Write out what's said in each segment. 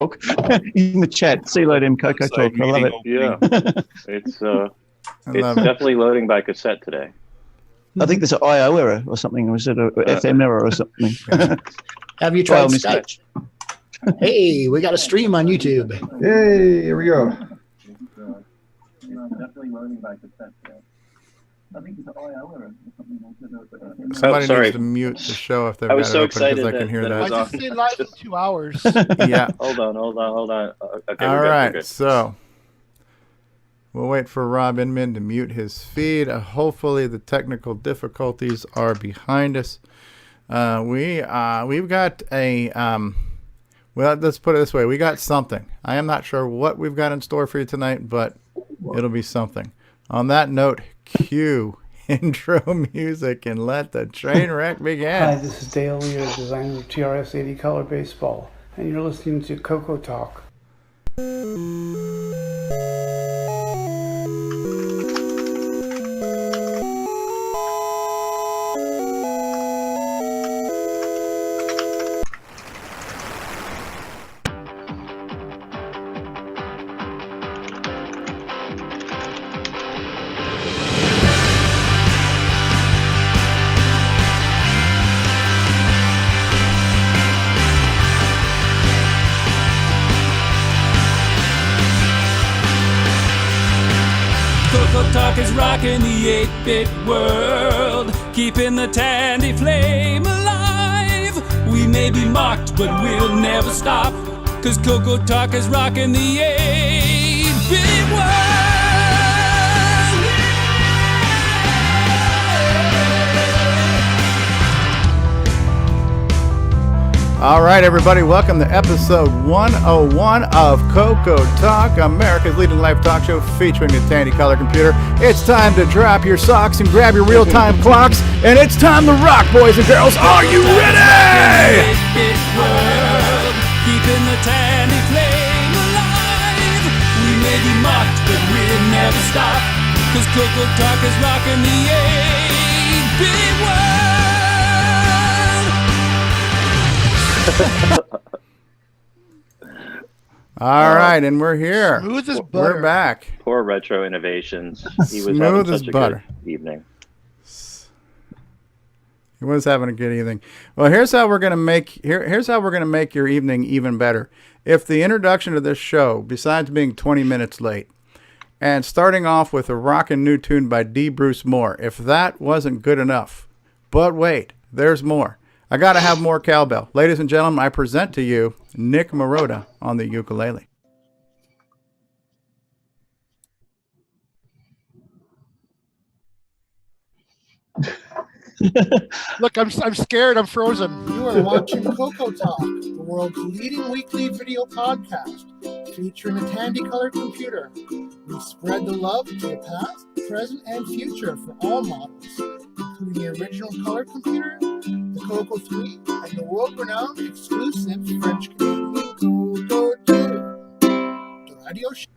in the chat. See you later in CoCoTALK. I love it. Yeah, it's definitely loading by cassette today. I think there's an IO error or something, or is it an FM error or something? Have you tried Skype? Hey, we got a stream on YouTube. Hey, here we go. Definitely loading by cassette today. I think it's an IO error or something. Somebody needs to mute the show if they've got it open, because I can hear that. I just stayed live for 2 hours. Yeah. Hold on. Okay, all right, so we'll wait for Rob Inman to mute his feed. Hopefully the technical difficulties are behind us. We've got a well, let's put it this way. We got something. I am not sure what we've got in store for you tonight, but it'll be something. On that note, cue intro music and let the train wreck begin. Hi, this is Dale Lear, designer of TRS-80 Color Baseball, and you're listening to CoCoTALK. CoCoTALK is rocking the 8-bit world, keeping the Tandy flame alive. We may be mocked, but we'll never stop, 'cause CoCoTALK is rocking the 8-bit world. All right, everybody, welcome to episode 101 of CoCoTALK, America's leading live talk show featuring the Tandy Color Computer. It's time to drop your socks and grab your real-time clocks, and it's time to rock, boys and girls. Are you ready? World, keeping the Tandy flame alive. We may be mocked, but we'll never stop, 'cause CoCoTALK is rocking the 8-bit world. All right, and we're here. Smooth as butter. We're back. Poor Retro Innovations. He was Smooth having as such a butter. good evening. He was having a good evening. Well, here's how we're gonna make your evening even better. If the introduction of this show, besides being 20 minutes late, and starting off with a rockin' new tune by D. Bruce Moore, if that wasn't good enough, but wait, there's more. I got to have more cowbell. Ladies and gentlemen, I present to you Nick Marotta on the ukulele. Look, I'm scared. I'm frozen. You are watching CoCoTALK, the world's leading weekly video podcast, featuring the Tandy Color Computer. We spread the love to the past, present, and future for all models, including the original color computer, the Coco 3, and the world-renowned exclusive French-Canadian Coco 2. The Radio Shack.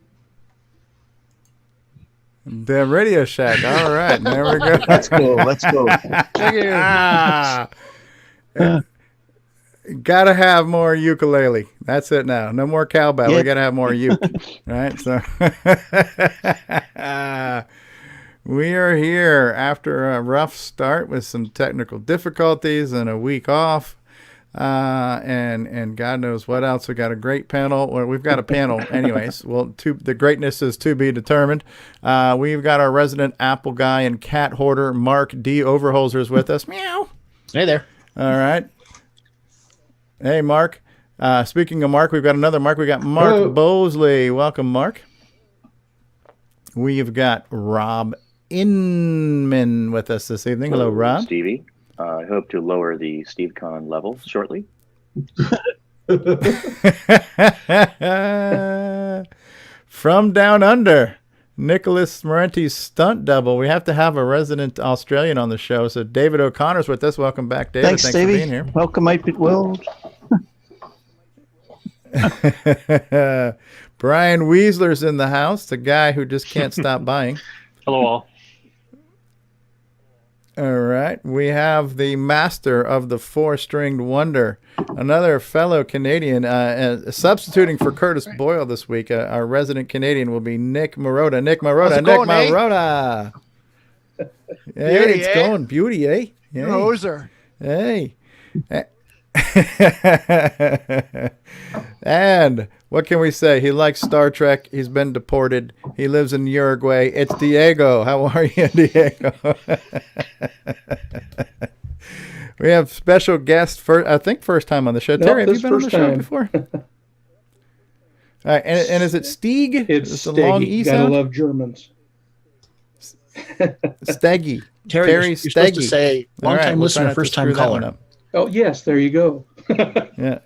The Radio Shack. All right, there we go. Let's go. Gotta have more ukulele. That's it now. No more cowbell. Yeah. We gotta have more uke. Right? So we are here after a rough start with some technical difficulties and a week off. And God knows what else. We got a great panel. Well, we've got a panel anyways. Well, the greatness is to be determined. We've got our resident Apple guy and cat hoarder, Mark D. Overholzers, with us. Meow. Hey there. All right. Hey, Mark. Speaking of Mark, we've got another Mark. We got Mark Hello. Bosley. Welcome, Mark. We've got Rob Inman with us this evening. Hello, Rob. Stevie. I hope to lower the SteveCon level shortly. From down under, Nicholas Morenti's stunt double. We have to have a resident Australian on the show. So David O'Connor's with us. Welcome back, David. Thanks for Stevie. being here. Welcome, 8-bit world. Brian Weasler's in the house, the guy who just can't stop buying. Hello all. All right. We have the master of the four-stringed wonder, another fellow Canadian, substituting for Curtis Boyle this week. Our resident Canadian will be Nick Marotta. Nick Marotta. Nick Marotta. Hey, it's going beauty, eh? You hoser. Hey. And what can we say? He likes Star Trek. He's been deported. He lives in Uruguay. It's Diego. How are you, Diego? We have special guest I think first time on the show. Terry, have you been on the show before? All right, and is it Stieg? It's a long E Gotta sound? love Germans. Steggy. Terry, you're supposed to say long-time listener, first-time caller. Oh, yes, there you go. Yeah.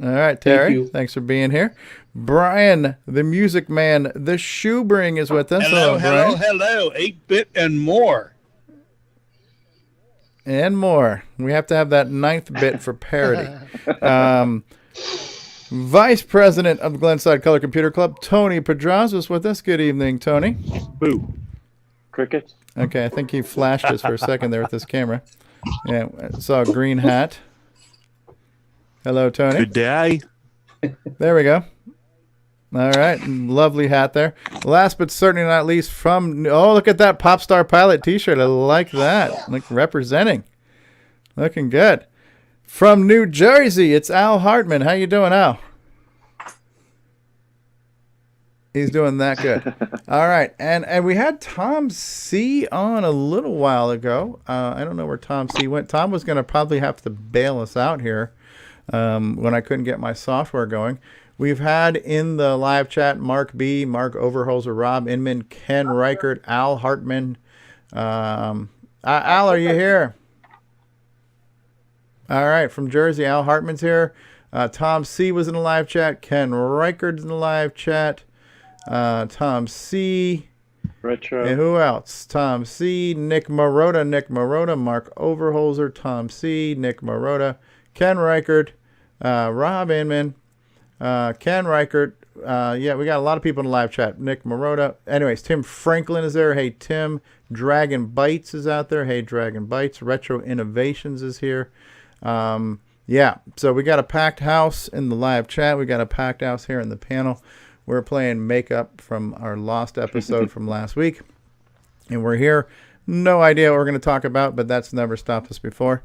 All right, Terry. Thanks for being here. Brian, the music man, the Shoebring is with us. Hello, Brian. hello. 8-bit and more. And more. We have to have that 9th bit for parody. Vice President of the Glenside Color Computer Club, Tony Pedraza is with us. Good evening, Tony. Boo. Crickets. Okay, I think he flashed us for a second there with this camera. Yeah, I saw a green hat. Hello, Tony. Good day. There we go. All right, lovely hat there. Last but certainly not least, look at that Pop Star Pilot T-shirt. I like that. Like representing. Looking good. From New Jersey, it's Al Hartman. How you doing, Al? He's doing that good. All right, and we had Tom C on a little while ago. I don't know where Tom C went. Tom was going to probably have to bail us out here when I couldn't get my software going. We've had in the live chat Mark B, Mark Overholzer, Rob Inman, Ken Reichert, Al Hartman. Al, are you here? All right, from Jersey, Al Hartman's here. Tom C was in the live chat. Ken Reichert's in the live chat. Tom C. Retro. And who else? Tom C. Nick Marotta, Mark Overholzer, Tom C. Nick Marotta, Ken Reichert, Rob Inman, Ken Reichert. Yeah, we got a lot of people in the live chat. Nick Marotta. Anyways, Tim Franklin is there. Hey, Tim. Dragon Bites is out there. Hey, Dragon Bites. Retro Innovations is here. Yeah, so we got a packed house in the live chat. We got a packed house here in the panel. We're playing Makeup from our lost episode from last week. And we're here. No idea what we're going to talk about, but that's never stopped us before.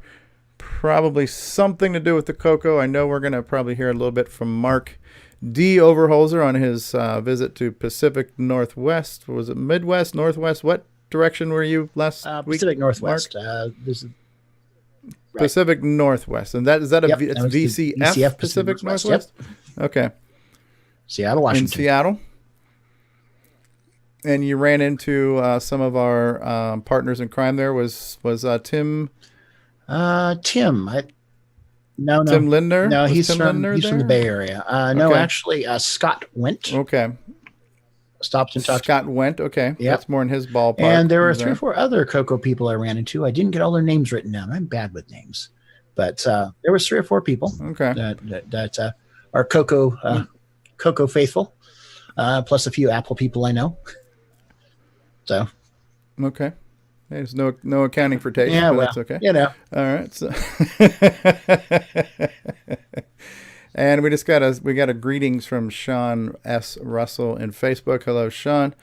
Probably something to do with the Coco. I know we're going to probably hear a little bit from Mark D. Overholzer on his visit to Pacific Northwest. Was it Midwest, Northwest? What direction were you last week? Pacific Northwest. Pacific Northwest. And is that Yep, it's that was the VCF, VCF Pacific Northwest, Northwest? Okay. Seattle, Washington. In Seattle. And you ran into some of our partners in crime there. Was Tim? Tim. No. Tim Lindner? No, he's Tim from Lindner the Bay Area. No, Okay. actually, Scott Went. Okay. Stopped and talked. Scott Went. Okay. Yep. That's more in his ballpark. And there were 3 or 4 other Coco people I ran into. I didn't get all their names written down. I'm bad with names. But there was 3 or 4 people that are Coco faithful, plus a few Apple people I know. So. Okay. There's no accounting for taste. Yeah, but well, that's okay. you know. All right. So and we got a greetings from Sean S. Russell in Facebook. Hello, Sean.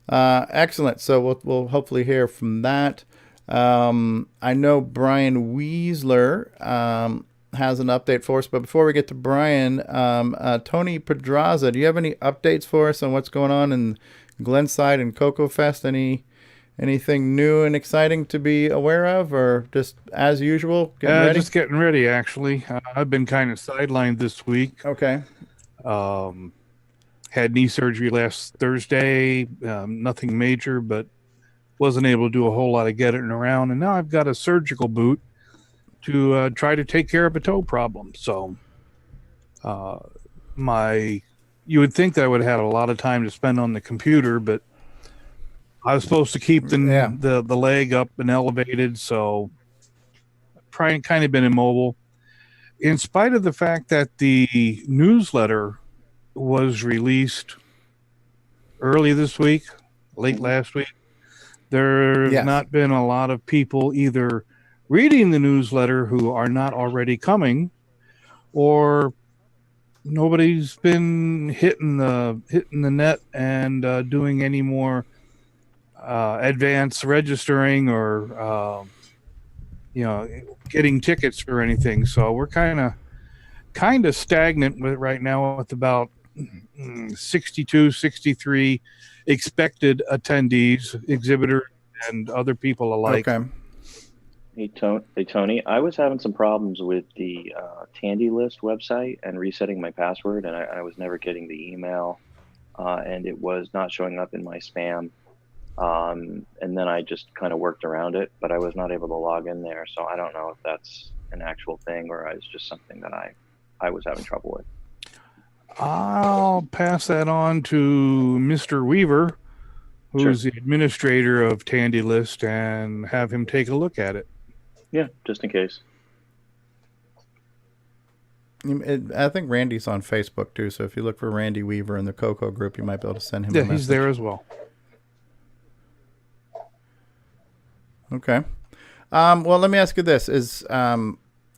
Excellent. So we'll hopefully hear from that. I know Brian Weisler has an update for us, but before we get to Brian, Tony Pedraza, do you have any updates for us on what's going on in Glenside and Coco Fest? Anything new and exciting to be aware of, or just as usual? Just getting ready, actually. I've been kind of sidelined this week. Okay. Had knee surgery last Thursday. Nothing major, but wasn't able to do a whole lot of getting around. And now I've got a surgical boot to try to take care of a toe problem. So you would think that I would have had a lot of time to spend on the computer, but I was supposed to keep the leg up and elevated, so I've kind of been immobile. In spite of the fact that the newsletter was released early this week, late last week, There's Yes. not been a lot of people either reading the newsletter who are not already coming, or nobody's been hitting the net and doing any more advanced registering or getting tickets or anything. So we're kind of stagnant with right now with about 62, 63 expected attendees, exhibitors, and other people alike. Okay. Hey, Tony, I was having some problems with the Tandy List website and resetting my password, and I was never getting the email, and it was not showing up in my spam. And then I just kind of worked around it, but I was not able to log in there. So I don't know if that's an actual thing or it's just something that I was having trouble with. I'll pass that on to Mr. Weaver, who's the administrator of Tandy List, and have him take a look at it. Yeah, just in case. I think Randy's on Facebook too, so if you look for Randy Weaver in the Coco group, you might be able to send him a message. He's there as well. Okay. Well, let me ask you this.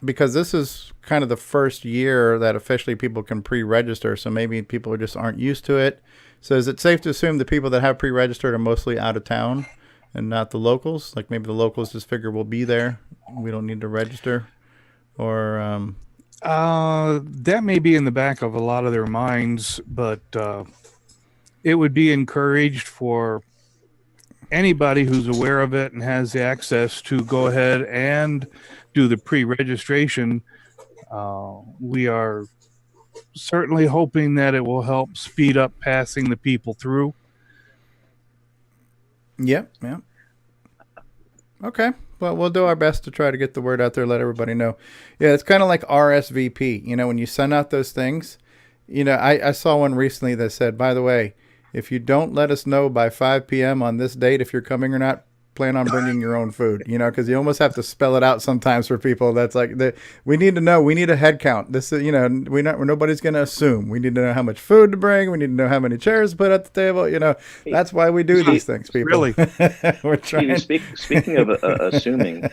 Because this is kind of the first year that officially people can pre-register, so maybe people just aren't used to it. So is it safe to assume the people that have pre-registered are mostly out of town and not the locals? Like maybe the locals just figure we'll be there, we don't need to register? Or that may be in the back of a lot of their minds, but it would be encouraged for anybody who's aware of it and has the access to go ahead and do the pre-registration. We are certainly hoping that it will help speed up passing the people through. Yep. Okay. Well, we'll do our best to try to get the word out there, let everybody know. Yeah, it's kind of like RSVP. When you send out those things, I saw one recently that said, by the way, if you don't let us know by 5 p.m. on this date if you're coming or not, plan on bringing your own food, because you almost have to spell it out sometimes for people. That's like, we need to know, we need a head count. This is, nobody's going to assume. We need to know how much food to bring. We need to know how many chairs to put at the table. That's why we do these things, people. Really? We're trying. Speaking of assuming,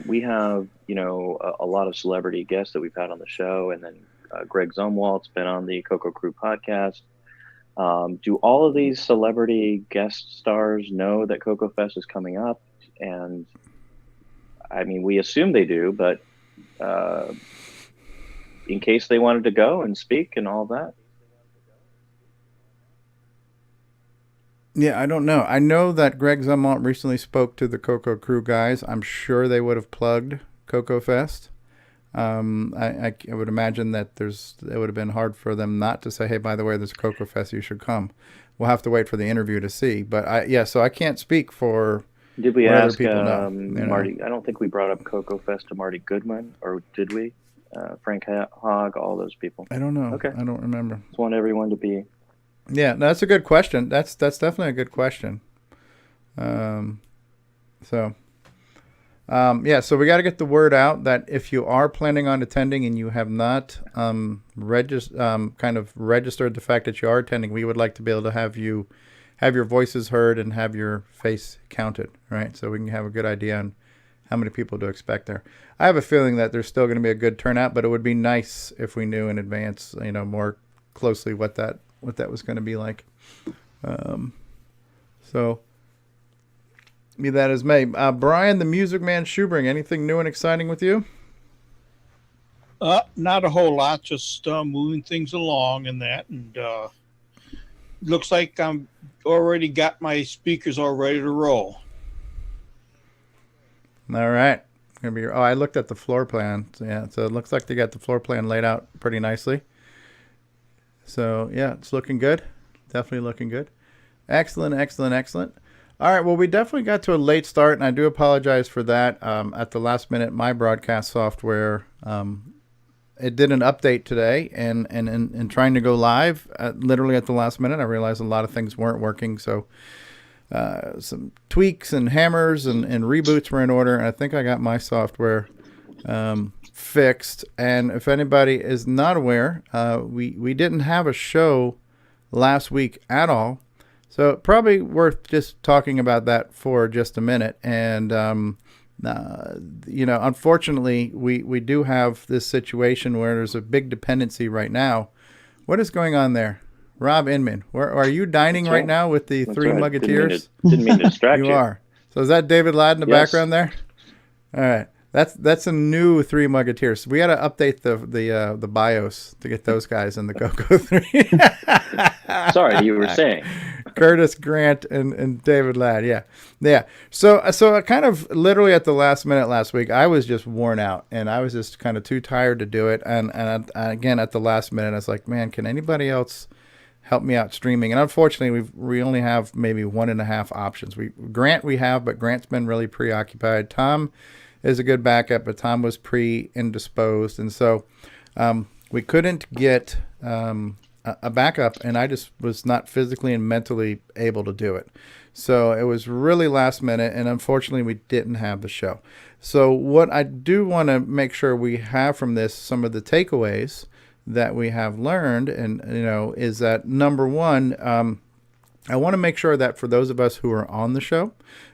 we have, a lot of celebrity guests that we've had on the show. And then Greg Zumwalt's been on the Coco Crew podcast. Do all of these celebrity guest stars know that Coco Fest is coming up? And I mean, we assume they do, but in case they wanted to go and speak and all that. Yeah, I don't know. I know that Greg Zumwalt recently spoke to the Coco Crew guys. I'm sure they would have plugged Coco Fest. I would imagine that it would have been hard for them not to say, hey, by the way, there's a Coco Fest, you should come. We'll have to wait for the interview to see. But so I can't speak for. Did we ask Marty? I don't think we brought up Coco Fest to Marty Goodman, or did we? Frank Hogg, all those people. I don't know. Okay. I don't remember. Just want everyone to be. Yeah, that's a good question. That's definitely a good question. So we got to get the word out that if you are planning on attending and you have not kind of registered the fact that you are attending, we would like to be able to have your voices heard and have your face counted, right? So we can have a good idea on how many people to expect there. I have a feeling that there's still going to be a good turnout, but it would be nice if we knew in advance, more closely what that was going to be like. So. Be that as may. Brian, the Music Man Shoebring, anything new and exciting with you? Not a whole lot, just moving things along and that. And looks like I'm already got my speakers all ready to roll. All right. I looked at the floor plan. So it looks like they got the floor plan laid out pretty nicely. So, yeah, it's looking good. Definitely looking good. Excellent. All right, well, we definitely got to a late start, and I do apologize for that. At the last minute, my broadcast software, it did an update today, and in trying to go live, literally at the last minute, I realized a lot of things weren't working, so some tweaks and hammers and reboots were in order, and I think I got my software fixed. And if anybody is not aware, we didn't have a show last week at all. So probably worth just talking about that for just a minute. And, unfortunately, we do have this situation where there's a big dependency right now. What is going on there? Rob Inman, where are you dining right now with the Three Musketeers? Didn't mean to distract you. You are. So is that David Ladd in the background there? All right. That's a new Three Musketeers. We got to update the BIOS to get those guys in the CoCo 3. Sorry, you were saying. Curtis Grant and David Ladd. Yeah. So kind of literally at the last minute last week, I was just worn out and I was just kind of too tired to do it. And again, at the last minute, I was like, man, can anybody else help me out streaming? And unfortunately, we only have maybe 1.5 options. Grant we have, but Grant's been really preoccupied. Tom is a good backup, but Tom was indisposed, and so we couldn't get a backup, and I just was not physically and mentally able to do it. So it was really last minute, and unfortunately we didn't have the show. So what I do want to make sure we have from this, some of the takeaways that we have learned, and is that number one, I want to make sure that for those of us who are on the show,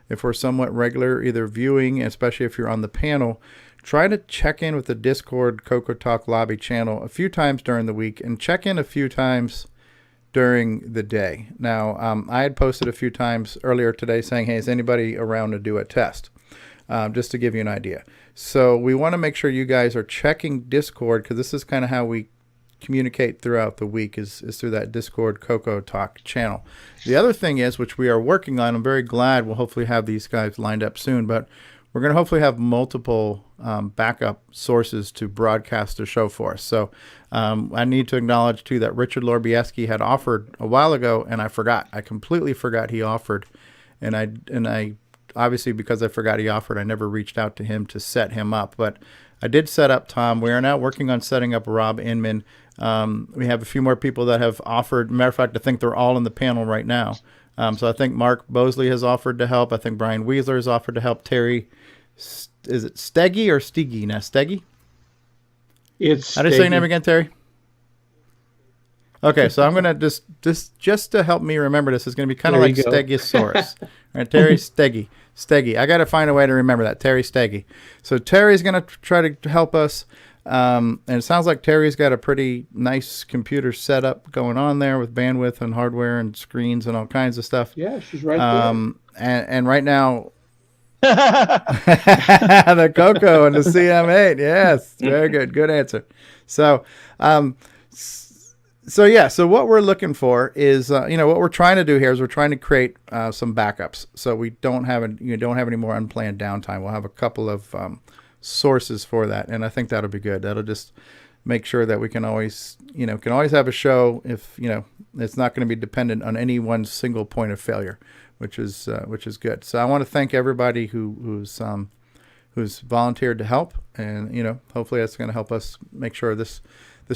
if we're somewhat regular, either viewing, especially if you're on the panel, try to check in with the Discord CoCoTALK lobby channel a few times during the week and check in a few times during the day. Now, I had posted a few times earlier today saying, hey, is anybody around to do a test? Just to give you an idea. So we want to make sure you guys are checking Discord, because this is kind of how we communicate throughout the week is through that Discord CoCoTALK channel. The other thing is, which we are working on, I'm very glad we'll hopefully have these guys lined up soon, but we're going to hopefully have multiple backup sources to broadcast the show for us. So I need to acknowledge too that Richard Lorbieski had offered a while ago, and I completely forgot he offered, and I obviously, because I forgot he offered, I never reached out to him to set him up, but I did set up Tom. We are now working on setting up Rob Inman. We have a few more people that have offered. Matter of fact, I think they're all in the panel right now. So I think Mark Bosley has offered to help. I think Brian Weasler has offered to help. Terry, is it Steggy or Steggy? Now, Steggy? It's How do you say your name again, Terry? Okay, so I'm going to just to help me remember this, is going to be kind of like Stegosaurus. All right, Terry Steggy. I got to find a way to remember that. Terry Steggy. So Terry's going to try to help us. And it sounds like Terry's got a pretty nice computer setup going on there with bandwidth and hardware and screens and all kinds of stuff. Yeah, she's right there. And right now, the CoCo and the CM8. Yes, very good. Good answer. So what we're looking for is, what we're trying to do here is we're trying to create some backups, so we don't have any more unplanned downtime. We'll have a couple of sources for that, and I think that'll be good. That'll just make sure that we can always have a show if it's not going to be dependent on any one single point of failure, which is good. So I want to thank everybody who's volunteered to help, and hopefully that's going to help us make sure this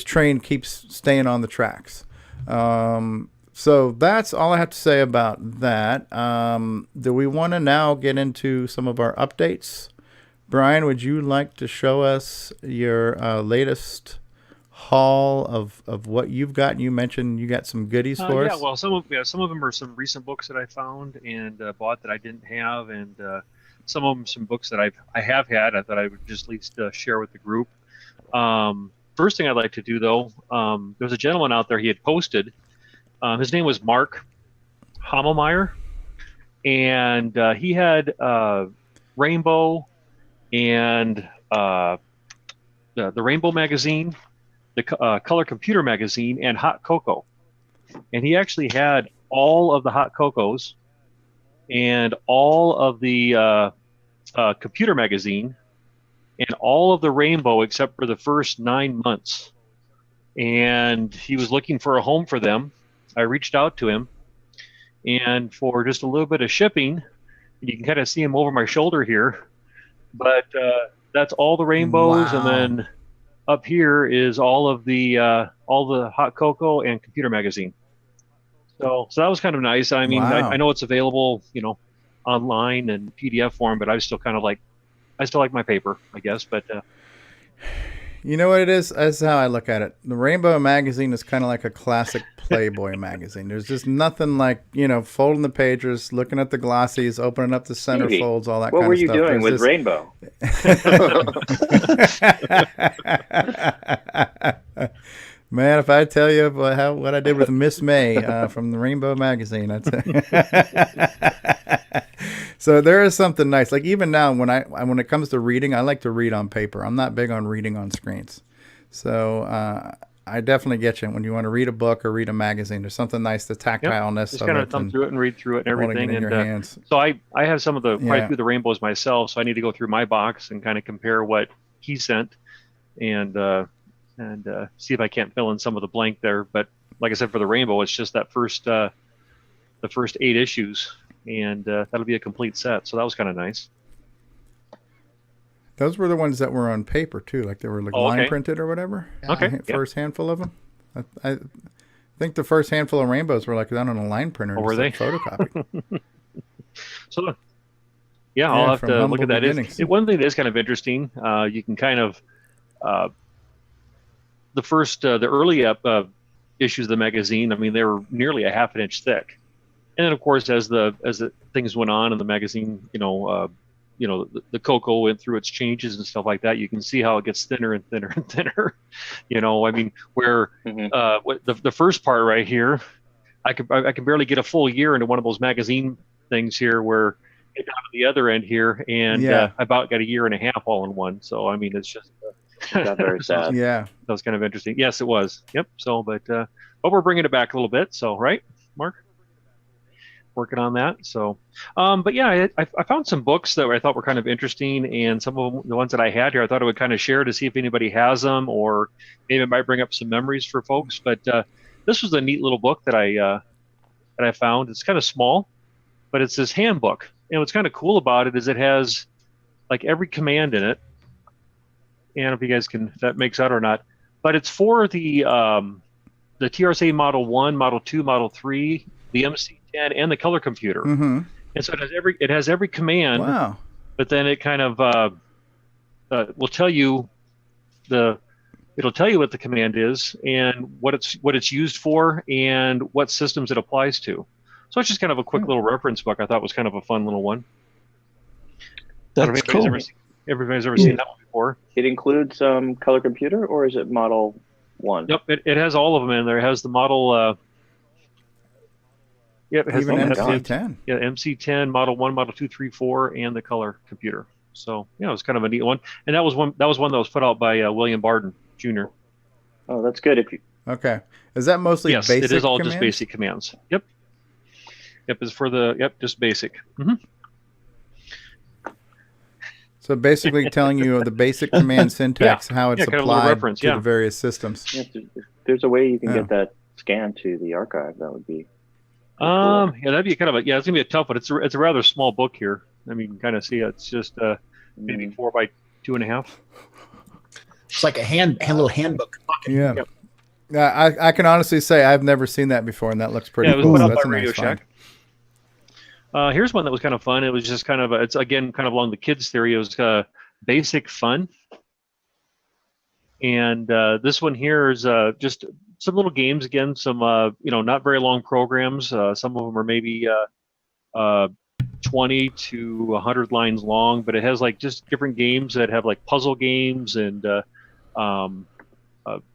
train keeps staying on the tracks. So that's all I have to say about that. Do we want to now get into some of our updates? Brian, would you like to show us your latest haul of what you've got? You mentioned you got some goodies for us. Yeah, well, some of them are some recent books that I found and bought that I didn't have, and some of them some books that I have had that I would just at least share with the group. First thing I'd like to do, though, there was a gentleman out there, he had posted. His name was Mark Hammelmeyer, and he had Rainbow and the Rainbow magazine, the Color Computer magazine, and Hot Cocoa. And he actually had all of the Hot Cocos and all of the Computer magazine and all of the Rainbow except for the first 9 months. And he was looking for a home for them. I reached out to him, and for just a little bit of shipping, you can kind of see him over my shoulder here, but that's all the Rainbows. Wow. And then up here is all the Hot Cocoa and Computer magazine. So that was kind of nice. I mean, wow. I know it's available, online and PDF form, but I still like my paper, I guess. But You know what it is? That's how I look at it. The Rainbow magazine is kind of like a classic Playboy magazine. There's just nothing like, folding the pages, looking at the glossies, opening up the centerfolds, all that kind of stuff. What were you doing with Rainbow? Man, if I tell you what I did with Miss May from the Rainbow magazine, so there is something nice. Like even now, when it comes to reading, I like to read on paper. I'm not big on reading on screens. So I definitely get you when you want to read a book or read a magazine. There's something nice, the tactileness. Just kind of thumb through it and read through it and everything. In your hands. So I have some of the quite a few of the rainbows myself. So I need to go through my box and kind of compare what he sent and see if I can't fill in some of the blank there. But like I said, for the Rainbow, it's just that the first 8 issues, and that'll be a complete set. So that was kind of nice. Those were the ones that were on paper too, like they were line printed or whatever. Okay. First handful of them. I think the first handful of Rainbows were like done on a line printer. Were they? Photocopied. So I'll have to look at that. One thing that is kind of interesting, you can kind of the early issues of the magazine, I mean, they were nearly a half an inch thick. And then of course, as the things went on in the magazine, the Coco went through its changes and stuff like that. You can see how it gets thinner and thinner and thinner. I mean, where the first part right here, I can barely get a full year into one of those magazine things here, where get down to the other end here, and I about got a year and a half all in one. So I mean, it's just got very sad. Yeah, that was kind of interesting. Yes, it was. Yep. So, but we're bringing it back a little bit. So, right, Mark? Working on that. So, but yeah, I found some books that I thought were kind of interesting, and some of them, the ones that I had here, I thought I would kind of share to see if anybody has them, or maybe it might bring up some memories for folks. But this was a neat little book that I found. It's kind of small, but it's this handbook. And what's kind of cool about it is it has like every command in it. And I don't know if you guys if that makes out or not, but it's for the TRSA Model 1, Model 2, Model 3, the MC10, and the color computer. Mm-hmm. And so it has every command. Wow. But then it kind of will tell you it'll tell you what the command is and what it's used for and what systems it applies to. So it's just kind of a quick little reference book. I thought was kind of a fun little one. That's cool. Everybody's ever seen that one before. It includes color computer, or is it Model 1? Yep, it has all of them in there. It has the model. Yep, it has even the MC10. Yeah, MC10, Model 1, Model 2, 3, 4, and the color computer. So it was kind of a neat one. And that was one that was put out by William Barden Jr. Oh, that's good. Okay, is that mostly basic? Yes, it is all commands? just basic commands. Yep. It's for just basic. Mm-hmm. So basically telling you the basic command syntax, how it's kind of applied reference, to the various systems. Yeah, if there's a way you can get that scanned to the archive, that would be cool. Yeah, that'd be kind of it's gonna be a tough one. It's a rather small book here. I mean, you can kind of see it. It's just maybe 4 by 2.5. It's like a little handbook. Yeah. Yep. Yeah, I can honestly say I've never seen that before, and that looks pretty cool. It was put out That's by a Radio nice Shack. find. Here's one that was kind of fun. It was just kind of it's again kind of along the kids theory. It was basic fun, and this one here is just some little games. Again, some not very long programs. Some of them are maybe 20 to 100 lines long, but it has like just different games that have like puzzle games and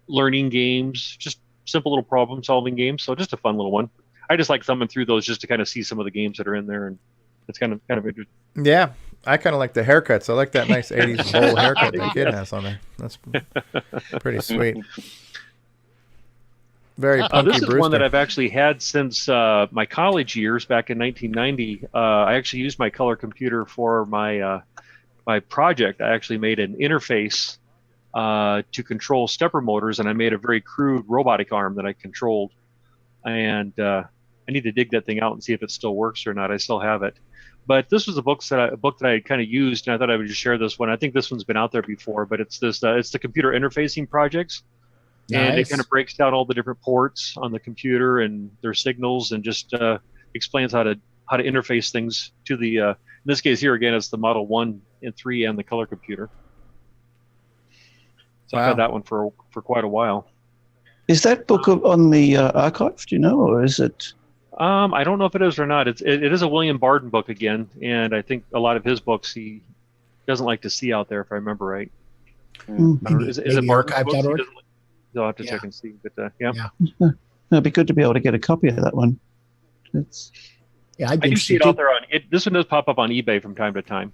learning games, just simple little problem solving games. So just a fun little one. I just like thumbing through those just to kind of see some of the games that are in there, and it's kind of interesting. Yeah, I kind of like the haircuts. I like that nice 80s bowl haircut the kid has on there. That's pretty sweet. Very punky. This is Brewster. one that I've actually had since my college years back in 1990. I actually used my color computer for my my project. I actually made an interface to control stepper motors, and I made a very crude robotic arm that I controlled. And I need to dig that thing out and see if it still works or not. I still have it. But this was a book that I kind of used, and I thought I would just share this one. I think this one's been out there before, but it's this it's the computer interfacing projects. Nice. And it kind of breaks down all the different ports on the computer and their signals, and just explains how to interface things to the in this case here again it's the Model 1 and 3 and the color computer. So I've had that one for quite a while. Is that book on the archive? Do you know, or is it? I don't know if it is or not. It is a William Barden book again, and I think a lot of his books he doesn't like to see out there, if I remember right. Is it archive.org? I'll have to check and see, but yeah. It'd be good to be able to get a copy of that one. I do see it out there this one does pop up on eBay from time to time.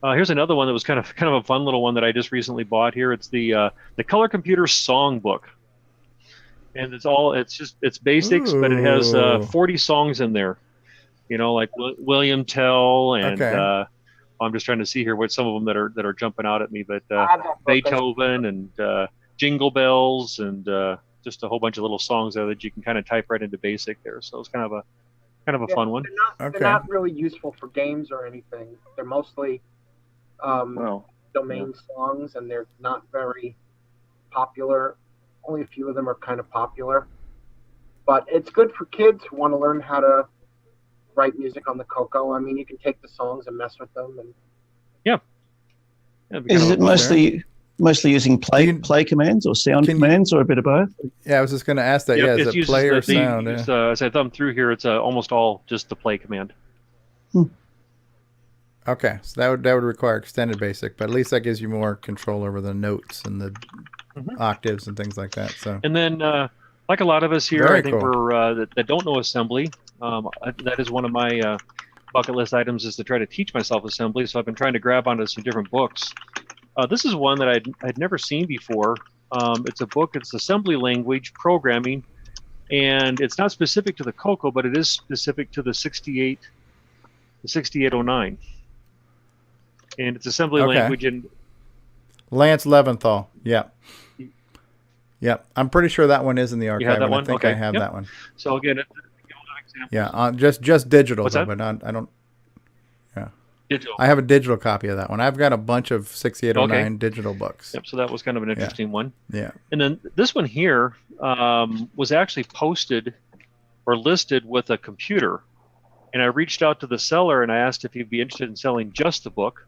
Here's another one that was kind of a fun little one that I just recently bought here. It's the Color Computer Song Book, and it's basics, but it has 40 songs in there. You know, like William Tell, and I'm just trying to see here what some of them that are jumping out at me, but Beethoven and Jingle Bells and just a whole bunch of little songs there that you can kind of type right into BASIC there. So it's kind of a fun one. They're not really useful for games or anything. They're mostly domain songs, and they're not very popular. Only a few of them are kind of popular. But it's good for kids who want to learn how to write music on the Coco. I mean, you can take the songs and mess with them. And is it mostly using play commands or sound commands or a bit of both? Yeah, I was just going to ask that. Is it play or sound? As I thumb through here, it's almost all just the play command. Okay, so that would require extended BASIC, but at least that gives you more control over the notes and the octaves and things like that. So, and then like a lot of us here, I think we're that don't know assembly. That is one of my bucket list items, is to try to teach myself assembly. So I've been trying to grab onto some different books. This is one that I'd never seen before. It's a book. It's assembly language programming, and it's not specific to the Coco, but it is specific to the 6809. And it's assembly language. And Lance Leventhal. Yeah. I'm pretty sure that one is in the archive. You have that one? I think I have that one. So again, just digital. What's that? But I don't. Yeah. Digital. I have a digital copy of that one. I've got a bunch of 6809 digital books. Yep. So that was kind of an interesting one. Yeah. And then this one here was actually posted or listed with a computer. And I reached out to the seller and I asked if he'd be interested in selling just the book.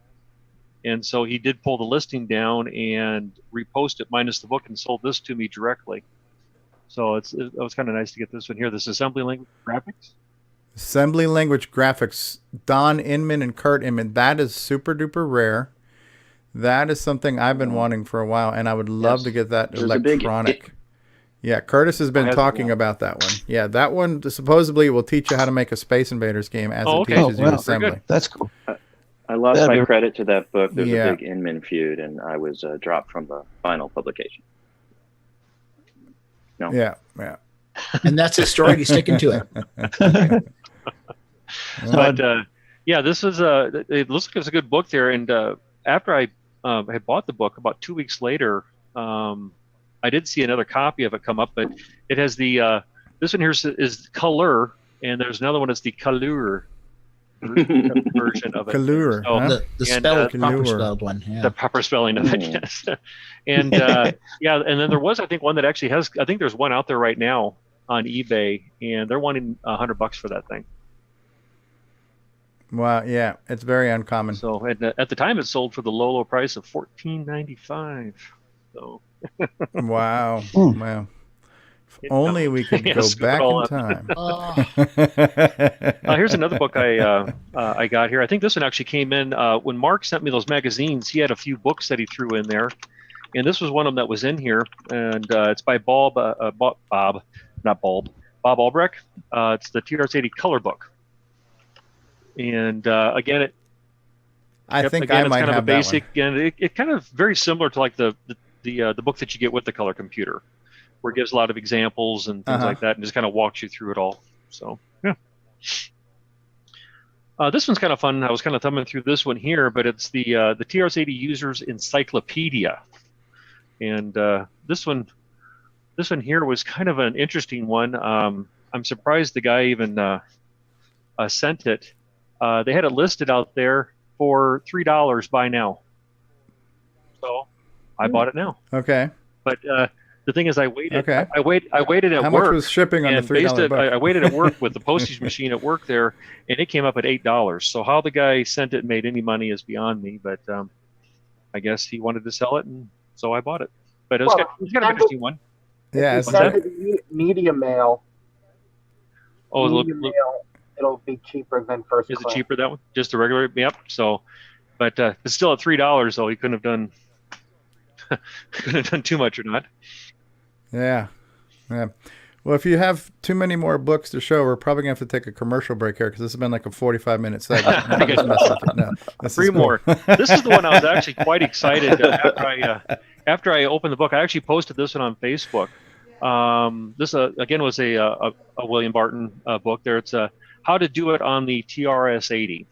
And so he did pull the listing down and repost it minus the book and sold this to me directly. So it was kind of nice to get this one here. This assembly language graphics. Assembly language graphics. Don Inman and Kurt Inman. That is super duper rare. That is something I've been wanting for a while, and I would love to get that electronic. Yeah, Curtis has been talking about that one. Yeah, that one supposedly will teach you how to make a Space Invaders game as it teaches you assembly. That's cool. I lost my credit to that book. There's a big Inman feud, and I was dropped from the final publication. No. Yeah. And that's his story. He's sticking to it. But this is it looks like it's a good book there. And after I had bought the book, about 2 weeks later, I did see another copy of it come up, but it has the this one here is Color, and there's another one that's the Color version of it. Color, the proper spelled one. Yeah. The proper spelling of it, yes. And and then there was, I think, one that actually has. I think there's one out there right now on eBay, and they're wanting $100 for that thing. Wow, yeah, it's very uncommon. So at the time, it sold for the low price of $14.95. So. Wow. If only we could go back in time. Here's another book I got here. I think this one actually came in when Mark sent me those magazines. He had a few books that he threw in there, and this was one of them that was in here. And it's by Bob Albrecht. It's the TRS-80 Color Book. And again, I think I might kind of have a basic, that one. and it kind of very similar to like the book that you get with the Color Computer, where it gives a lot of examples and things like that, and just kind of walks you through it all. So yeah. This one's kind of fun. I was kind of thumbing through this one here, but it's the TRS-80 Users Encyclopedia, and this one here was kind of an interesting one. I'm surprised the guy even sent it. They had it listed out there for $3 buy now. So I bought it now. Okay. But the thing is, I waited. Okay. I waited at work. How much was shipping on the $3 book? I waited at work with the postage machine at work there, and it came up at $8. So how the guy sent it and made any money is beyond me. But I guess he wanted to sell it, and so I bought it. But it was kind of an interesting one. Yeah, What's that? Media mail. Oh, media mail. It'll be cheaper than first class. Is it cheaper, that one? Just the regular? Yep. So, but it's still at $3, though. He couldn't have done too much or not. Yeah. Well, if you have too many more books to show, we're probably gonna have to take a commercial break here because this has been like a 45-minute segment. No, Three more. This is the one I was actually quite excited after I opened the book. I actually posted this one on Facebook. This again was a William Barton book. There, it's How to Do It on the TRS-80.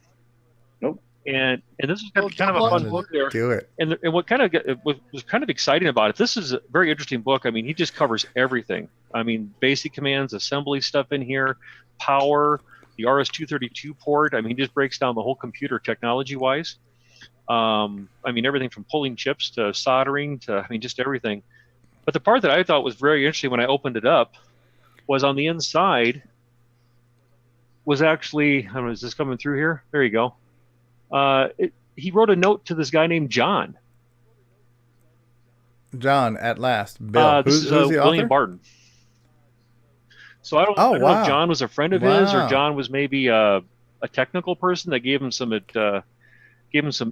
Nope. And this is kind of a fun book there. Do it. And what kind of was kind of exciting about it, this is a very interesting book. I mean, he just covers everything. I mean, basic commands, assembly stuff in here, power, the RS-232 port. I mean, he just breaks down the whole computer technology-wise. I mean, everything from pulling chips to soldering to, I mean, just everything. But the part that I thought was very interesting when I opened it up was on the inside was actually, I don't know, is this coming through here? There you go. He wrote a note to this guy named John. John, at last. Bill. This is who's the William author? Barton. So I don't know if John was a friend of his, or Wow. John was maybe a technical person that gave him some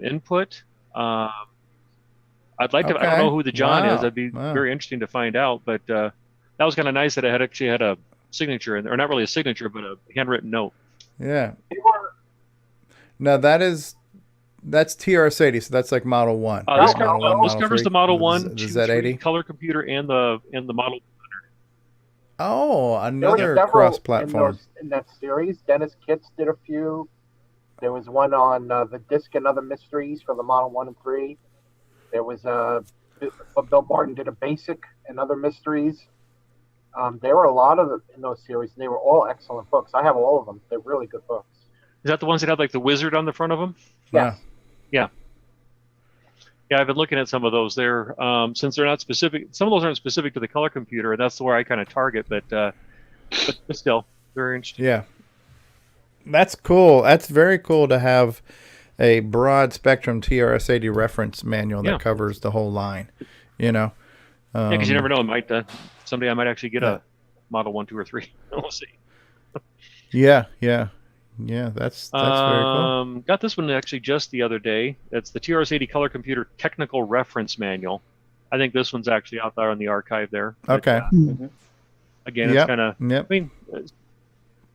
input. I'd like to. I don't know who the John is. That'd be very interesting to find out. But that was kind of nice that I actually had a signature, or not really a signature, but a handwritten note. Yeah. Now that's TRS-80, so that's like Model 1. This Model covers 3, the Model 1, the 2, Z80. 3 color computer, and the Model. Oh, There another were several cross-platform. in that series. Dennis Kitts did a few. There was one on the disc and other mysteries for the Model 1 and 3. There was Bill Barton did a basic and other mysteries. There were a lot of them in those series, and they were all excellent books. I have all of them. They're really good books. Is that the ones that had like the wizard on the front of them? Yes. Yeah. Yeah, I've been looking at some of those there. Since they're not specific, some of those aren't specific to the color computer, and that's where I kind of target. But still, very interesting. Yeah. That's cool. That's very cool to have a broad spectrum TRS-80 reference manual that covers the whole line. You know. Yeah, because you never know. It might someday I might actually get a Model 1, 2, or 3. We'll see. Yeah, that's very cool. Got this one actually just the other day. It's the TRS-80 Color Computer Technical Reference Manual. I think this one's actually out there on the archive there. Okay. Again, it's kind of. Yep. I mean,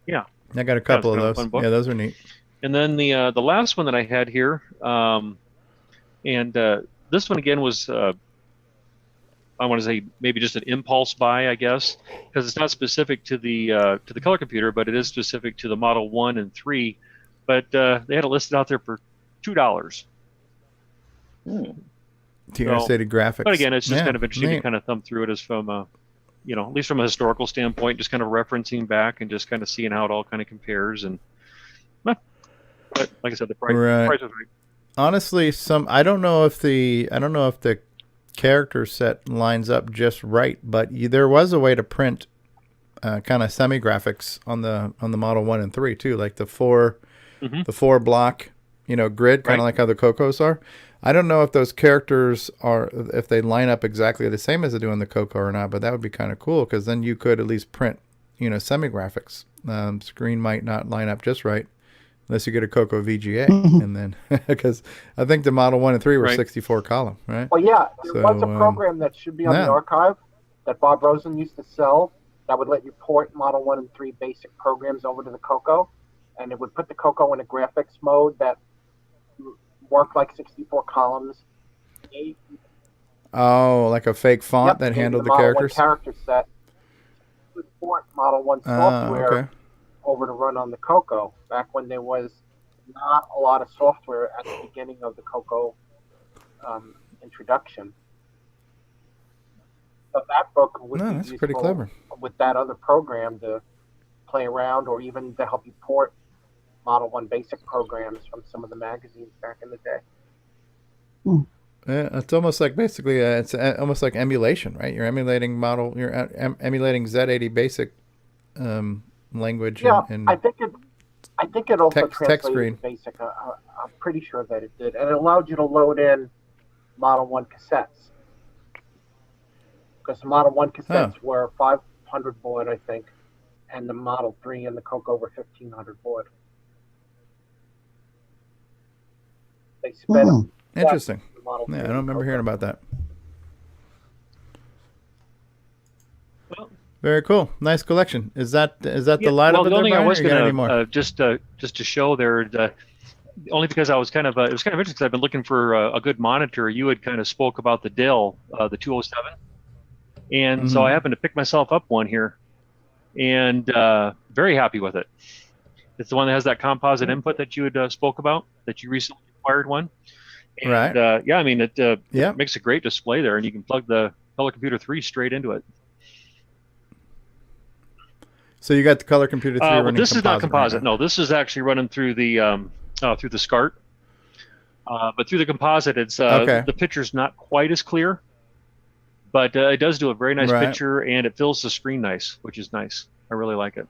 yeah. I got a couple of those. Yeah, those are neat. And then the last one that I had here, and this one again was. I want to say maybe just an impulse buy, I guess, because it's not specific to the color computer, but it is specific to the Model 1 and 3. But they had it listed out there for $2. TRS-80 graphics. But again, it's just kind of interesting to kind of thumb through it as from at least from a historical standpoint, just kind of referencing back and just kind of seeing how it all kind of compares. And but like I said, the price was right. Honestly, I don't know if the character set lines up just right, but there was a way to print kind of semi graphics on the Model 1 and 3 too, like the four block grid, kind of like how the CoCos are. I don't know if those characters if they line up exactly the same as they do on the CoCo or not, but that would be kind of cool because then you could at least print semi graphics. Screen might not line up just right unless you get a CoCo VGA, and then because I think the Model 1 and 3 were 64 column, right? Well, yeah, there was a program that should be on the archive that Bob Rosen used to sell that would let you port Model 1 and 3 basic programs over to the CoCo, and it would put the CoCo in a graphics mode that worked like 64 columns. Oh, like a fake font that handled the characters? Character set. You would port Model 1 software over to run on the CoCo back when there was not a lot of software at the beginning of the CoCo introduction. So that book would be that's useful pretty clever with that other program to play around, or even to help you port Model 1 basic programs from some of the magazines back in the day. Yeah, it's almost like basically it's almost like emulation, right? You're emulating emulating Z80 basic language. Yeah, and I think it also text translated screen. to basic. I'm pretty sure that it did, and it allowed you to load in Model 1 cassettes. Because the Model 1 cassettes were 500 baud, I think, and the Model 3 and the Coco were 1500 baud. They sped up. Interesting. Yeah, I don't remember hearing about that. Very cool. Nice collection. Is that the light of it? The only thing I was going to just to show there, only because I was kind of it was kind of interesting because I've been looking for a good monitor. You had kind of spoke about the Dell, the 207, and so I happened to pick myself up one here, and very happy with it. It's the one that has that composite input that you had spoke about, that you recently acquired one. And, right. Yeah, I mean it makes a great display there, and you can plug the Color Computer 3 straight into it. So you got the Color Computer 3 running this is not composite. Right no, this is actually running through the SCART. But through the composite, it's the picture's not quite as clear, but it does do a very nice picture, and it fills the screen nice, which is nice. I really like it.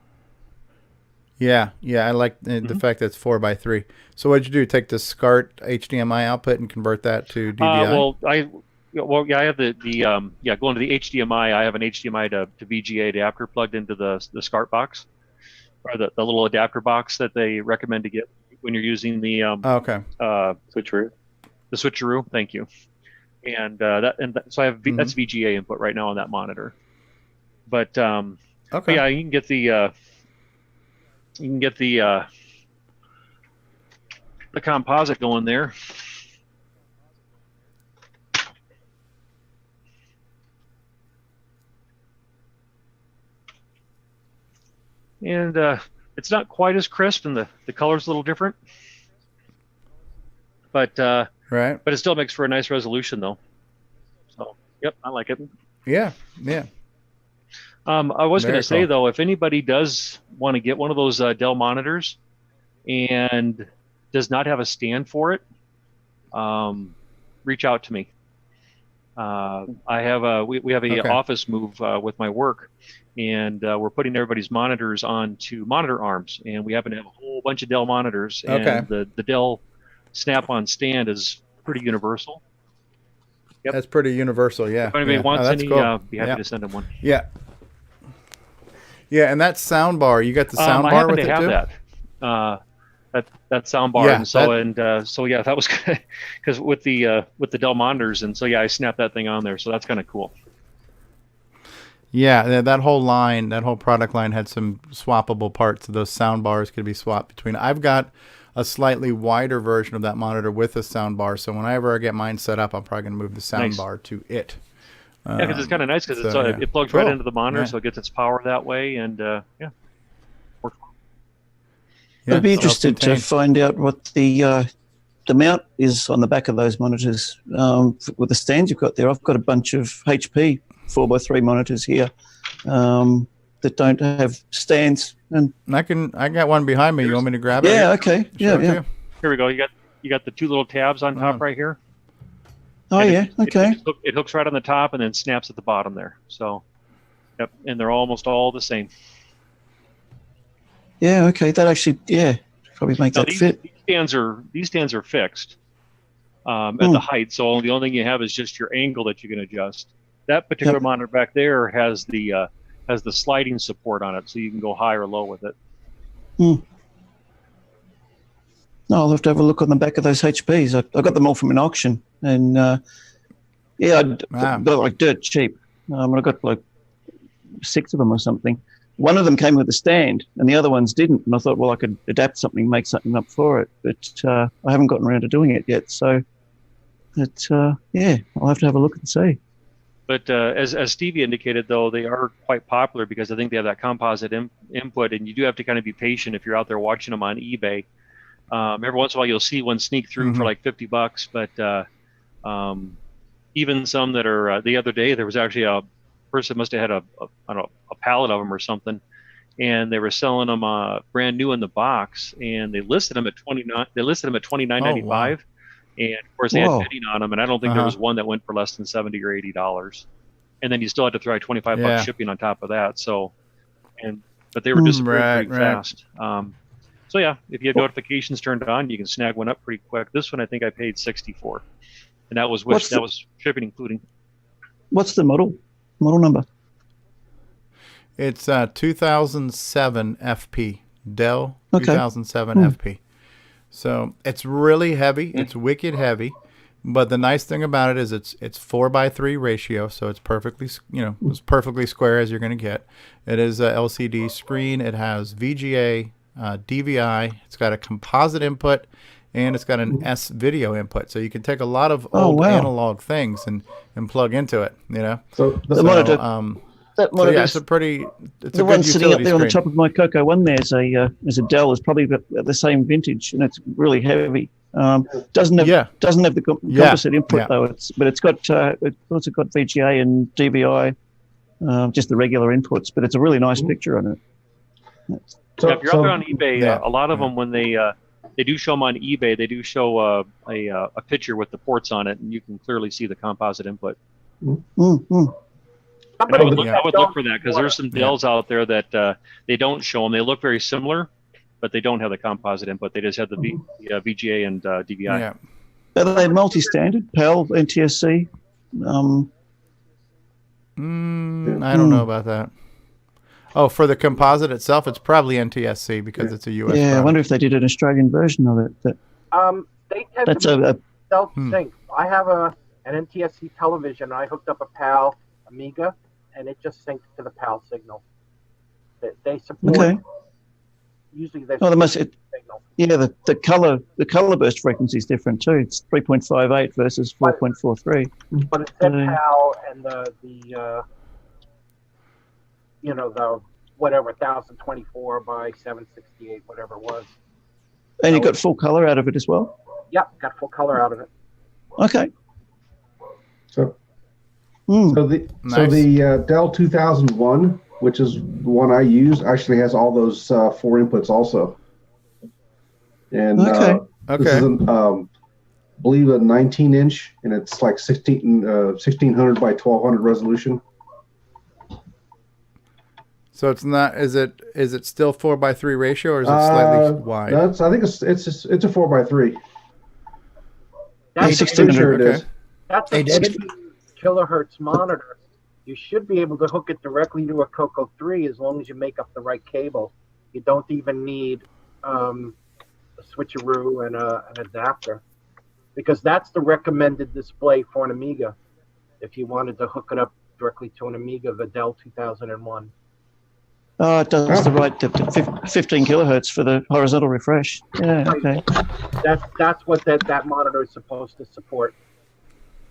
Yeah, I like the fact that it's 4x3. So what'd you do? Take the SCART HDMI output and convert that to DVI? I have the going to the HDMI. I have an HDMI to VGA adapter plugged into the SCART box, or the little adapter box that they recommend to get when you're using the switcheroo. The switcheroo. Thank you. And so I have that's VGA input right now on that monitor. But but yeah, you can get the composite going there. And it's not quite as crisp, and the color's a little different. But but it still makes for a nice resolution, though. So, yep, I like it. Yeah. I was going to say, though, if anybody does want to get one of those Dell monitors and does not have a stand for it, reach out to me. I have we have a office move with my work, and we're putting everybody's monitors onto monitor arms, and we happen to have a whole bunch of Dell monitors, and the Dell Snap-on stand is pretty universal. Yep. That's pretty universal, yeah. If anybody wants any, cool. be happy to send them one. Yeah, and that sound bar, you got the sound bar with it too? I happen to have that sound bar, and so yeah, that was good because with the Dell monitors, and so yeah, I snapped that thing on there, so that's kind of cool. Yeah, that whole line, that whole product line had some swappable parts. Those sound bars could be swapped between. I've got a slightly wider version of that monitor with a sound bar, so whenever I get mine set up, I'm probably going to move the sound bar to it. Yeah, because it's kind of nice because it plugs right into the monitor, so it gets its power that way, and works. I'd be interested to find out what the mount is on the back of those monitors with the stands you've got there. I've got a bunch of HP 4x3 monitors here that don't have stands, and I got one behind me. You want me to grab it? Yeah, okay. Yeah. Here we go. You got the two little tabs on top right here. Oh, yeah. Okay. It hooks right on the top and then snaps at the bottom there. So, yep, and they're almost all the same. Yeah. Okay. That actually, probably make that fit. These stands are fixed at the height. So the only thing you have is just your angle that you can adjust. That particular monitor back there has the sliding support on it, so you can go high or low with it. No, I'll have to have a look on the back of those HPs. I got them all from an auction, and I got like dirt cheap. I got like 6 of them or something. One of them came with a stand, and the other ones didn't. And I thought, well, I could adapt something, make something up for it, but I haven't gotten around to doing it yet. So, I'll have to have a look and see. But as Stevie indicated, though, they are quite popular because I think they have that composite input, and you do have to kind of be patient if you're out there watching them on eBay. Every once in a while, you'll see one sneak through for like $50, but even some that are. The other day, there was actually a person must have had a pallet of them or something, and they were selling them brand new in the box, and they listed them at $29. They listed them at $29.95. And of course, they had bidding on them, and I don't think there was one that went for less than $70 or $80. And then you still had to throw $25 shipping on top of that. So, but they were disappearing pretty fast. So yeah, if you have notifications turned on, you can snag one up pretty quick. This one I think I paid $60 for. and that was shipping including. What's the model number? It's 2007 FP, Dell 2007 FP. So it's really heavy. It's wicked heavy. But the nice thing about it is it's 4:3 ratio, so it's perfectly as perfectly square as you're going to get. It is a LCD screen. It has VGA, DVI. It's got a composite input, and it's got an S video input. So you can take a lot of old analog things and plug into it. So the monitor. That monitor, it's a the one sitting up there on the top of my Coco One. There's a Dell. Is probably the same vintage, and it's really heavy. Doesn't have the composite input though. It's got also got VGA and DVI, just the regular inputs. But it's a really nice picture on it. If you're out there on eBay, a lot of them when they do show them on eBay, they do show a picture with the ports on it, and you can clearly see the composite input. And I would look for that because there's some Dells out there that they don't show them. They look very similar, but they don't have the composite input. They just have the VGA and DVI. Yeah. Are they multi-standard? PAL, NTSC? I don't know about that. Oh, for the composite itself, it's probably NTSC because it's a US Yeah, product. I wonder if they did an Australian version of it. They tend to self-sync. I have an NTSC television. I hooked up a PAL Amiga, and it just syncs to the PAL signal. They support. Usually they. Oh, the color burst frequency is different too. It's 3.58 versus 4.43. But it's PAL and the whatever 1024 by 768, whatever it was. And you got full color out of it as well. Yep, got full color out of it. Okay. So the Dell 2001, which is the one I use, actually has all those 4 inputs also. And this is I believe a 19-inch, and it's like 1600 by 1200 resolution. So it's not. Is it still 4:3 ratio, or is it slightly wide? I think it's a 4:3. That's 1600. It is. That's a 50 kilohertz monitor. You should be able to hook it directly to a Coco 3 as long as you make up the right cable. You don't even need a switcheroo and an adapter, because that's the recommended display for an Amiga. If you wanted to hook it up directly to an Amiga, the Dell 2001. Oh, it does the right 15 kilohertz for the horizontal refresh. Yeah, okay. That's what that monitor is supposed to support.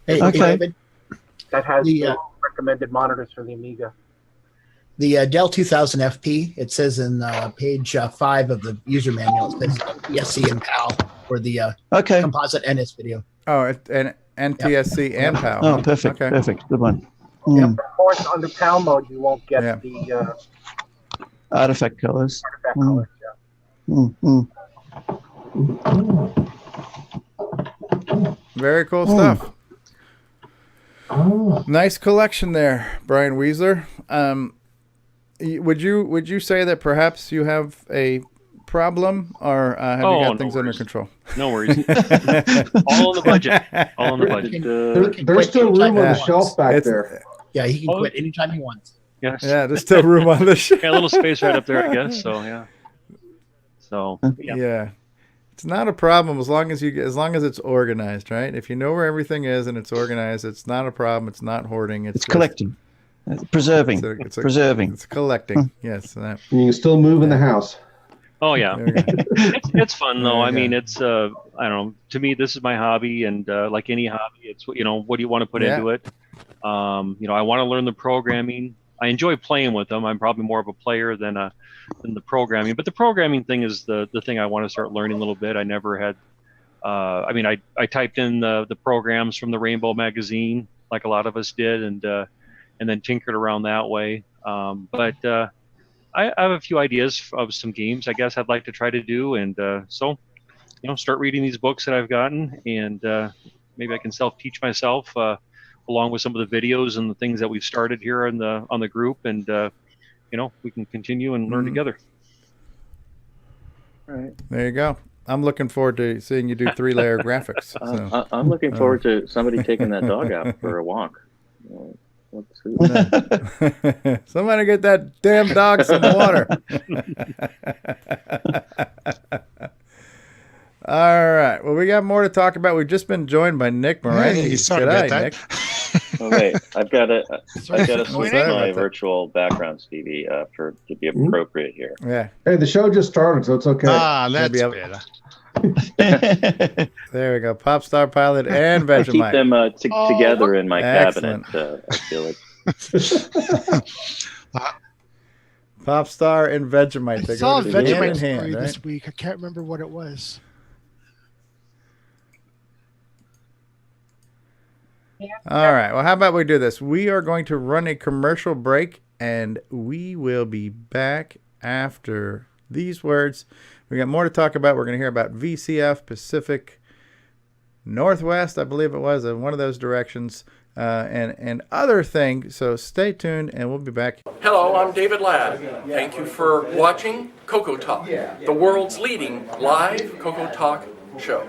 Hey, David. That has the recommended monitors for the Amiga. The Dell 2000 FP, it says in page 5 of the user manual, it says NTSC and PAL for the composite NS video. Oh, and NTSC and PAL. Oh, perfect. Okay. Perfect. Good one. Yeah, of course, under PAL mode, you won't get the artifact colors. Colors, yeah. Very cool stuff. Nice collection there, Brian Weasler. Would you say that perhaps you have a problem, or have you got things under control? No worries. All in the budget. All in the budget. There's still room on the shelf back there. Yeah, he can quit anytime he wants. Yes. Yeah, there's still room on the shelf. Yeah, a little space right up there, I guess. So yeah. So yeah. It's not a problem as long as it's organized, right? If you know where everything is and it's organized, it's not a problem. It's not hoarding. It's collecting, preserving. It's collecting. Yes. You can still move in the house. Oh yeah, it's fun though. I mean, it's I don't know. To me, this is my hobby, and like any hobby, it's what do you want to put into it? I want to learn the programming. I enjoy playing with them. I'm probably more of a player than the programming. But the programming thing is the thing I want to start learning a little bit. I never had. I typed in the programs from the Rainbow magazine, like a lot of us did, and then tinkered around that way. But I have a few ideas of some games I guess I'd like to try to do, and so start reading these books that I've gotten, and maybe I can self-teach myself. Along with some of the videos and the things that we've started here on the group, and we can continue and learn together. All right. There you go. I'm looking forward to seeing you do 3-layer graphics. So. I'm looking forward to somebody taking that dog out for a walk. Somebody get that damn dog some water. All right. Well, we got more to talk about. We've just been joined by Nick Moranti. Hey, sorry about that. Nick. Oh, wait, I've got to switch my virtual background, Stevie, to be appropriate here. Yeah. Hey, the show just started, so it's okay. That's better. There we go. Popstar Pilot and I Vegemite. keep them together in my Excellent. cabinet. I feel like. Popstar and Vegemite. I saw a Vegemite story right? this week. I can't remember what it was. All right. Well, how about we do this? We are going to run a commercial break, and we will be back after these words. We got more to talk about. We're going to hear about VCF, Pacific Northwest, I believe it was, in one of those directions, and other things. So stay tuned, and we'll be back. Hello, I'm David Ladd. Thank you for watching CoCoTALK, the world's leading live CoCoTALK show.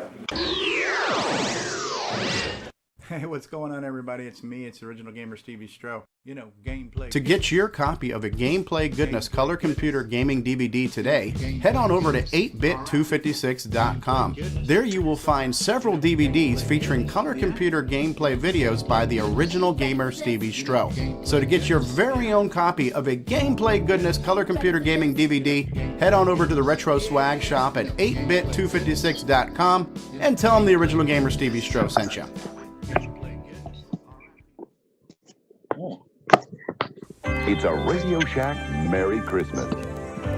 Hey, what's going on, everybody? It's me. It's Original Gamer Stevie Stroh. You know, gameplay. To get your copy of a Gameplay Goodness Color Computer Gaming DVD today, head on over to 8bit256.com. There you will find several DVDs featuring color computer gameplay videos by the Original Gamer Stevie Stroh. So to get your very own copy of a Gameplay Goodness Color Computer Gaming DVD, head on over to the Retro Swag Shop at 8bit256.com and tell them the Original Gamer Stevie Stroh sent you. It's a Radio Shack Merry Christmas.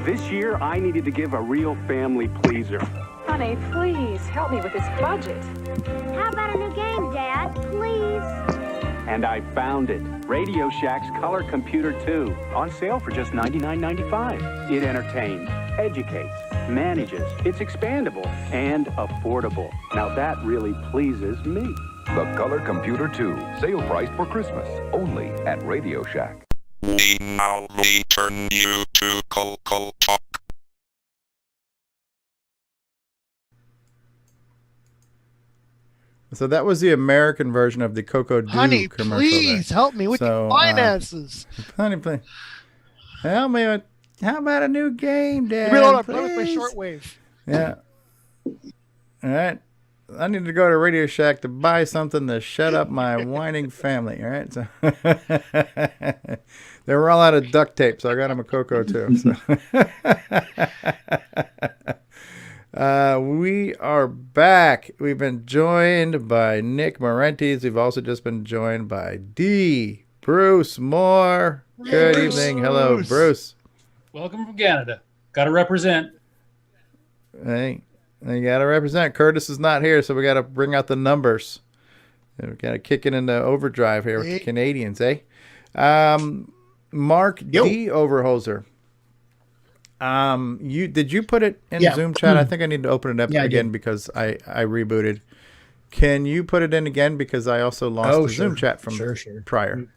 This year, I needed to give a real family pleaser. Honey, please help me with this budget. How about a new game, Dad? Please. And I found it. Radio Shack's Color Computer 2. On sale for just $99.95. It entertains, educates, manages. It's expandable and affordable. Now that really pleases me. The Color Computer 2. Sale price for Christmas. Only at Radio Shack. We now return you to CoCoTALK. So that was the American version of the CoCoDo Honey, commercial. please help me with the finances. Honey, please help me with. How about a new game, Dad? Hold on, play with my shortwave. Yeah. All right. I need to go to Radio Shack to buy something to shut up my whining family. All right. So they were all out of duct tape, so I got them a Coco too. So. We are back. We've been joined by Nick Moranti. We've also just been joined by D. Bruce Moore. Good evening. Hello, Bruce. Welcome from Canada. Got to represent. Hey. You got to represent. Curtis is not here, so we got to bring out the numbers. We got to kick it into overdrive here with the Canadians, eh? Mark D. Overholzer. Did you put it in Zoom chat? I think I need to open it up again because I rebooted. Can you put it in again because I also lost the Zoom chat from prior.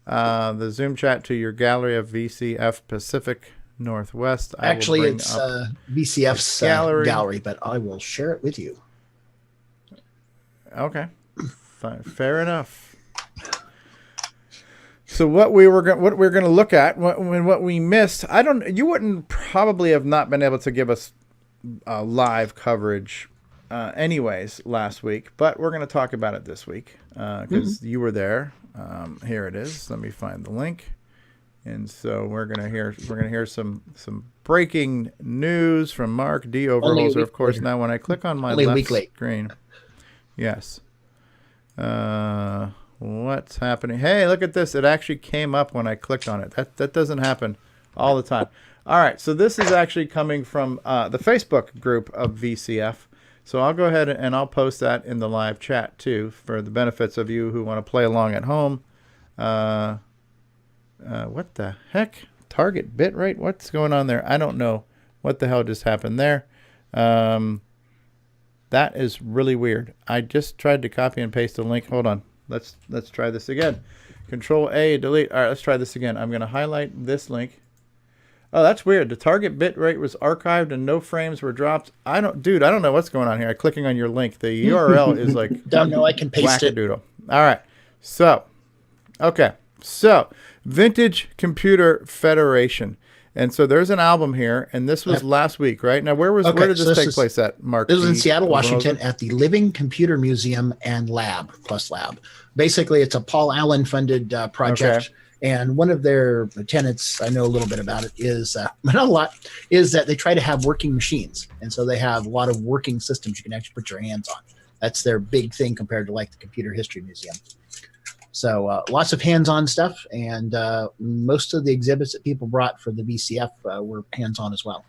The Zoom chat to your gallery of VCF Pacific Northwest. Actually, it's VCF's gallery, but I will share it with you. Okay, fine. Fair enough. So what we're going to look at, what we missed, you wouldn't probably have not been able to give us live coverage, anyways, last week, but we're going to talk about it this week because you were there. Here it is. Let me find the link. And so we're gonna hear some breaking news from Mark D. Overholzer. Of course, now when I click on my left screen, yes. What's happening? Hey, look at this! It actually came up when I clicked on it. That doesn't happen all the time. All right, so this is actually coming from the Facebook group of VCF. So I'll go ahead and I'll post that in the live chat too for the benefits of you who want to play along at home. What the heck? Target bitrate? What's going on there? I don't know what the hell just happened there. That is really weird. I just tried to copy and paste the link. Hold on. Let's try this again. Control A, delete. All right, let's try this again. I'm going to highlight this link. Oh, that's weird. The target bit rate was archived and no frames were dropped. I don't know what's going on here. I'm clicking on your link. The URL is like don't know. I can paste it. Wackadoodle. All right. So, okay. So, Vintage Computer Federation. And so there's an album here, and this was last week, right? Now, where did this take place at, Mark? This was in Seattle, Washington, at the Living Computer Museum and Lab, Plus Lab. Basically, it's a Paul Allen-funded project. Okay. And one of their tenets, I know a little bit about it, is not a lot, is that they try to have working machines. And so they have a lot of working systems you can actually put your hands on. That's their big thing compared to like the Computer History Museum. So lots of hands-on stuff, and most of the exhibits that people brought for the VCF were hands-on as well.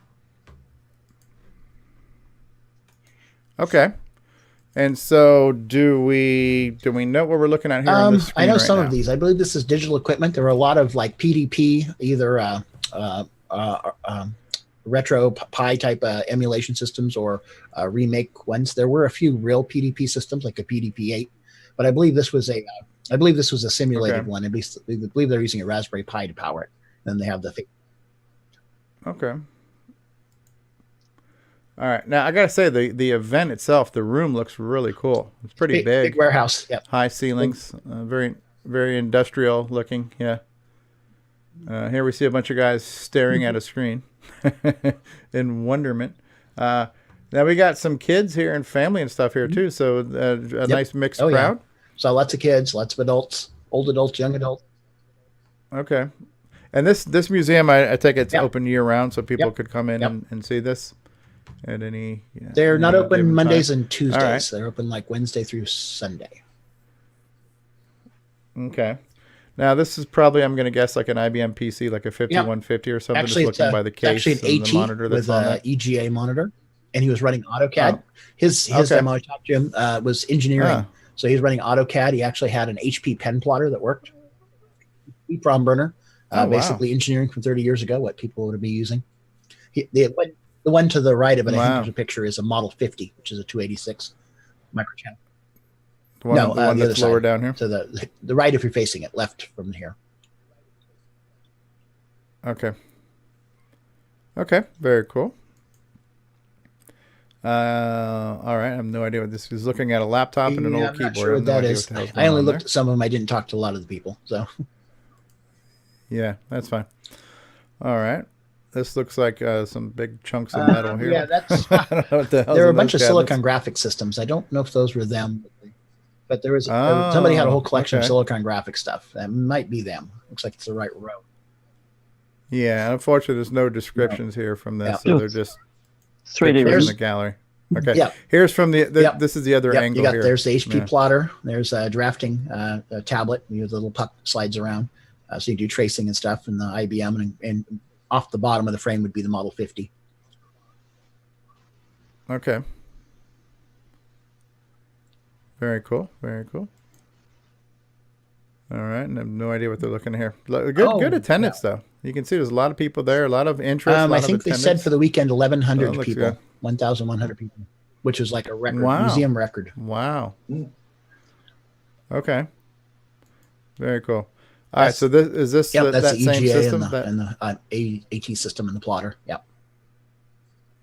Okay. And so do we know what we're looking at here on the screen? I know right some now? of these. I believe this is digital equipment. There are a lot of like PDP, either retro Pi type emulation systems or remake ones. There were a few real PDP systems, like a PDP-8, but I believe this was a simulated one. At least I believe they're using a Raspberry Pi to power it. Then they have the. Okay. All right. Now I gotta say the event itself, the room looks really cool. It's pretty big. Big warehouse. Yep. High ceilings. Very very industrial looking. Yeah. Here we see a bunch of guys staring at a screen in wonderment. Now we got some kids here and family and stuff here too. So a nice mixed crowd. Yeah. So lots of kids, lots of adults, old adults, young adults. Okay. And this museum, I take it's open year round, so people could come in and see this at any. They're not open Mondays time. and Tuesdays. Right. They're open like Wednesday through Sunday. Okay. Now this is probably, I'm going to guess, like an IBM PC, like a 5150 or something. Actually, just looking by the case actually an and AT the monitor that's with on an there. EGA monitor, and he was running AutoCAD. Oh. His demo I talked to him was engineering. So he's running AutoCAD. He actually had an HP pen plotter that worked. EEPROM burner, basically engineering from 30 years ago, what people would be using. The one to the right of it, I think there's a picture, is a Model 50, which is a 286 microchannel. The one the that's other lower side. down here? To the right if you're facing it, left from here. Okay. Okay, very cool. All right, I have no idea what this is. Looking at a laptop and an old I'm keyboard. not sure what that is. I only looked at some of them. I didn't talk to a lot of the people. So. Yeah, that's fine. All right. This looks like some big chunks of metal here. Yeah, that's. I don't know what the hell's there were a in bunch of those silicon cabinets. graphics systems. I don't know if those were them, but there was somebody had a whole collection of silicon graphic stuff. That might be them. Looks like it's the right row. Yeah, unfortunately, there's no descriptions here from this, so they're just 3D in the gallery. Okay. Yeah. Here's from the this is the other angle here. There's the HP Yeah. plotter. There's a drafting a tablet. The little puck slides around, so you do tracing and stuff. And the IBM and off the bottom of the frame would be the Model 50. Okay. Very cool. Very cool. All right, and I have no idea what they're looking at here. Good attendance though. You can see there's a lot of people there, a lot of interest. A lot I think of they attendance. said for the weekend 1,100 looks people, good. 1,100 people, which is like a record, Wow. museum record. Wow. Okay. Very cool. All right, so this That's that the EGA same system? and the AT system and the plotter. Yep.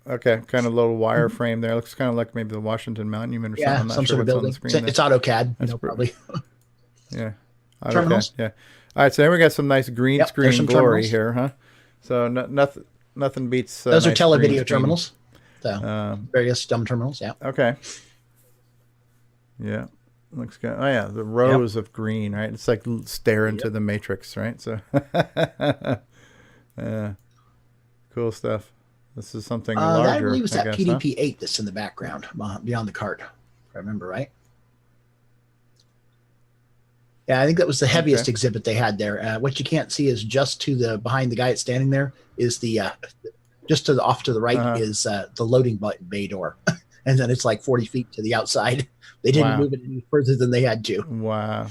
Okay, kind of little wire frame there. Looks kind of like maybe the Washington Monument or something. Yeah, I'm not some sure sort of what's on building. the screen It's there. AutoCAD, That's probably. Yeah. Terminals? Yeah. All right, so here we got some nice green Yep, there's screen some glory terminals. here, huh? So nothing beats. Those are nice green televideo screen. terminals. So various dumb terminals. Yeah. Okay. Yeah. Looks good. Oh yeah, the rows of green, right? It's like staring to the matrix, right? So, cool stuff. This is something larger. I believe it's that guess, PDP-8 that's in the background beyond the card, if I remember right. Yeah, I think that was the heaviest exhibit they had there. What you can't see is just to the behind the guy that's standing there is the just to the off to the right is the loading bay door, and then it's like 40 feet to the outside. They didn't move it any further than they had to. Wow.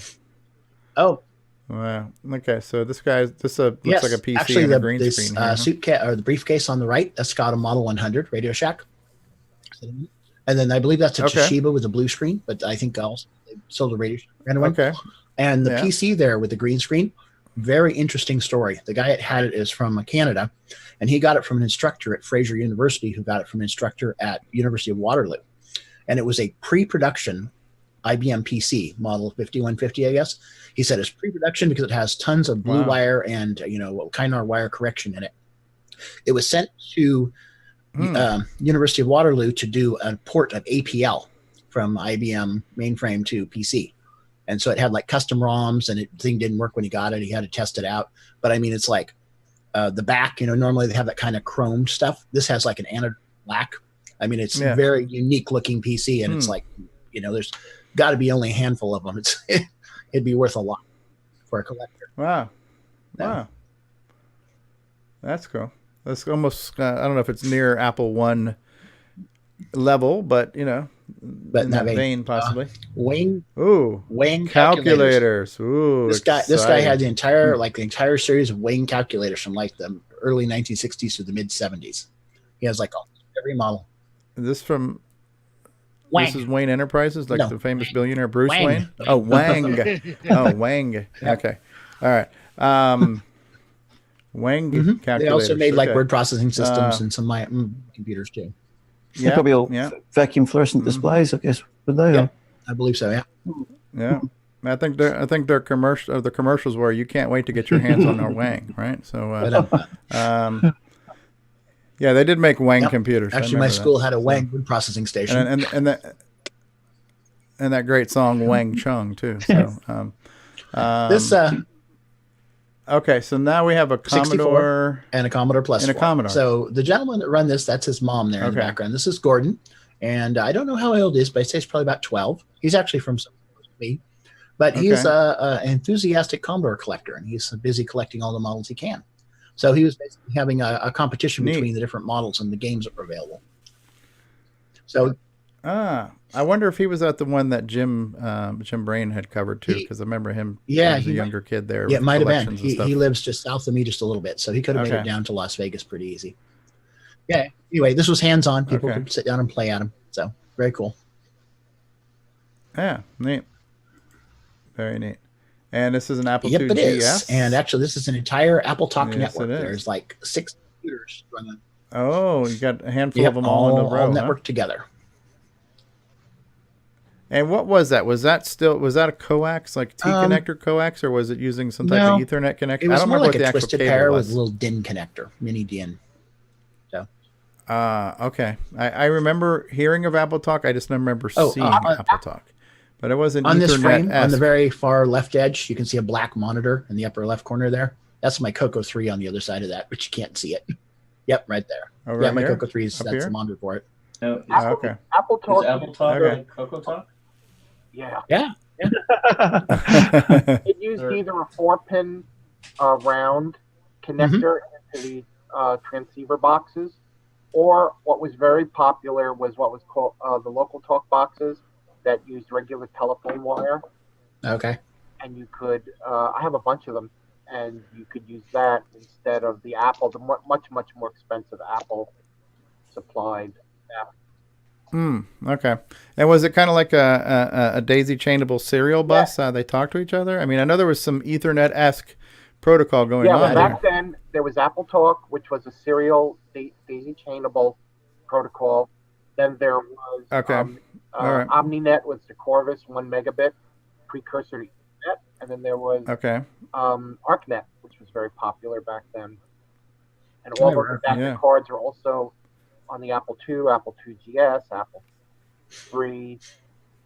Oh. Wow. Okay, so this looks like a PC actually, and a green screen here. Suitcase or the briefcase on the right, that's got a Model 100 Radio Shack. And then I believe that's a Toshiba with a blue screen, but I think also they sold a Radio Shack. Okay. And the PC there with the green screen, very interesting story. The guy that had it is from Canada, and he got it from an instructor at Fraser University who got it from an instructor at University of Waterloo. And it was a pre-production IBM PC, model 5150, I guess. He said it's pre-production because it has tons of blue wire and, Kynar wire correction in it. It was sent to University of Waterloo to do a port of APL from IBM mainframe to PC. And so it had like custom ROMs, and the thing didn't work when he got it. He had to test it out. But I mean, it's like the back, normally they have that kind of chromed stuff. This has like an anode black. I mean, it's a very unique looking PC, and it's like, there's got to be only a handful of them. It'd be worth a lot for a collector. Wow. That's cool. That's almost, I don't know if it's near Apple One level, but but in that vein possibly. Wang calculators. Ooh, this guy had the entire series of Wang calculators from like the early 1960s to the mid 70s. He has like every model. This from Wang. This is Wayne Enterprises, like the famous billionaire Bruce Wayne. Oh, Wang. Oh, Wang. Okay, all right. Wang calculators. They also made like word processing systems and some computers too. Yeah, probably all vacuum fluorescent displays, I guess. Would they? Yeah, I believe so. Yeah. Yeah. I think their commercials were, you can't wait to get your hands on our Wang, right? So, yeah, they did make Wang computers. Actually, my school had a Wang word processing station, and that great song Wang Chung too. So, okay, so now we have a Commodore and a Commodore Plus. And a Commodore. So the gentleman that run this, that's his mom there in the background. This is Gordon, and I don't know how old he is, but I say he's probably about 12. He's actually from me, but he's an enthusiastic Commodore collector, and he's busy collecting all the models he can. So he was basically having a competition between the different models and the games that were available. So, I wonder if he was at the one that Jim Brain had covered too, because I remember him. Yeah, as a younger kid there. Yeah, it might have been. He lives just south of me, just a little bit, so he could have made it down to Las Vegas pretty easy. Yeah. Anyway, this was hands-on. People could sit down and play at him. So very cool. Yeah, neat. Very neat. And this is an Apple II GS. It is. And actually, this is an entire Apple Talk network. There's like 6 computers running. Oh, you got a handful of them all in a row. All networked together. And what was that? Was that a coax, like T-connector coax, or was it using some type of Ethernet connector? It was I don't more remember like what a the twisted actual pair cable with was. a little DIN connector, mini DIN. So. Okay. I remember hearing of Apple Talk. I just don't remember seeing Apple Talk. But it wasn't on this frame, Ethernet-esque. on the very far left edge, you can see a black monitor in the upper left corner there. That's my Coco 3 on the other side of that, but you can't see it. Yep, right there. Oh, right my here? Coco 3 is that's the monitor for it. Oh, okay. Apple Talk. Is Apple Talk like CoCoTALk? Yeah. Yeah. It used either a 4-pin round connector into the transceiver boxes, or what was very popular was what was called the local talk boxes that used regular telephone wire. Okay. And you could, I have a bunch of them, and you could use that instead of the Apple, the much more expensive Apple supplied app. Okay. And was it kind of like a daisy chainable serial bus? They talk to each other? I mean, I know there was some Ethernet-esque protocol going on. Yeah, back then there was Apple Talk, which was a serial daisy chainable protocol. Then there was OmniNet was the Corvus 1 megabit precursor to Ethernet, and then there was ArcNet, which was very popular back then. And all of the adapter cards are also on the Apple II, Apple II GS, Apple III,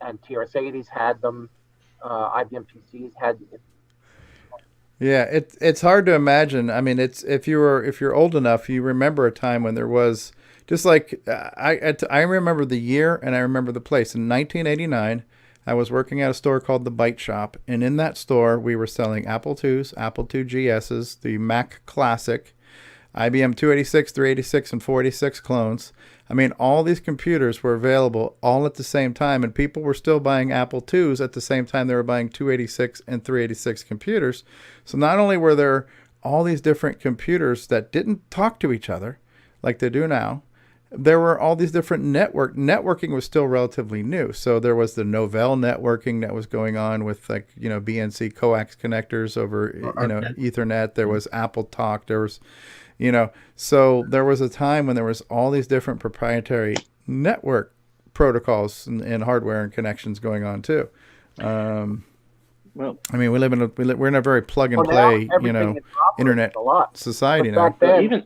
and TRS-80s had them. IBM PCs had. Yeah, it's hard to imagine. I mean, it's if you're old enough, you remember a time when there was just like I remember the year and I remember the place. In 1989, I was working at a store called the Byte Shop, and in that store we were selling Apple IIs, Apple II GSs, the Mac Classic, IBM 286, 386, and 486 clones. I mean, all these computers were available all at the same time, and people were still buying Apple IIs at the same time they were buying 286 and 386 computers. So not only were there all these different computers that didn't talk to each other like they do now, there were all these different networking was still relatively new. So there was the Novell networking that was going on with like, BNC coax connectors over, Ethernet. There was Apple Talk. There was, so there was a time when there was all these different proprietary network protocols and hardware and connections going on too. Well, I mean, we're in a very plug and play, internet society now. Even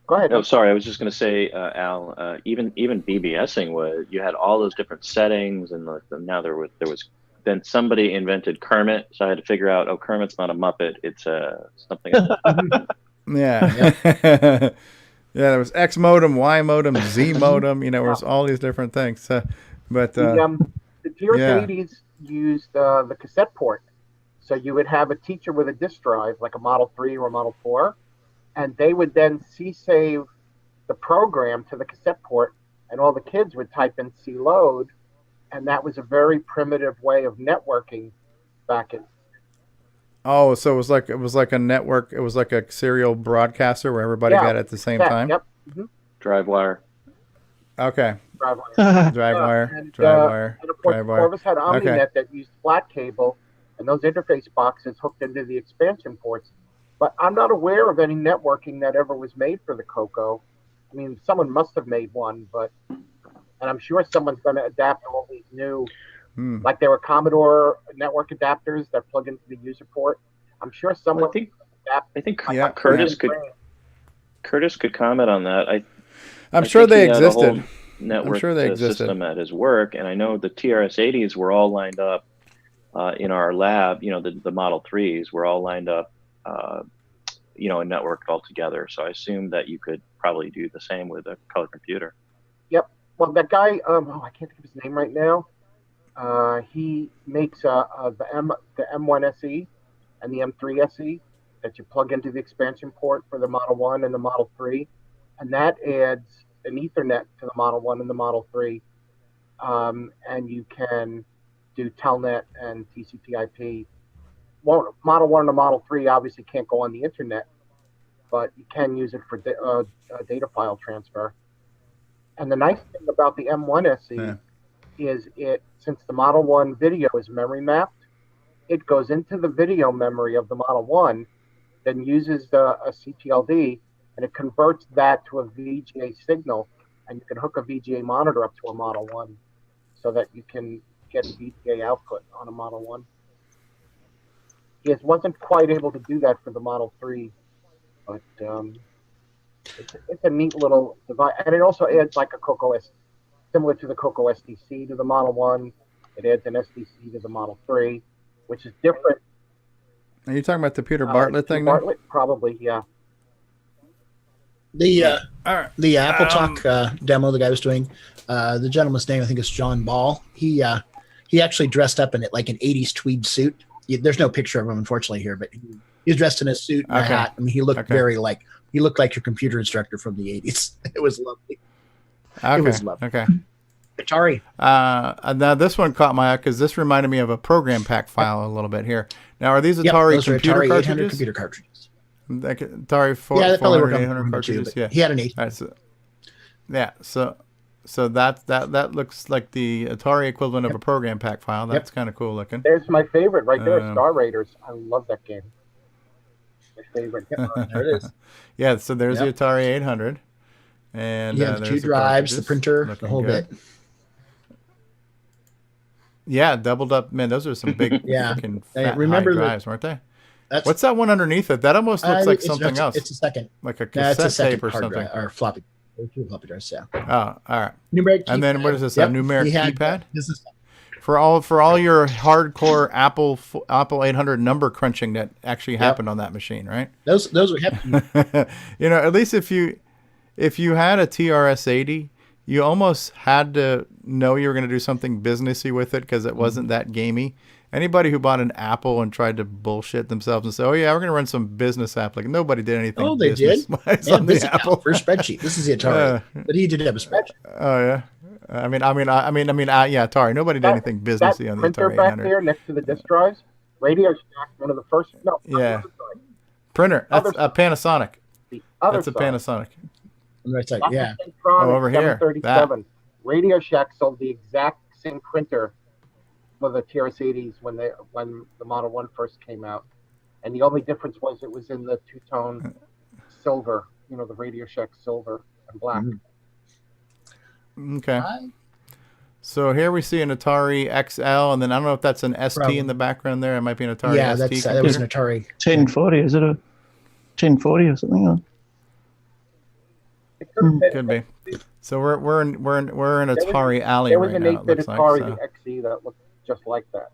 go ahead. Oh, sorry. I was just going to say, Al. Even BBSing you had all those different settings, and now there was. Then somebody invented Kermit, so I had to figure out. Oh, Kermit's not a Muppet; it's something else. Yeah. Yeah. There was X modem, Y modem, Z modem. There was all these different things. But the TRS-80s used the cassette port. So you would have a teacher with a disk drive, like a Model 3 or a Model 4, and they would then C-save the program to the cassette port, and all the kids would type in C-load, and that was a very primitive way of networking back in. Oh, so it was like a network. It was like a serial broadcaster where everybody got it at the same time. Yep. Mm-hmm. Drive wire. Okay. Drive wire. Drive wire. And, drive wire. And of course, drive wire. Corvus had OmniNet that used flat cable, and those interface boxes hooked into the expansion ports. But I'm not aware of any networking that ever was made for the CoCo. I mean, someone must have made one, and I'm sure someone's going to adapt all these new. Like there were Commodore network adapters that plug into the user port. I'm sure someone. I think Curtis could comment on that. I'm sure they existed. Network system at his work, and I know the TRS-80s were all lined up in our lab. The Model 3s were all lined up, and networked all together. So I assume that you could probably do the same with a color computer. Yep. Well, that guy. I can't think of his name right now. He makes the M1 SE and the M3 SE that you plug into the expansion port for the Model 1 and the Model 3, and that adds an Ethernet to the Model 1 and the Model 3, and you can do Telnet and TCP/IP. Well, Model 1 and the Model 3 obviously can't go on the internet, but you can use it for data file transfer. And the nice thing about the M1 SE is since the Model 1 video is memory mapped, it goes into the video memory of the Model 1, then uses a CTLD, and it converts that to a VGA signal, and you can hook a VGA monitor up to a Model 1 so that you can get VGA output on a Model 1. It wasn't quite able to do that for the Model 3, but it's a neat little device. And it also adds like a CoCo similar to the CoCo SDC to the Model 1. It adds an SDC to the Model 3, which is different. Are you talking about the Peter Bartlett thing? Bartlett, probably, yeah. The Apple Talk demo the guy was doing, the gentleman's name I think is John Ball. He actually dressed up in it like an 80s tweed suit. There's no picture of him unfortunately here, but he was dressed in a suit and a hat. I mean, he looked he looked like your computer instructor from the 80s. It was lovely. Okay. It was lovely. Okay. Atari. Now this one caught my eye because this reminded me of a program pack file a little bit here. Now, are these Atari computer Atari cartridges? 800 computer cartridges. Like Atari 400, 800 cartridges. Too, he had an 8. So that looks like the Atari equivalent of a program pack file. That's kind of cool looking. There's my favorite right there, Star Raiders. I love that game. My favorite. There it is. Yeah, so there's the Atari 800. And the 2 drives, the printer, the whole bit. Yeah, doubled up. Man, those are some big fucking fat high drives, weren't they? What's that one underneath it? That almost looks like something else. It's a second. Like a cassette tape or something. Drive, or floppy. Or 2 floppy drives, yeah. Oh, all right. Numeric and then what is this? Yep. A numeric keypad? This is for all your hardcore Apple 800 number crunching that actually happened on that machine, right? Those were happening. At least if you had a TRS-80, you almost had to know you were going to do something businessy with it because it wasn't that gamey. Anybody who bought an Apple and tried to bullshit themselves and say, "Oh yeah, we're going to run some business app," like nobody did anything. Oh, they did. On the Apple for a spreadsheet. This is the Atari, but he did have a spreadsheet. Oh yeah. I mean, yeah, Atari. Nobody did anything businessy on the Atari 800. That printer back there next to the disk drives, Radio Shack, one of the first. No. Yeah. Printer. That's a Panasonic. The other That's a Panasonic. On the right side, yeah. Over here. 737. Radio Shack sold the exact same printer for the TRS-80s when the Model 1 first came out. And the only difference was it was in the two-tone silver, the Radio Shack silver and black. Okay. So here we see an Atari XL, and then I don't know if that's an ST in the background there. It might be an Atari ST. That was an Atari 1040. Is it a 1040 or something? Could be. So we're in Atari alley there was right an now. 8-bit Atari XE that looked just like that.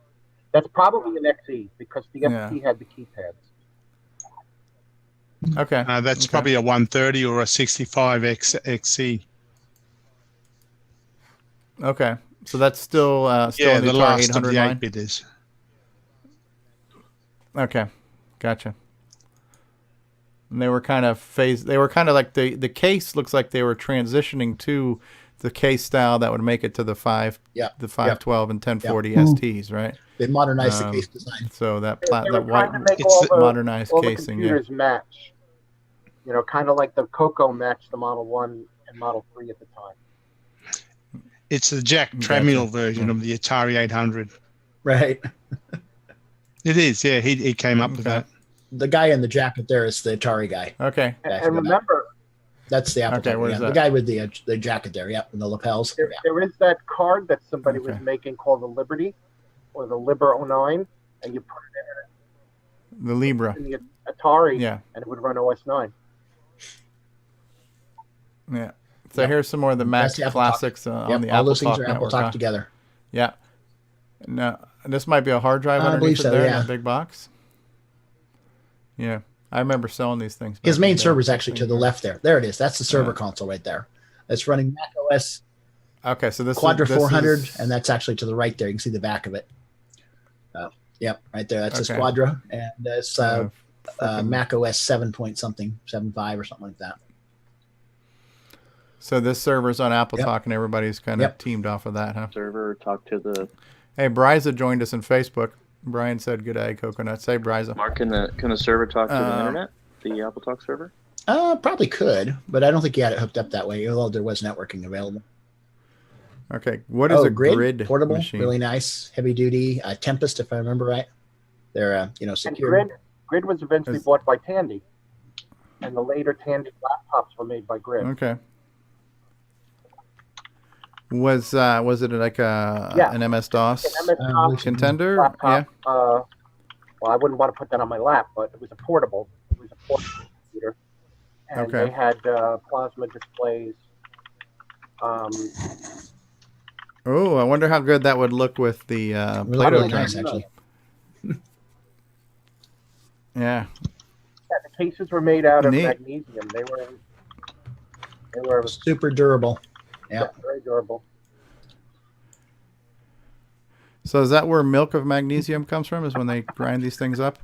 That's probably an XE because the ST had the keypads. Okay. That's probably a 130 or a 65 XE. Okay. So that's still in the the Atari last 800 of the line? 8-bit is. Okay. Gotcha. And they were kind of phased. They were kind of like the case looks like they were transitioning to the case style that would make it to the 512 and 1040 STs, right? They modernized the case design. So that That white modernized casing, the computers match. Kind of like the CoCo matched the Model 1 and Model 3 at the time. It's the Jack Tramiel version of the Atari 800. Right. It is, yeah. He came up with that. The guy in the jacket there is the Atari guy. Okay. And remember, that's the Apple. Okay, where's that? The guy with the jacket there, and the lapels. there is that card that somebody was making called the Liberty or the Liber 09, and you put it The Libra. in the Atari, Yeah. and it would run OS 9. Yeah. So here's some more of the Mac classics on the all Apple those things Talk are Apple network. Talk together. Yeah. No, this might be a hard drive I underneath believe it so, there in yeah. that big box. Yeah. I remember selling these things. His back main in the server is day. actually to the left there. There it is. That's the server console right there. That's running Mac OS Okay, so this Quadra is, 400, and that's actually to the right there. You can see the back of it. Yep, right there. That's a Quadra, and it's Mac OS 7 point something, 7.5 or something like that. So this server's on Apple Talk, and everybody's kind of teamed off of that, huh? Server talk to the. Hey, Bryza joined us on Facebook. Brian said, "Good day, Coconut." Say, Bryza. Mark, can the server talk to the internet? The Apple Talk server? Probably could, but I don't think he had it hooked up that way, although there was networking available. Okay, what is a grid portable? machine? Really nice, heavy duty. Tempest, if I remember right. They're secure. And Grid was eventually bought by Tandy, and the later Tandy laptops were made by Grid. Okay. Was it like an MS DOS contender? Laptop, well, I wouldn't want to put that on my lap, but it was a portable. It was a portable computer, and they had plasma displays. Oh, I wonder how good that would look with the Play-Doh really nice, actually. Yeah. The cases were made out of magnesium. They were super durable. Yeah, very durable. So is that where milk of magnesium comes from? Is when they grind these things up?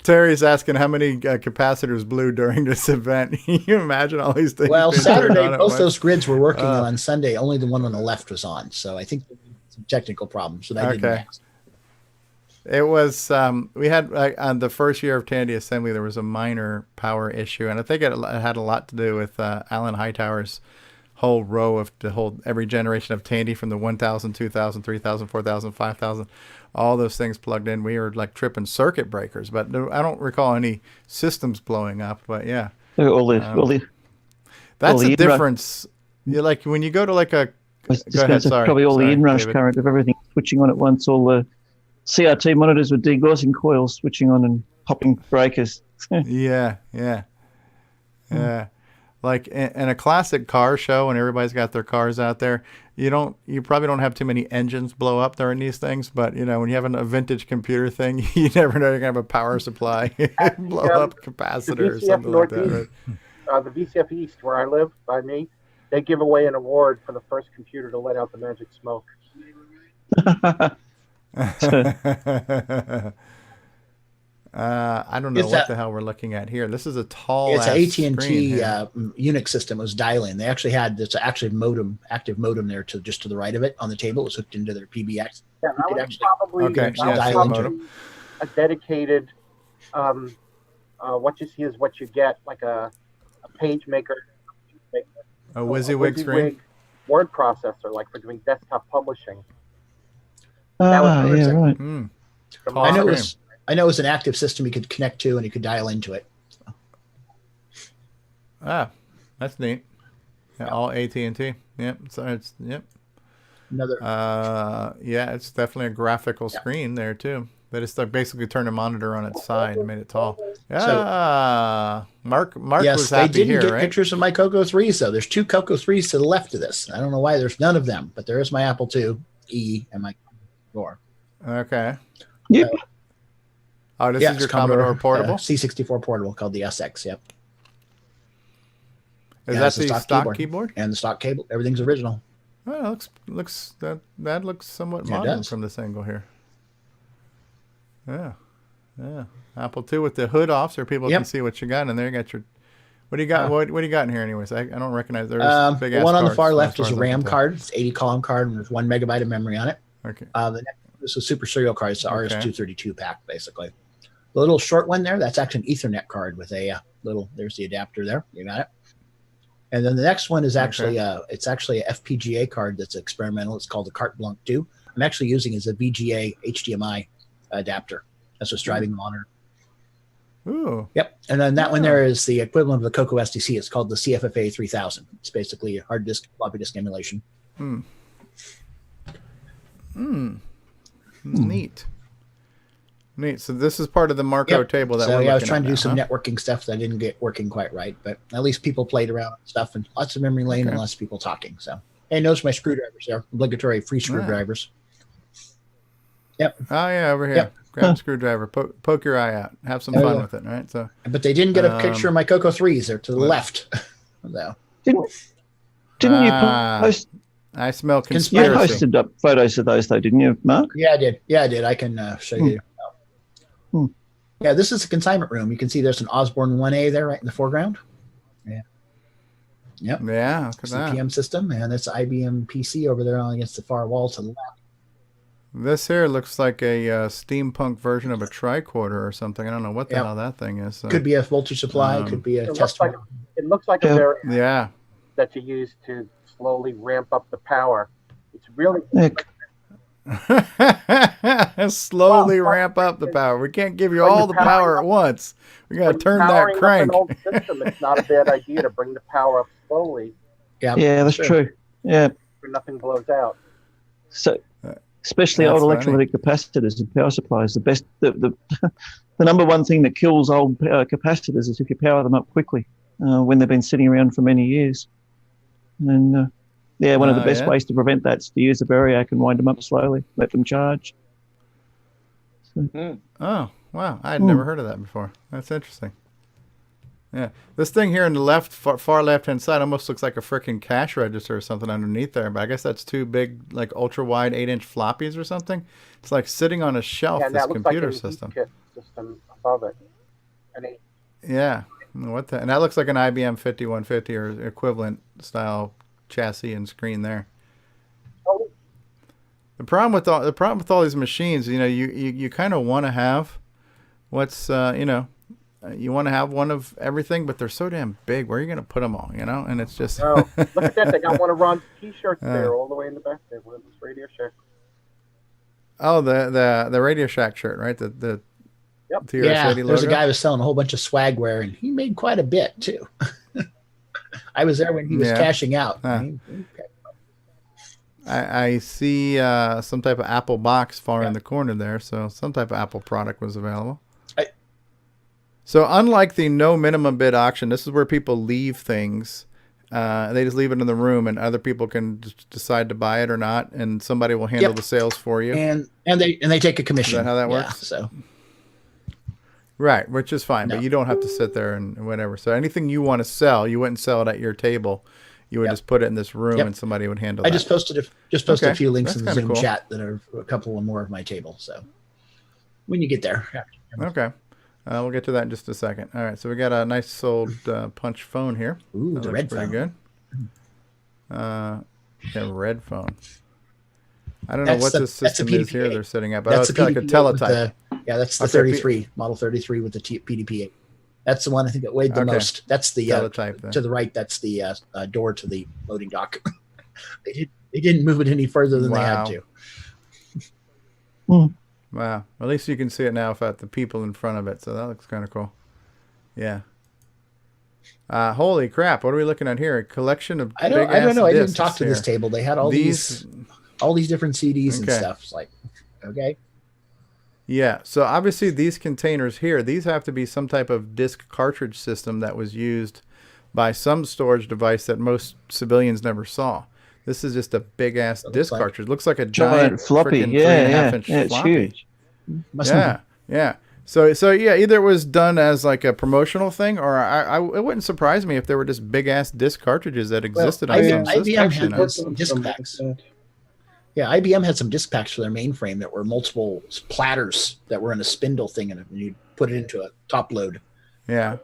Terry's asking how many capacitors blew during this event. Can you imagine all these things? Well, being Saturday, turned on at both once? those grids were working on Sunday. Only the one on the left was on. So I think some technical problems. So that didn't max. It was, we had, on the first year of Tandy Assembly, there was a minor power issue. And I think it had a lot to do with Alan Hightower's whole row of every generation of Tandy from the 1000, 2000, 3000, 4000, 5000, all those things plugged in. We were like tripping circuit breakers, but I don't recall any systems blowing up. But yeah, that's the difference. You like when you go to like a. Go ahead, sorry. Probably all the inrush David. current of everything switching on at once. All the CRT monitors with degaussing coils switching on and popping breakers. Yeah. Like in a classic car show, when everybody's got their cars out there, you probably don't have too many engines blow up during these things. But when you have a vintage computer thing, you never know you're gonna have a power supply blow up capacitor or something like that. Right? The VCF East, where I live, by me, they give away an award for the first computer to let out the magic smoke. I don't know what the hell we're looking at here. This is a tall. It's an AT&T Unix system. It was dialing. They actually had this active modem there to the right of it on the table. It was hooked into their PBX. Yeah, that was probably a dedicated what you see is what you get, like a page maker, a WYSIWYG screen, word processor, like for doing desktop publishing. Yeah, right. I know it was an active system you could connect to and you could dial into it. That's neat. Yeah, all AT&T. Yep. So it's another. Yeah, it's definitely a graphical screen there too. They just like basically turned a monitor on its side and made it tall. Yeah. Mark was happy they didn't here, get right? pictures of my Coco 3s though. There's 2 Coco 3s to the left of this. I don't know why there's none of them, but there is my Apple IIe and my Commodore. Okay. Yep. Oh, this is your Commodore portable? C64 portable called the SX, yep. Is that the stock keyboard? And the stock cable. Everything's original. Well, that looks somewhat modern from this angle here. Yeah. Apple II with the hood off so people can see what you got in there. You got your. What do you got? What do you got in here, anyways? I don't recognize. There's big ass one on the cards, far left as is a far as I RAM can tell. card. It's 80 column card and there's 1 megabyte of memory on it. Okay. The next is a super serial card. It's the RS-232 pack, basically. The little short one there, that's actually an Ethernet card with a little. There's the adapter there. You got it. And then the next one is actually it's actually a FPGA card that's experimental. It's called the Carte Blanche 2. I'm actually using it as a VGA HDMI adapter. That's what's driving the monitor. Ooh. Yep. And then that one there is the equivalent of the Coco SDC. It's called the CFFA 3000. It's basically a hard disk, floppy disk emulation. Neat. So this is part of the Marco table that we're I was trying to do now, some networking stuff that I didn't get working quite right, but at least people played around and stuff and lots of memory lane and lots of people talking. So, hey, notice my screwdrivers there, obligatory free screwdrivers. Yep. Oh yeah, over here. Yep. Grab a screwdriver, poke your eye out, have some fun with it, right? So, but they didn't get a picture of my Coco 3s. They're to the left. No. Didn't you post? I smell conspiracy. You posted up photos of those though, didn't you, Mark? Yeah, I did. I can show you. Yeah, this is the consignment room. You can see there's an Osborne 1A there right in the foreground. Yeah. Yep. Yeah. It's the PM system, and it's IBM PC over there against the far wall to the left. This here looks like a steampunk version of a tricorder or something. I don't know what the hell that thing is. So, could be a voltage supply. Could be a test. It looks like a variant that you use to slowly ramp up the power. It's really slowly ramp up the power. We can't give you all the power at once. We got to turn that crank. An old system, it's not a bad idea to bring the power up slowly. Yeah, that's true. Yeah. Nothing blows out. So, especially old electrolytic capacitors and power supplies, the number one thing that kills old capacitors is if you power them up quickly when they've been sitting around for many years. And one of the best ways to prevent that is to use a variac and wind them up slowly, let them charge. So. Oh, wow. I had never heard of that before. That's interesting. Yeah. This thing here in the far left-hand side almost looks like a freaking cash register or something underneath there, but I guess that's 2 big, like, ultra-wide 8-inch floppies or something. It's like sitting on a shelf, this computer system. System above it. Yeah. And that looks like an IBM 5150 or equivalent style chassis and screen there. The problem with all these machines, you kind of want to have what's you want to have one of everything, but they're so damn big. Where are you going to put them all? And it's just. Oh, look at that! They got one of Ron's T-shirts there, all the way in the back there. One of his Radio Shack. Oh, the Radio Shack shirt, right? The TRS-80 logo. There's a guy who was selling a whole bunch of swagware, and he made quite a bit too. I was there when he was cashing out. I see some type of Apple box far in the corner there, so some type of Apple product was available. So unlike the no minimum bid auction, this is where people leave things. They just leave it in the room, and other people can decide to buy it or not, and somebody will handle the sales for you. And they take a commission. Is that how that works? So. Right, which is fine, but you don't have to sit there and whatever. So anything you want to sell, you wouldn't sell it at your table. You would just put it in this room, and somebody would handle it. I just posted a few links in the Zoom chat that are a couple of more of my table. So when you get there. Okay. We'll get to that in just a second. All right, so we got a nice old punch phone here. Ooh, the red phone. Pretty good. Red phone. I don't know what this system is here they're sitting at, but it's got like a teletype. That's the 33, Model 33 with the PDP-8. That's the one I think that weighed the most. That's the Teletype to the right. That's the door to the loading dock. They didn't move it any further than they had to. Wow. At least you can see it now without the people in front of it. So that looks kind of cool. Yeah. Holy crap! What are we looking at here? A collection of I don't know. I didn't talk to this table. They had all these different CDs and stuff. It's like, okay. Yeah. So obviously these containers here, these have to be some type of disk cartridge system that was used by some storage device that most civilians never saw. This is just a big ass disk cartridge. Looks like a giant floppy. 3.5-inch It's floppy. huge. Yeah. So yeah, either it was done as like a promotional thing, or it wouldn't surprise me if there were just big ass disk cartridges that existed on some IBM systems. had some disk packs. Yeah, IBM had some disk packs for their mainframe that were multiple platters that were in a spindle thing, and you put it into a top load. Yeah.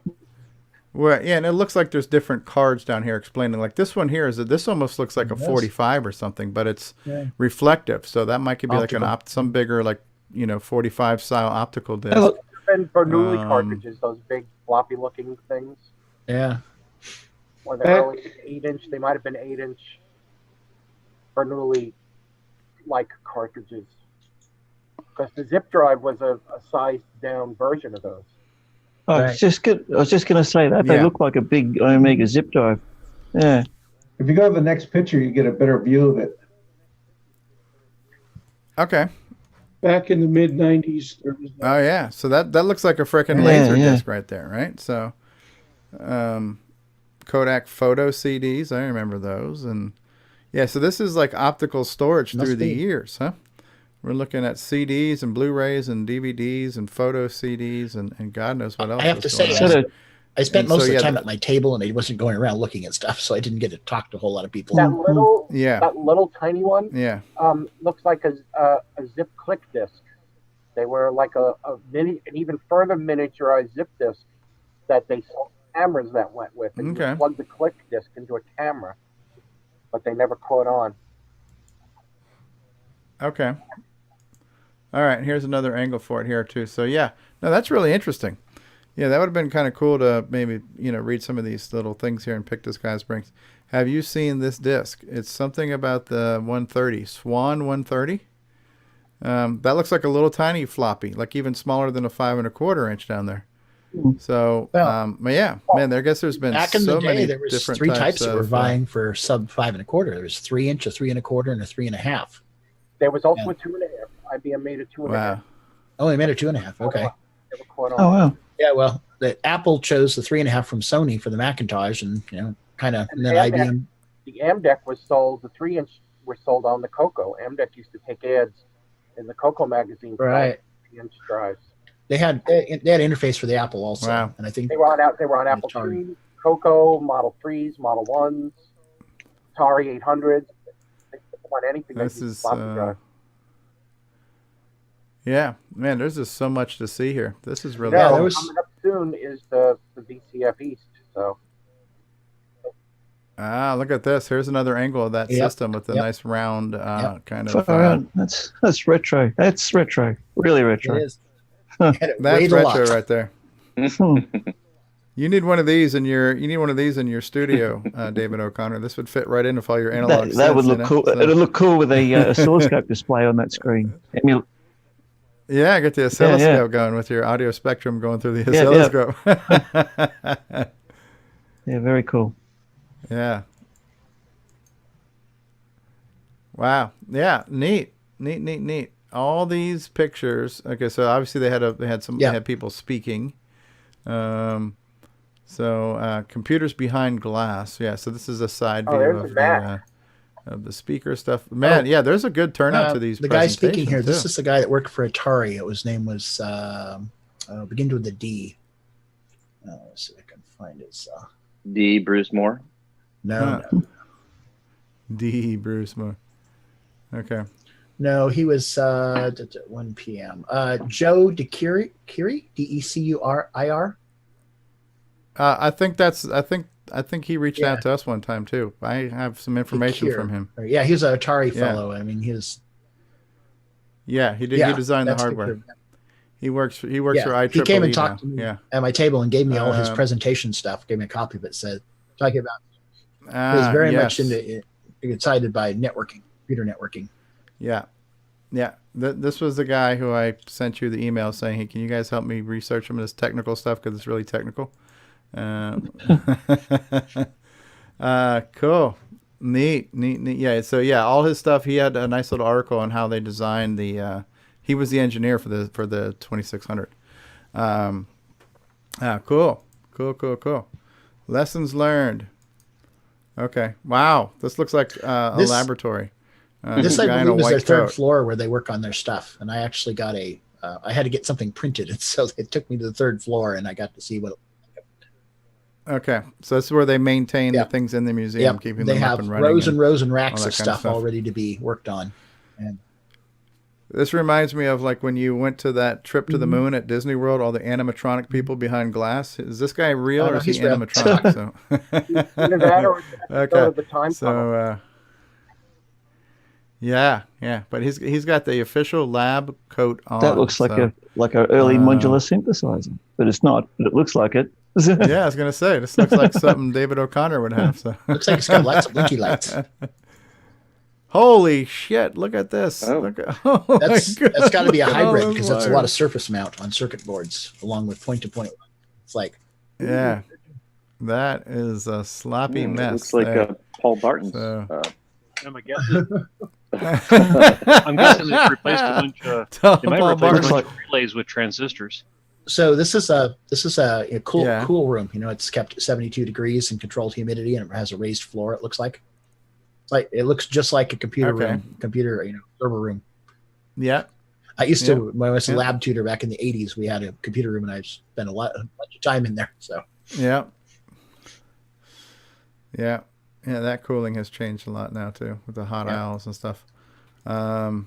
Well, yeah, and it looks like there's different cards down here explaining. Like this one here this almost looks like a 45 or something, but it's reflective. So that might be like some bigger 45 style optical disc. And Bernoulli cartridges, those big floppy looking things. Yeah. Or the early 8-inch, they might have been 8-inch Bernoulli like cartridges. Because the zip drive was a sized down version of those. I was just going to say that they look like a big Omega zip drive. Yeah. If you go to the next picture, you get a better view of it. Okay. Back in the mid '90s. Oh yeah, so that looks like a freaking laser disc right there, right? So, Kodak photo CDs, I remember those, and yeah, so this is like optical storage through the years, huh? We're looking at CDs and Blu-rays and DVDs and photo CDs and God knows what else. I have to say, I spent most of the time at my table, and I wasn't going around looking at stuff, so I didn't get to talk to a whole lot of people. That little tiny one, looks like a zip click disc. They were like a mini, an even further miniaturized zip disc that they sold cameras that went with, and you plug the click disc into a camera, but they never caught on. Okay. All right, here's another angle for it here too. So yeah, no, that's really interesting. Yeah, that would have been kind of cool to maybe read some of these little things here and pick this guy's brains. Have you seen this disc? It's something about the 130 Swan 130. That looks like a little tiny floppy, like even smaller than a 5 1/4 inch down there. So, but yeah, man, I guess there's been back in the day there was different three types that were vying for sub 5 1/4. There was 3 inch, a 3 1/4, and a 3 1/2. There was also a 2 1/2. IBM made a 2 1/2. Wow. Oh, they made a 2 1/2. Okay. Never caught on. Oh wow. Yeah, well, the Apple chose the 3 1/2 from Sony for the Macintosh, and and then IBM. The AMDEC was sold. The 3 inch were sold on the CoCo. AMDEC used to take ads in the CoCo magazine. Right. 3 inch drives. They had interface for the Apple also, and I think they were on Apple II, CoCo, Model 3s, Model 1s, Atari 800s. They put them on anything. This is. Yeah, man, there's just so much to see here. This is really cool. Coming up soon is the VCF East. So. Look at this. Here's anher angle of that system with a nice round kind of. That's retro. That's retro. Really retro. It is. That's retro right there. You need one of these in your studio, David O'Connor. This would fit right in with all your analog. That would look cool. So. It'd look cool with a oscilloscope display on that screen. Yeah, I get the oscilloscope going with your audio spectrum going through the oscilloscope. Yeah, very cool. Yeah. Wow. Yeah, neat. All these pictures. Okay, so obviously they had people speaking. Computers behind glass. Yeah, so this is a side view of the speaker stuff. Man, there's a good turnout to these. The guy speaking here, this is the guy that worked for Atari. His name was begins with a D. Let's see if I can find it. D. Bruce Moore. No. D. Bruce Moore. Okay. No, he was at 1 p.m. Joe DeCurie, DECURIR. I think he reached out to us one time too. I have some information from him. Yeah, he's an Atari fellow. I mean, he designed the hardware. He works for IEEE. He came and talked to me at my table and gave me all his presentation stuff. Gave me a copy of it. Said talking about. He was very much excited by networking, computer networking. Yeah. This was the guy who I sent you the email saying, "Hey, can you guys help me research some of this technical stuff because it's really technical." Cool. Neat. Yeah. So yeah, all his stuff. He had a nice little article on how they designed the. He was the engineer for the 2600. Cool. Lessons learned. Okay. Wow. This looks like a laboratory. This I believe is their third floor where they work on their stuff, and I actually got I had to get something printed, and so it took me to the third floor, and I got to see what. Okay, so this is where they maintain the things in the museum, keeping them up and running. They have rows and racks of stuff all ready to be worked on. And this reminds me of like when you went to that trip to the moon at Disney World, all the animatronic people behind glass. Is this guy real or is he animatronic? So, either that or okay. The time so, yeah, but he's got the official lab coat on. That looks like a early modular synthesizer, but it's not. But it looks like it. Yeah, I was gonna say this looks like something David O'Connor would have. So looks like it's got lots of blinky lights. Holy shit! Look at this. That's got to be a hybrid because that's a lot of surface mount on circuit boards along with point-to-point. It's like that is a sloppy mess. Looks like Paul Barton's. I'm guessing they replaced a bunch of. They might replace a bunch of relays with transistors. So this is a cool room. You know, it's kept at 72 degrees and controlled humidity, and it has a raised floor. It looks like. It looks just like a computer room, server room. Yeah. I used to, when I was a lab tutor back in the 80s, we had a computer room and I spent a bunch of time in there. So. Yeah. That cooling has changed a lot now too with the hot aisles and stuff. Man.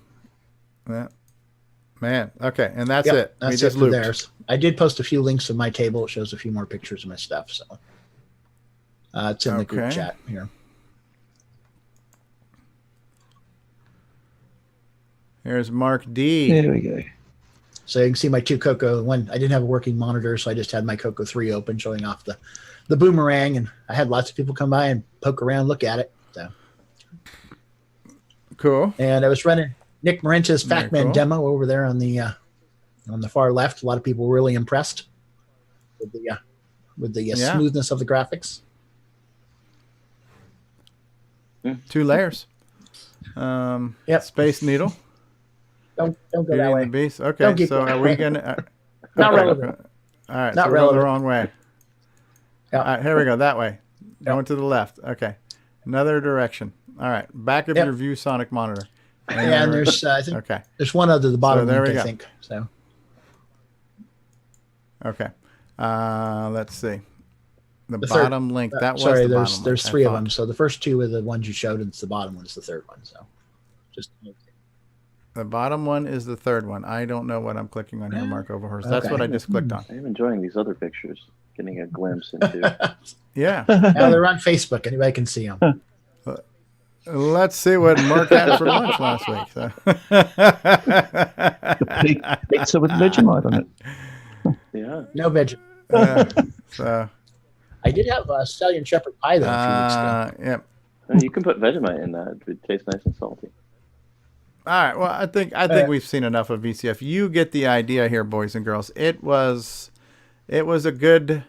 Okay. And that's it. That's we just it for theirs. I did post a few links of my table. It shows a few more pictures of my stuff. So it's in the group chat here. Here's Mark D. There we go. So you can see my two Coco. One, I didn't have a working monitor, so I just had my Coco 3 open, showing off the boomerang, and I had lots of people come by and poke around, look at it. So cool. And I was running Nick Marenta's Pac-Man demo over there on the far left. A lot of people were really impressed with the smoothness of the graphics. 2 layers. Space Needle. Don't go that way. Beast. Okay, so are we gonna? Not relevant. All right, not so relevant. we're going the wrong way. Yeah. All right, here we go. That way. Going to the left. Okay. Another direction. All right. Back of your ViewSonic monitor. And there's I think there's one other the bottom link, I think. So. Okay. Let's see. The bottom link. That was sorry. the There's bottom link, 3 of them. So the first 2 are the ones you showed, and the bottom one is the third one. So just. The bottom one is the third one. I don't know what I'm clicking on here, Mark Overhorst. That's what I just clicked on. I'm enjoying these other pictures, getting a glimpse into. Yeah. Now they're on Facebook. Anybody can see them. Let's see what Mark had for lunch last week. So. Pizza with Vegemite on it. Yeah. No Vegemite. So. I did have a Stallion Shepherd pie though a few weeks ago. Yep. You can put Vegemite in that. It would taste nice and salty. All right. Well, I think we've seen enough of VCF. You get the idea here, boys and girls. It was a good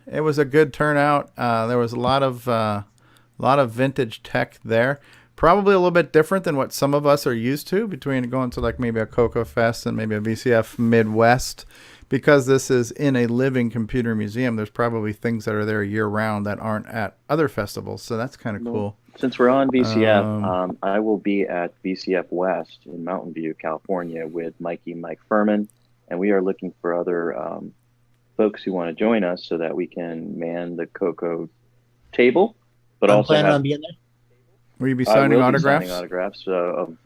turnout. There was a lot of vintage tech there. Probably a little bit different than what some of us are used to between going to like maybe a Coco Fest and maybe a VCF Midwest. Because this is in a living computer museum, there's probably things that are there year round that aren't at other festivals. So that's kind of cool. Since we're on VCF, I will be at VCF West in Mountain View, California with Mike Furman. And we are looking for other folks who want to join us so that we can man the Coco table. But also planning on being there. Will you be signing autographs? Signing autographs of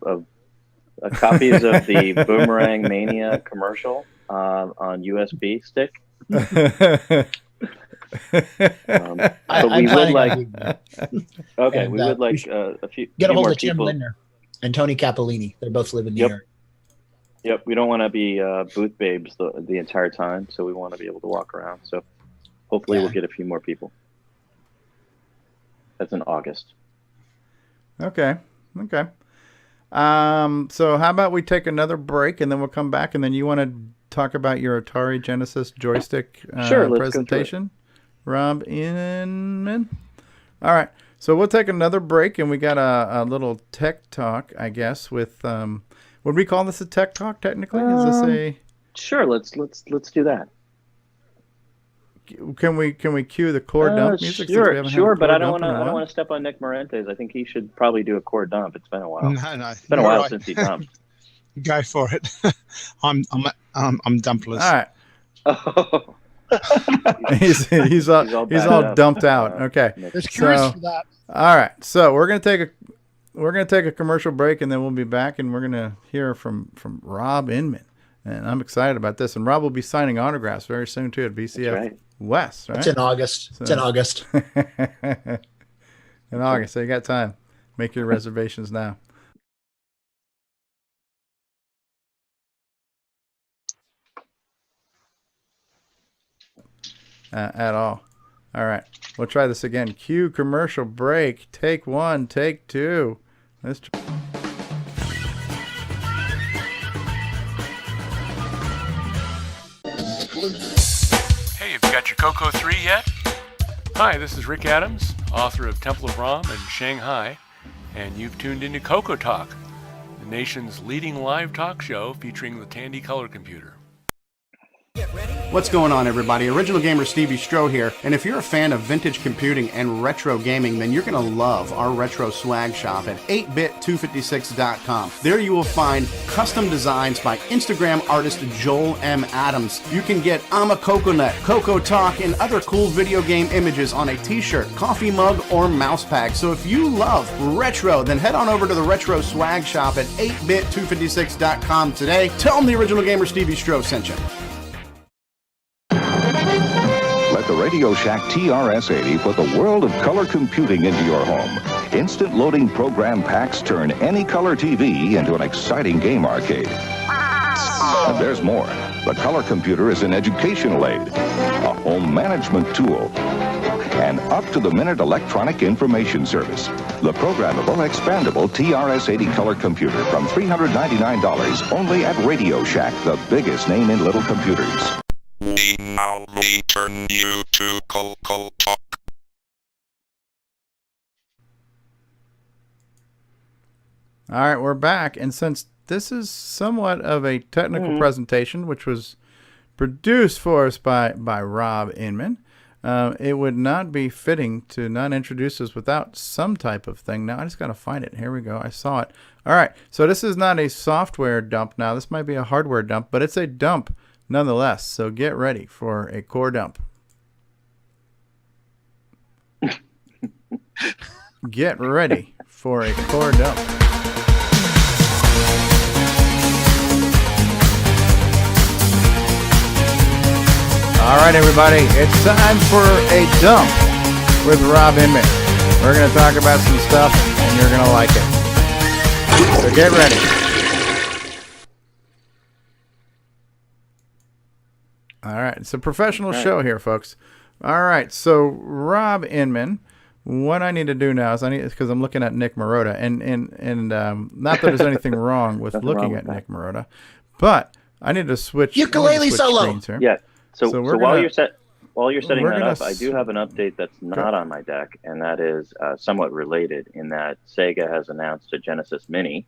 copies of the Boomerang Mania commercial on USB stick. But we would like. Okay, we would like a few. Get a hold more of Tim people. Lindner and Tony Capolini. They both live in New York. Yep, we don't want to be booth babes the entire time, so we want to be able to walk around. So hopefully we'll get a few more people. That's in August. Okay. So how about we take another break and then we'll come back, and then you want to talk about your Atari Genesis joystick presentation, Rob Inman? All right. So we'll take another break, and we got a little tech talk, I guess, with would we call this a tech talk technically? Is this a Sure, let's do that. Can we cue the core dump music? Sure, but I don't want to step on Nick Morentes. I think he should probably do a core dump. It's been a while. No, it's been a while since he dumped. Go for it. I'm dumpless. All right. he's all dumped out. Okay. It's curious for that. All right. So we're gonna take a commercial break, and then we'll be back, and we're gonna hear from Rob Inman. And I'm excited about this. And Rob will be signing autographs very soon too at BCF West. Right? It's in August. It's in August. In August, so you got time. Make your reservations now. At all. All right. We'll try this again. Cue commercial break. Take 1, take 2. Let's try. Hey, have you got your Coco 3 yet? Hi, this is Rick Adams, author of Temple of Ram and Shanghai, and you've tuned into CoCoTALK, the nation's leading live talk show featuring the Tandy Color Computer. What's going on, everybody? Original Gamer Stevie Stroh here, and if you're a fan of vintage computing and retro gaming, then you're going to love our retro swag shop at 8bit256.com. There you will find custom designs by Instagram artist Joel M. Adams. You can get I'm a Coconut, CoCoTALK, and other cool video game images on a t-shirt, coffee mug, or mouse pad. So if you love retro, then head on over to the retro swag shop at 8bit256.com today. Tell them the Original Gamer Stevie Stroh sent you. Let the Radio Shack TRS-80 put the world of color computing into your home. Instant loading program packs turn any color TV into an exciting game arcade. And there's more. The color computer is an educational aid, a home management tool, an up-to-the-minute electronic information service. The programmable, expandable TRS-80 color computer from $399 only at Radio Shack, the biggest name in little computers. We now return you to CoCoTALK. All right, we're back. And since this is somewhat of a technical presentation, which was produced for us by Rob Inman, it would not be fitting to not introduce us without some type of thing. Now, I just got to find it. Here we go. I saw it. All right, so this is not a software dump now. This might be a hardware dump, but it's a dump nonetheless. So get ready for a core dump. Get ready for a core dump. All right, everybody, it's time for a dump with Rob Inman. We're going to talk about some stuff, and you're going to like it. So get ready. All right, it's a professional show here, folks. All right, so Rob Inman, what I need to do now is because I'm looking at Nick Marotta, and not that there's anything wrong with looking at Nick Marotta, but I need to switch ukulele solo. Here. Yeah. So while you're setting that up, I do have an update that's not on my deck, and that is somewhat related in that Sega has announced a Genesis Mini.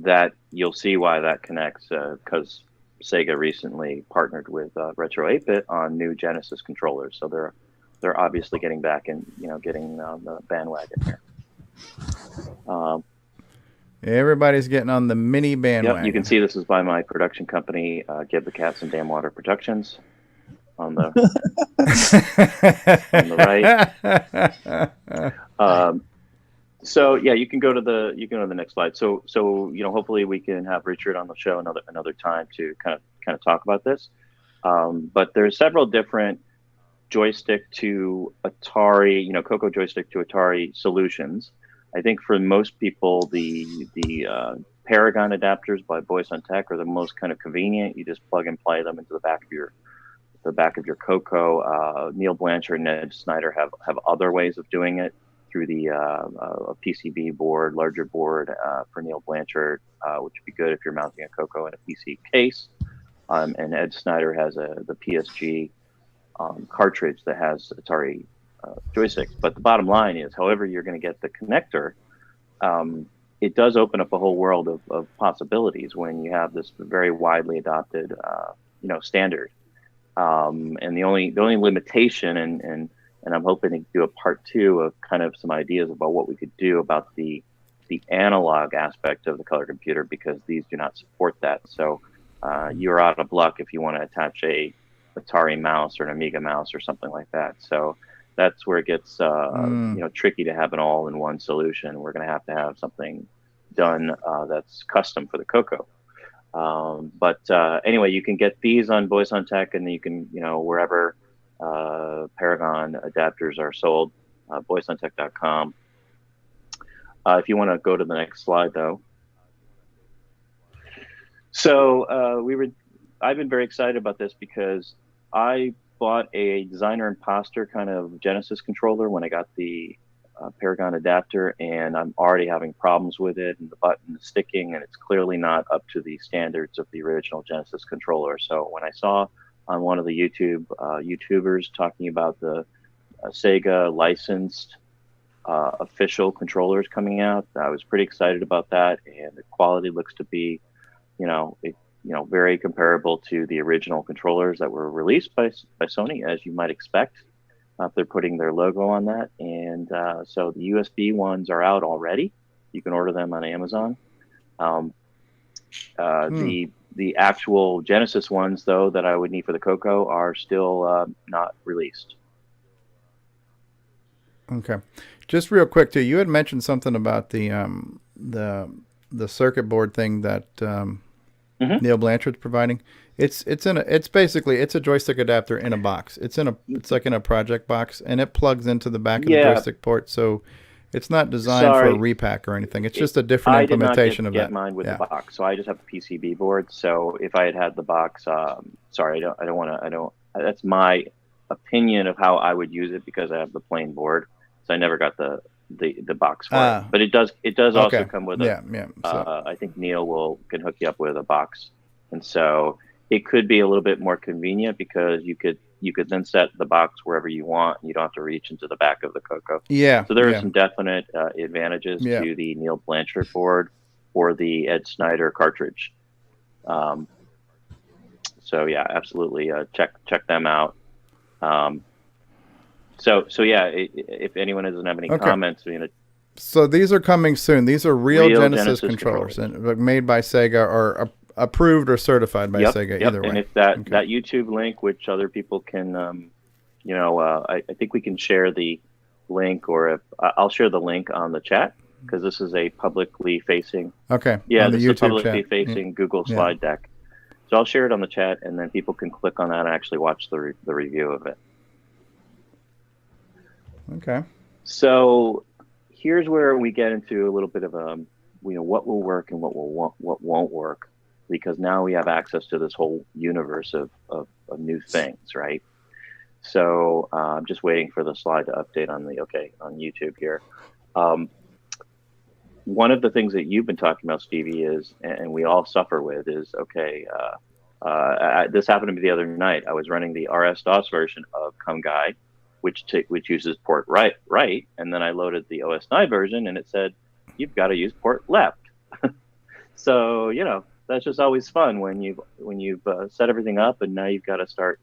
That you'll see why that connects because Sega recently partnered with Retro 8-Bit on new Genesis controllers, so they're obviously getting back and getting on the bandwagon here. Everybody's getting on the mini bandwagon. Yep, you can see this is by my production company, Give the Cat Some Damn Water Productions, on the right. So yeah, you can go to the next slide. So hopefully we can have Richard on the show another time to kind of talk about this. But there's several different joystick to Atari, Coco joystick to Atari solutions. I think for most people, the Paragon adapters by Voice on Tech are the most kind of convenient. You just plug and play them into the back of your Coco. Neil Blanchard and Ed Snyder have other ways of doing it through the a PCB board, larger board for Neil Blanchard, which would be good if you're mounting a Coco in a PC case. And Ed Snyder has the PSG cartridge that has Atari joysticks. But the bottom line is, however you're going to get the connector, it does open up a whole world of possibilities when you have this very widely adopted, standard. And the only limitation, and I'm hoping to do a part 2 of kind of some ideas about what we could do about the analog aspect of the color computer, because these do not support that. So you're out of luck if you want to attach a Atari mouse or an Amiga mouse or something like that. So that's where it gets tricky to have an all-in-one solution. We're going to have something done that's custom for the Coco. But anyway, you can get these on Voice on Tech, and you can, wherever Paragon adapters are sold, voiceontech.com. If you want to go to the next slide, though. So I've been very excited about this because I bought a Designer Imposter kind of Genesis controller when I got the Paragon adapter, and I'm already having problems with it, and the button is sticking, and it's clearly not up to the standards of the original Genesis controller. So when I saw on one of the YouTubers talking about the Sega licensed official controllers coming out, I was pretty excited about that, and the quality looks to be, very comparable to the original controllers that were released by Sony, as you might expect. If they're putting their logo on that. And so the USB ones are out already. You can order them on Amazon. The actual Genesis ones, though, that I would need for the Coco are still not released. Okay. Just real quick, too, you had mentioned something about the circuit board thing that Neil Blanchard's providing. It's basically a joystick adapter in a box. It's like in a project box, and it plugs into the back of the joystick port. So it's not designed for a repack or anything. It's just a different implementation of that. I did not get mine with the box, so I just have a PCB board. So if I had the box, that's my opinion of how I would use it, because I have the plain board. So I never got the box for it. But it does also come with I think Neil can hook you up with a box, and so it could be a little bit more convenient because you could then set the box wherever you want. You don't have to reach into the back of the Coco. Yeah. So there are some definite advantages to the Neil Blanchard board or the Ed Snyder cartridge. So yeah, absolutely. Check them out. If anyone doesn't have any comments, so these are coming soon. These are real Genesis controllers and made by Sega or approved or certified by Sega. Either way. And if that YouTube link, which other people can, I think we can share the link, or if I'll share the link on the chat, because this is a publicly facing. Okay. Yeah, on this the is a YouTube publicly chat. facing Google slide deck. So I'll share it on the chat, and then people can click on that and actually watch the review of it. Okay. So here's where we get into a little bit of what will work and what won't work, because now we have access to this whole universe of new things, right? So I'm just waiting for the slide to update on YouTube here. One of the things that you've been talking about, Stevie, is, and we all suffer with, is this happened to me the other night. I was running the RS-DOS version of Come Guy, which uses port right, and then I loaded the OS9 version, and it said you've got to use port left. So that's just always fun when you've set everything up, and now you've got to start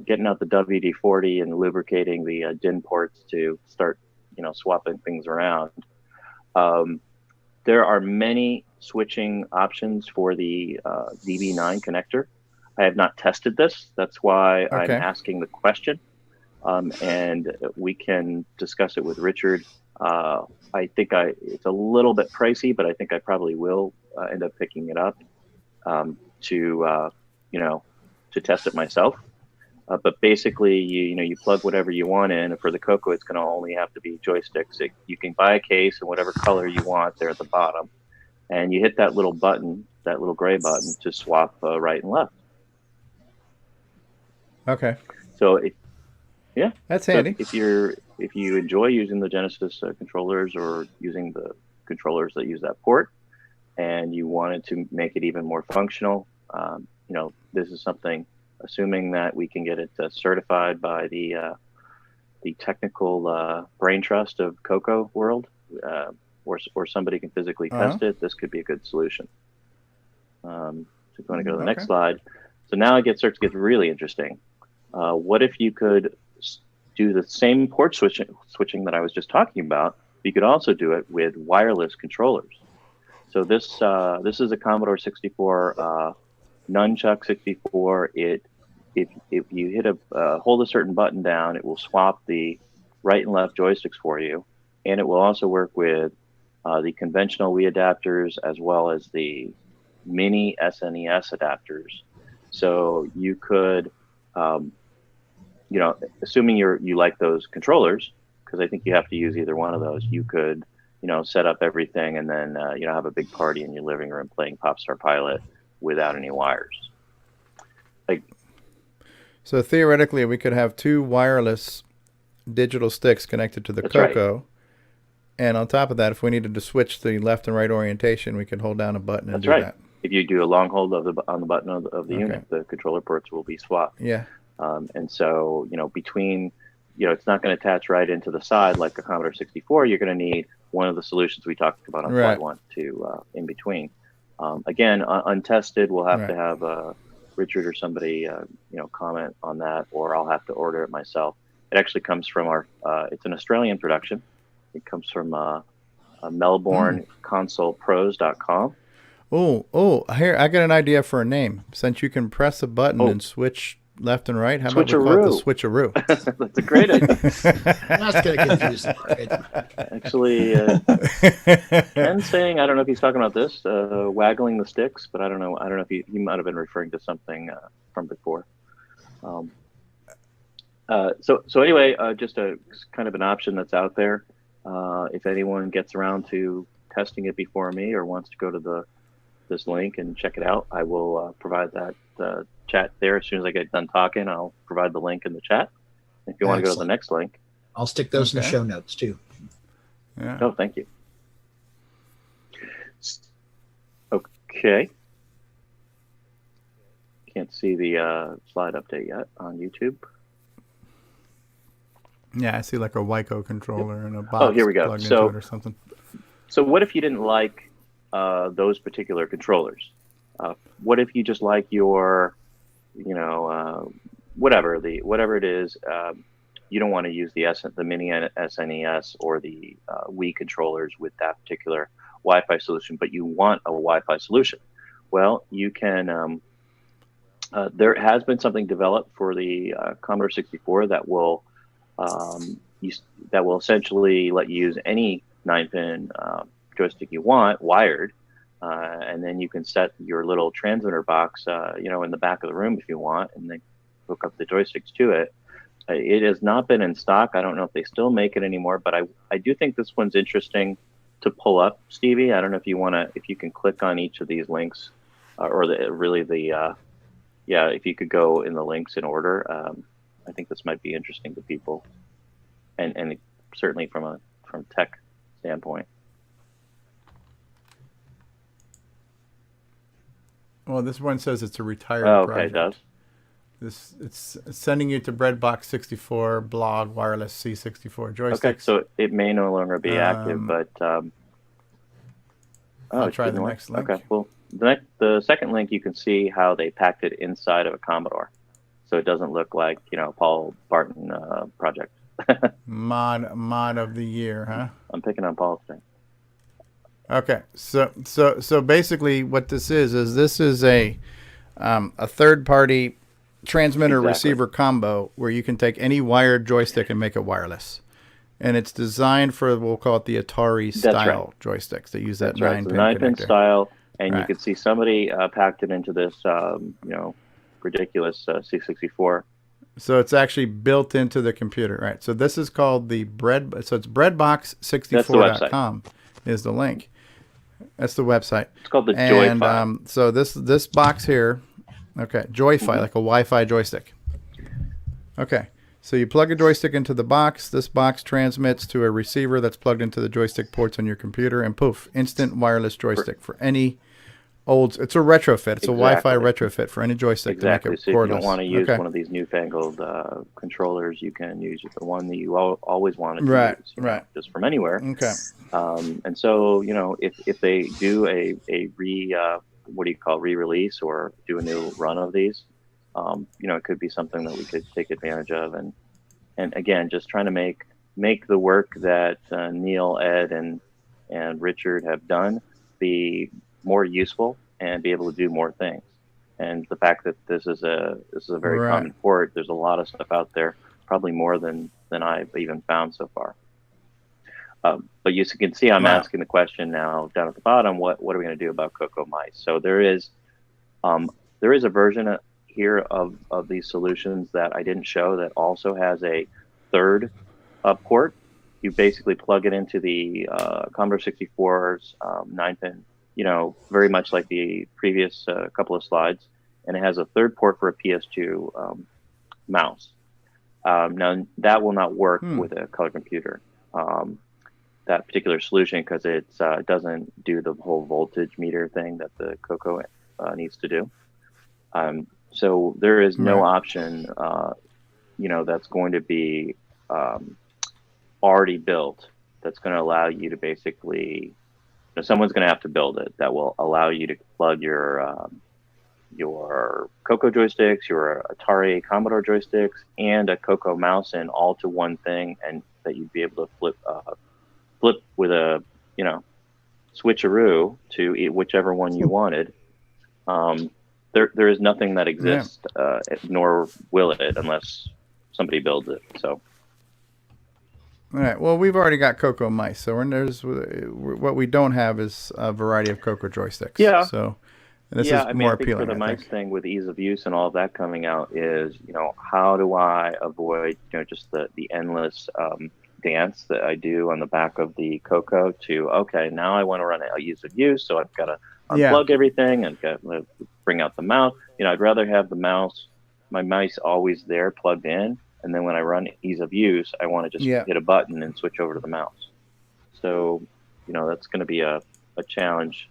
getting out the WD-40 and lubricating the DIN ports to start swapping things around. There are many switching options for the DB9 connector. I have not tested this. That's why I'm asking the question. And we can discuss it with Richard. I think it's a little bit pricey, but I think I probably will end up picking it up to test it myself. But basically, you plug whatever you want in. For the Coco, it's going to only have to be joysticks. You can buy a case in whatever color you want there at the bottom, and you hit that little button, that little gray button, to swap right and left. Okay. So that's handy. If you enjoy using the Genesis controllers or using the controllers that use that port, and you wanted to make it even more functional, this is something. Assuming that we can get it certified by the technical brain trust of Coco World, or somebody can physically test it, this could be a good solution. So if you want to go to the next slide. So now it starts to get really interesting. What if you could do the same port switching that I was just talking about? You could also do it with wireless controllers. So this is a Commodore 64 Nunchuck 64. If you hold a certain button down, it will swap the right and left joysticks for you, and it will also work with the conventional Wii adapters as well as the mini SNES adapters. So you could, assuming you like those controllers, because I think you have to use either one of those, you could, set up everything and then have a big party in your living room playing Popstar Pilot without any wires. So theoretically, we could have 2 wireless digital sticks connected to the Coco. Right. And on top of that, if we needed to switch the left and right orientation, we could hold down a button and do that. If you do a long hold on the button of the unit, the controller ports will be swapped. Yeah. And so, between, it's not going to attach right into the side like a Commodore 64. You're going to need one of the solutions we talked about on slide 1 to in between. Again, untested, we'll have to have Richard or somebody, comment on that, or I'll have to order it myself. It actually comes from it's an Australian production. It comes from Melbourne ConsolePros.com. Oh, here, I got an idea for a name. Since you can press a button and swwitch left and right, how about we call it the switcheroo? That's a great idea. That's going to confuse the market. Actually, Ken's saying, I don't know if he's talking about this, waggling the sticks, but I don't know if he might have been referring to something from before. So anyway, just a kind of an option that's out there. If anyone gets around to testing it before me or wants to go to this link and check it out, I will provide that chat there. As soon as I get done talking, I'll provide the link in the chat. If you want to go to the next link, I'll stick those in the show notes too. Yeah. Oh, thank you. Okay. Can't see the slide update yet on YouTube. Yeah, I see like a Wyco controller and a box. Oh, here we go. Plugged into it or something. So what if you didn't like those particular controllers? What if you just like your, whatever it is, you don't want to use the mini SNES or the Wii controllers with that particular Wi-Fi solution, but you want a Wi-Fi solution? Well, you can. There has been something developed for the Commodore 64 that will essentially let you use any 9-pin joystick you want wired, and then you can set your little transmitter box, in the back of the room if you want, and then hook up the joysticks to it. It has not been in stock. I don't know if they still make it anymore, but I do think this one's interesting to pull up, Stevie. I don't know if you can click on each of these links, if you could go in the links in order. I think this might be interesting to people, and certainly from tech standpoint. Well, this one says it's a retired project. Okay, it does. It's sending you to Breadbox 64 blog wireless C64 joysticks. Okay, so it may no longer be active, but I'll try the next link. Okay, well, the second link, you can see how they packed it inside of a Commodore, so it doesn't look like Paul Barton project. mod of the year, huh? I'm picking on Paul today. Okay, so basically, what this is a third-party transmitter receiver combo where you can take any wired joystick and make it wireless, and it's designed for, we'll call it the Atari style joysticks that use that 9-pin style, and you can see somebody packed it into this ridiculous C64 So it's actually built into the computer, right? So this is called the bread. So it's breadbox64.com is the link. That's the website. It's called the Joy-Fi. And so this box here, okay, Joy-Fi, like a Wi-Fi joystick. Okay, so you plug a joystick into the box. This box transmits to a receiver that's plugged into the joystick ports on your computer, and poof, instant wireless joystick for any old. It's a retrofit. It's a Wi-Fi retrofit for any joystick to make it cordless. So if you don't want to use one of these newfangled controllers, you can use the one that you always wanted to use, just from anywhere. Okay. And so, if they do a re-release or do a new run of these, it could be something that we could take advantage of. And again, just trying to make the work that Neil, Ed, and Richard have done be more useful and be able to do more things. And the fact that this is a very common port, there's a lot of stuff out there, probably more than I've even found so far. But you can see I'm asking the question now down at the bottom, what are we going to do about Coco mice? So there is a version here of these solutions that I didn't show that also has a third port. You basically plug it into the Commodore 64's 9-pin, very much like the previous couple of slides, and it has a third port for a PS2 mouse. Now that will not work with a color computer. That particular solution, because it doesn't do the whole voltage meter thing that the Coco needs to do. So there is no option, that's going to be already built that's going to allow you to basically, someone's going to have to build it that will allow you to plug your Coco joysticks, your Atari Commodore joysticks, and a Coco mouse in all to one thing, and that you'd be able to flip with a switcheroo to whichever one you wanted. There is nothing that exists, nor will it unless somebody builds it. So. All right. Well, we've already got Coco mice, so what we don't have is a variety of Coco joysticks. Yeah. So, and this is more I think appealing. For the mice thing, with ease of use and all of that coming out, is how do I avoid just the endless dance that I do on the back of the Coco to now I want to run a ease of use, so I've got to unplug everything and bring out the mouse. I'd rather have my mice always there plugged in, and then when I run ease of use, I want to just hit a button and switch over to the mouse. So, that's going to be a challenge.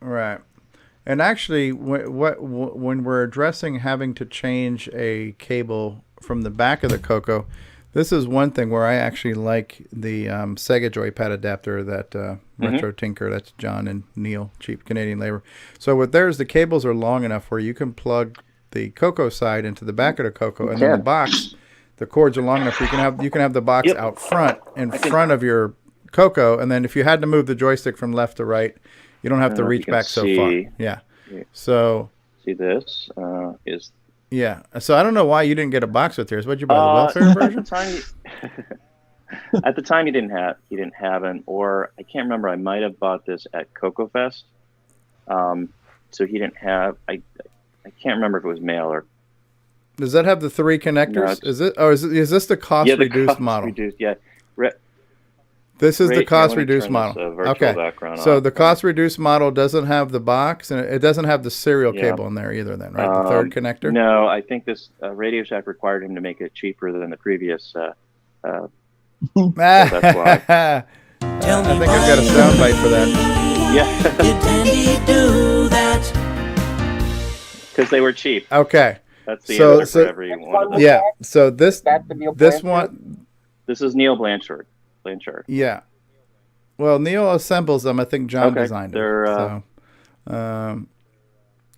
Right. And actually, when we're addressing having to change a cable from the back of the Coco, this is one thing where I actually like the Sega Joypad adapter that Retro Tinker, that's John and Neil, cheap Canadian labor. So with theirs, the cables are long enough where you can plug the Coco side into the back of the Coco, and then the box, the cords are long enough where you can have the box out front, in front of your Coco, and then if you had to move the joystick from left to right, you don't have to reach back so far. Yeah. So see, this is. Yeah. So I don't know why you didn't get a box with yours. What'd you buy, the welfare version? At the time, you didn't have it, or I can't remember. I might have bought this at CoCoFest. So he didn't have. I can't remember if it was mail or. Does that have the 3 connectors? No, is this the cost reduced model? Reduced, yeah. This is the cost reduced model. Okay. So the cost reduced model doesn't have the box, and it doesn't have the serial cable in there either. Then, right? The third connector. No, I think this Radio Shack required him to make it cheaper than the previous. So that's why. I think I've got a soundbite for that. Yeah. Because they were cheap. Okay. That's the answer for every one of them. Yeah. So this one. This is Neil Blanchard. Yeah. Well, Neil assembles them. I think John designed them.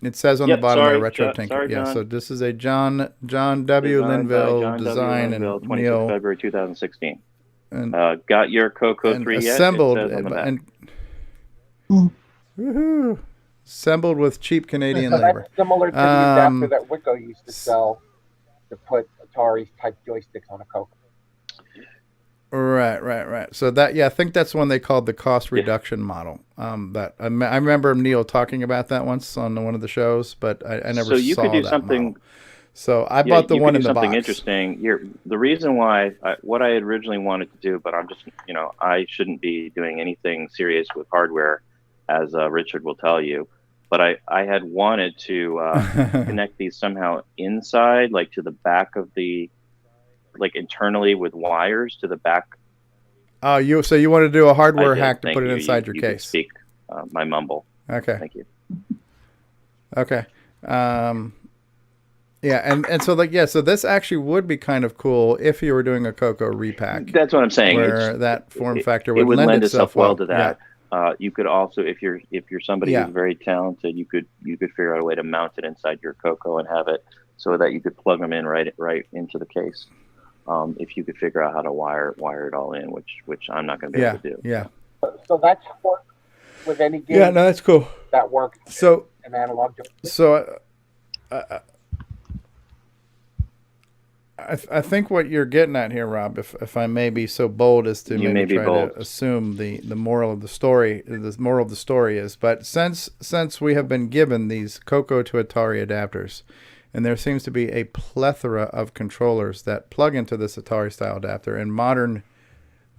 It says on the bottom of Retro Tinker. John. So this is a John W. Linville design, and Neil. February 2016. And got your Coco 3 yet? Assembled It says on the back. Woohoo! Assembled with cheap Canadian labor. That's similar to the adapter that Wicco used to sell to put Atari type joysticks on a Coco. Right. So that, I think that's one they called the cost reduction model. That I remember Neil talking about that once on one of the shows, but I never saw that. So you could do something. So I bought the one in the something box. Interesting. The reason why what I had originally wanted to do, but I'm just, I shouldn't be doing anything serious with hardware, as Richard will tell you. But I had wanted to connect these somehow inside, like to the back of like internally with wires to the back. Oh, so you want to do a hardware hack to put it inside your you case? Speak my mumble. Okay. Thank you. Okay. Yeah, and so so this actually would be kind of cool if you were doing a Coco repack. That's what I'm saying. Where that form factor would lend itself well to that. Yeah. You could also, if you're somebody who's very talented, you could figure out a way to mount it inside your Coco and have it so that you could plug them in right into the case. If you could figure out how to wire it all in, which I'm not going to be able to do. Yeah. So that's work with any game. Yeah, no, that's cool. That works. So an analog. So. I think what you're getting at here, Rob, if I may be so bold as to maybe try to assume the moral of the story, is, but since we have been given these Coco to Atari adapters, and there seems to be a plethora of controllers that plug into this Atari style adapter and modern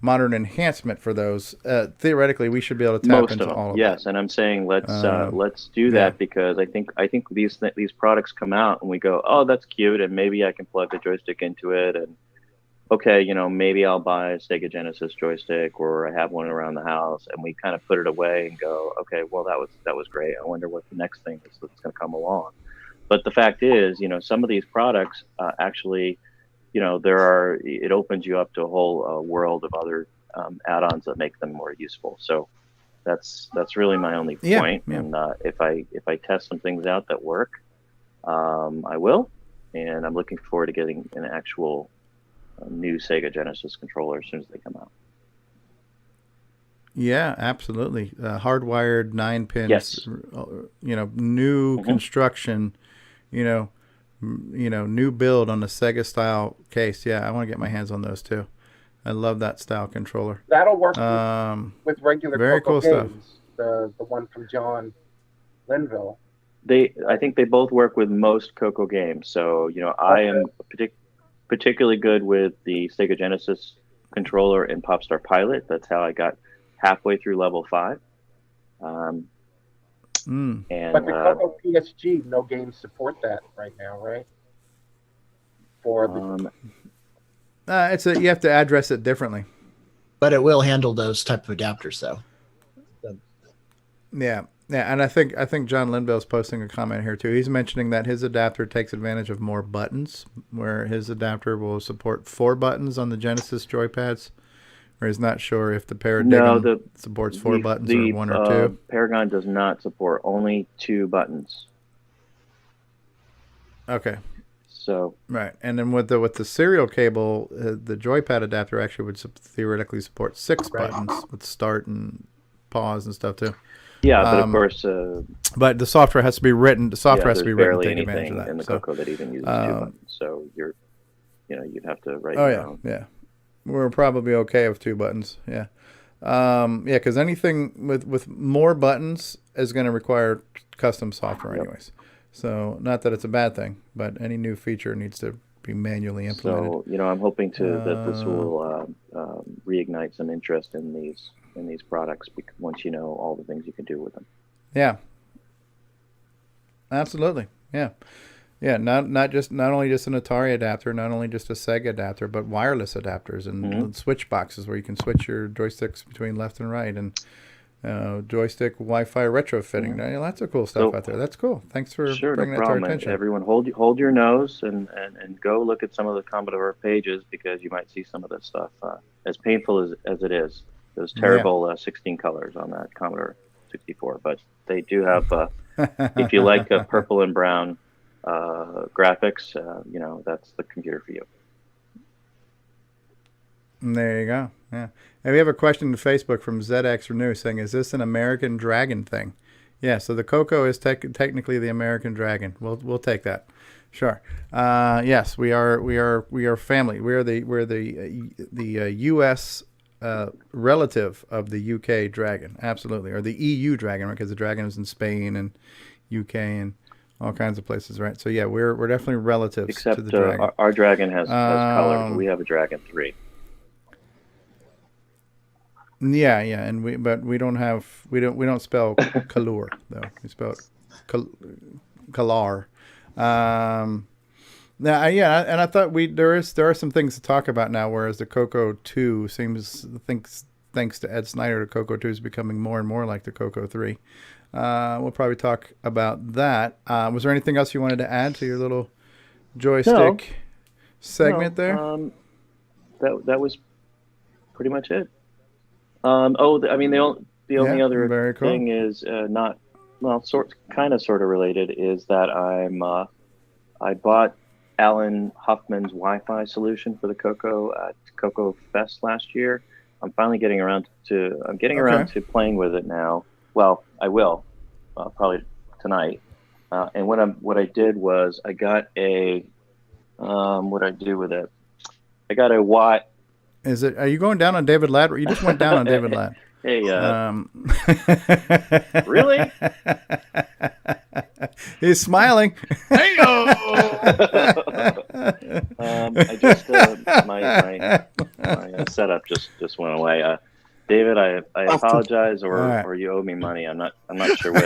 enhancement for those, theoretically we should be able to tap into all of yes, and I'm saying let's do that because I think these products come out and we go, oh, that's cute, and maybe I can plug the joystick into it, and okay, maybe I'll buy a Sega Genesis joystick, or I have one around the house, and we kind of put it away and go, okay, well that was great. I wonder what the next thing is that's going to come along. But the fact is, some of these products actually. It opens you up to a whole world of other add-ons that make them more useful. So that's really my only point. Yeah. And if I test some things out that work, I will. And I'm looking forward to getting an actual new Sega Genesis controller as soon as they come out. Yeah, absolutely. Hardwired 9 pins. Yes. New construction. New build on the Sega style case. Yeah, I want to get my hands on those too. I love that style controller. That'll work with regular very Coco cool games. Stuff. The one from John Linville. I think they both work with most Coco games. So I am particularly good with the Sega Genesis controller in Popstar Pilot. That's how I got halfway through level 5. And but the Coco PSG, no games support that right now, right? For the you have to address it differently, but it will handle those type of adapters, though. Yeah, and I think John Linville's posting a comment here too. He's mentioning that his adapter takes advantage of more buttons, where his adapter will support 4 buttons on the Genesis joypads. Or he's not sure if the Paradigm supports 4 buttons or 1 or 2. Paragon does not support only 2 buttons. Okay. So right, and then with the serial cable, the joypad adapter actually would theoretically support 6 buttons with start and pause and stuff too. Yeah, but of course. But the software has to be written. The software has to be written to take anything advantage of that. In the Coco that even uses 2 buttons, so you'd have to write. Oh yeah, yeah. We're probably okay with 2 buttons. Yeah. Because anything with more buttons is going to require custom software anyways. So not that it's a bad thing, but any new feature needs to be manually implemented. So, I'm hoping that this will reignite some interest in these products once you know all the things you can do with them. Yeah. Absolutely. Yeah. Yeah, not only just an Atari adapter, not only just a Sega adapter, but wireless adapters and switch boxes where you can switch your joysticks between left and right, and joystick Wi-Fi retrofitting. Lots of cool stuff out there. That's cool. Thanks for bringing that to our attention. Everyone, hold your nose and go look at some of the Commodore pages, because you might see some of this stuff. As painful as it is, those terrible 16 colors on that Commodore 64, but they do have. If you like purple and brown. Graphics, that's the computer for you. There you go. Yeah. And we have a question to Facebook from ZX Renew saying, "Is this an American Dragon thing?" Yeah. So the Coco is technically the American Dragon. We'll take that. Sure. Yes, we are family. We're the U.S. Relative of the UK Dragon. Absolutely, or the EU Dragon, right? Because the Dragon is in Spain and UK and all kinds of places, right? So yeah, we're definitely relatives Except to the dragon. Our dragon has color. We have a dragon 3. Yeah, and we don't spell color though. We spell color. Now, yeah, and I thought there are some things to talk about now. Whereas the Coco 2 seems, thanks to Ed Snyder, the Coco 2 is becoming more and more like the Coco 3. We'll probably talk about that. Was there anything else you wanted to add to your little joystick segment there? That was pretty much it. The only other thing is kind of related is that I bought Alan Huffman's Wi-Fi solution for the Coco at Coco Fest last year. I'm finally getting around to playing with it now. Well, I will probably tonight. And what I did was I got a what I do with it. I got a Watt. Are you going down on David Ladd? You just went down on David Ladd. Hey, really? He's smiling. Hey, I just my setup just went away. David, I apologize, or you owe me money. I'm not sure which.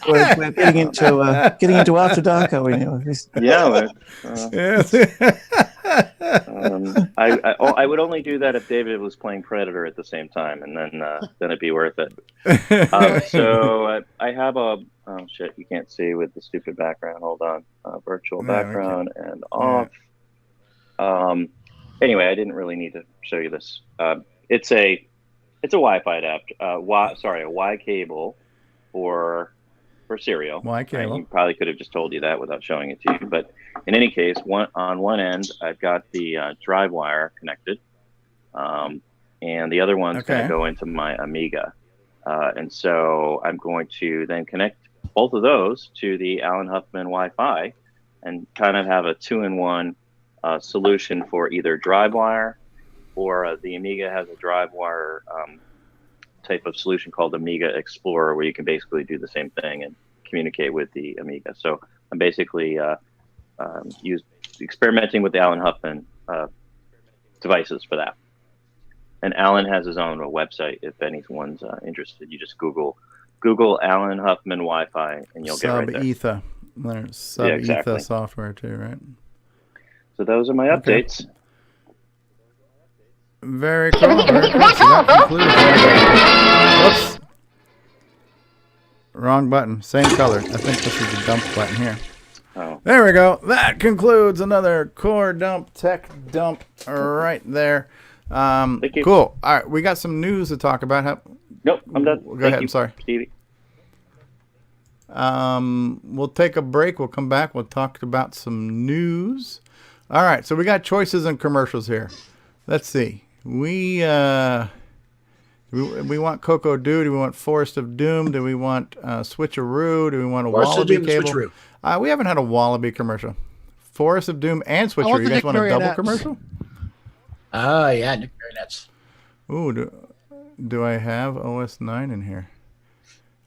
We're getting into After Dark, are we now? Yeah. I would only do that if David was playing Predator at the same time, and then it'd be worth it. So I have a shit you can't see with the stupid background. Hold on, virtual background and off. Anyway, I didn't really need to show you this. It's a Wi-Fi adapter. A Y cable for serial. Y cable. You probably could have just told you that without showing it to you. But in any case, on one end, I've got the drive wire connected, and the other one's going to go into my Amiga. And so I'm going to then connect both of those to the Alan Huffman Wi-Fi and kind of have a 2-in-1 solution for either drive wire, or the Amiga has a drive wire type of solution called Amiga Explorer, where you can basically do the same thing and communicate with the Amiga. So I'm basically experimenting with the Alan Huffman devices for that. And Alan has his own website. If anyone's interested, you just Google Alan Huffman Wi-Fi, and you'll get right there. Sub-Etha. There's Sub-Etha software too, right? So those are my updates. Very cool. Very cool. So that concludes. Whoops. Wrong button. Same color. I think this is the dump button here. Oh. There we go. That concludes another core dump, tech dump right there. Thank you. Cool. All right. We got some news to talk about. Nope. I'm done. Go ahead. I'm sorry. Stevie. We'll take a break. We'll come back. We'll talk about some news. All right. So we got choices and commercials here. Let's see. We want Coco Do? Do we want Forest of Doom? Do we want Switcheroo? Do we want a Wallaby cable? We haven't had a Wallaby commercial. Forest of Doom and Switcheroo. You guys want a double commercial? Oh, yeah, Nick Marionettes. Ooh, do I have OS 9 in here?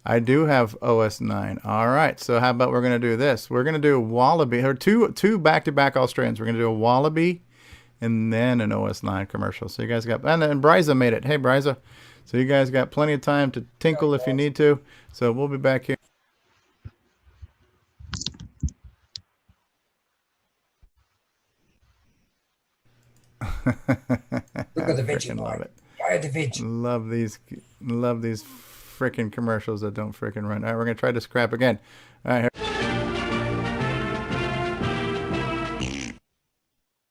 I do have OS 9. All right, so how about we're going to do this? We're going to do a Wallaby, or two back-to-back Australians. We're going to do a Wallaby and then an OS 9 commercial. So you guys got, and Bryza made it. Hey, Bryza. So you guys got plenty of time to tinkle if you need to. So we'll be back here. Look at the Veggie love it. Buy the Veggie. Love these freaking commercials that don't freaking run. All right, we're gonna try to scrap again. All right.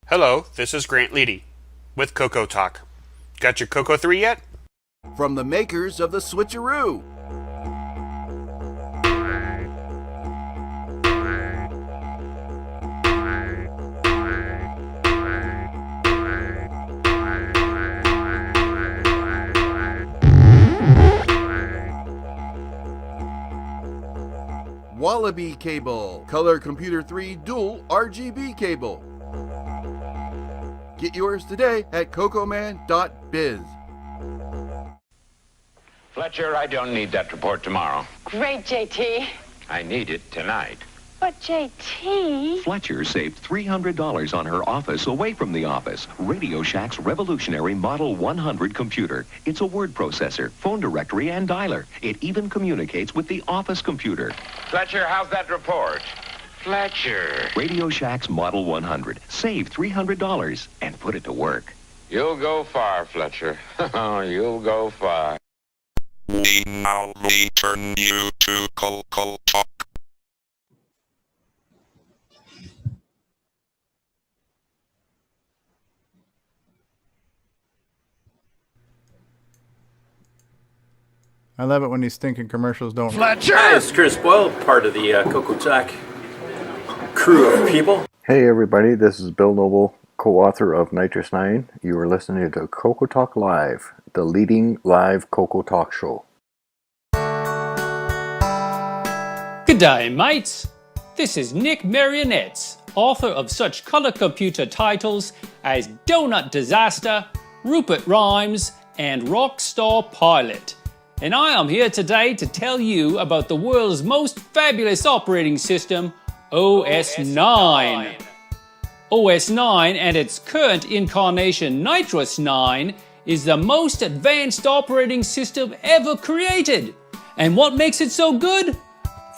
Hello, this is Grant Leedy with CoCoTALK. Got your Coco 3 yet? From the makers of the Switcheroo. Wallaby cable, Color Computer 3 dual RGB cable. Get yours today at cocoman.biz. Fletcher, I don't need that report tomorrow. Great, JT. I need it tonight. But JT... Fletcher saved $300 on her office away from the office. Radio Shack's revolutionary Model 100 computer. It's a word processor, phone directory, and dialer. It even communicates with the office computer. Fletcher, how's that report? Fletcher. Radio Shack's Model 100. Save $300 and put it to work. You'll go far, Fletcher. You'll go far. We now return you to CoCoTALK. I love it when these stinking commercials don't. Fletcher! Hi, it's Chris Boyle, part of the CoCoTALK crew of people. Hey everybody, this is Bill Noble, co-author of Nitrous 9. You are listening to CoCoTALK Live, the leading live CoCoTALK show. Good day, mates. This is Nick Marionettes, author of such color computer titles as Donut Disaster, Rupert Rhymes, and Rockstar Pilot. And I am here today to tell you about the world's most fabulous operating system, OS 9. OS 9 and its current incarnation, Nitrous 9, is the most advanced operating system ever created. And what makes it so good?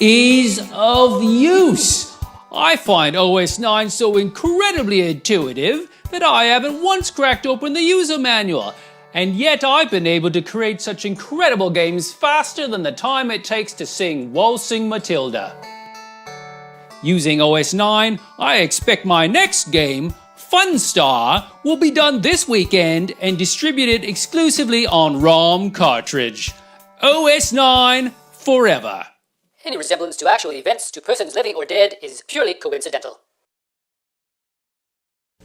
Ease of use. I find OS 9 so incredibly intuitive that I haven't once cracked open the user manual. And yet I've been able to create such incredible games faster than the time it takes to sing Waltzing Matilda. Using OS 9, I expect my next game, Funstar, will be done this weekend and distributed exclusively on ROM cartridge. OS 9 forever. Any resemblance to actual events to persons living or dead is purely coincidental.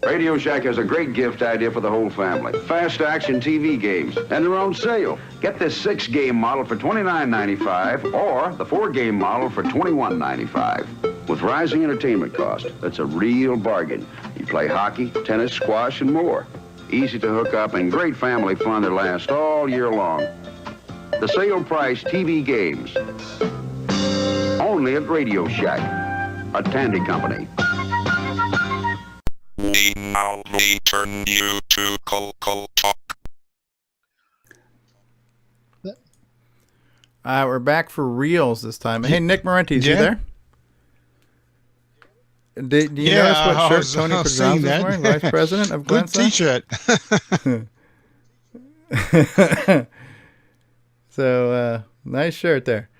Radio Shack has a great gift idea for the whole family. Fast action TV games, and they're on sale. Get this 6-game model for $29.95 or the 4-game model for $21.95. With rising entertainment costs, that's a real bargain. You play hockey, tennis, squash, and more. Easy to hook up and great family fun that lasts all year long. The sale price TV games. Only at Radio Shack, a Tandy company. We now return you to CoCoTALK. We're back for reals this time. Hey, Nick Marenti, is you there? Do you notice what shirt Tony Pedroza is wearing? Vice President of Good Glensa? T-shirt. So, nice shirt there.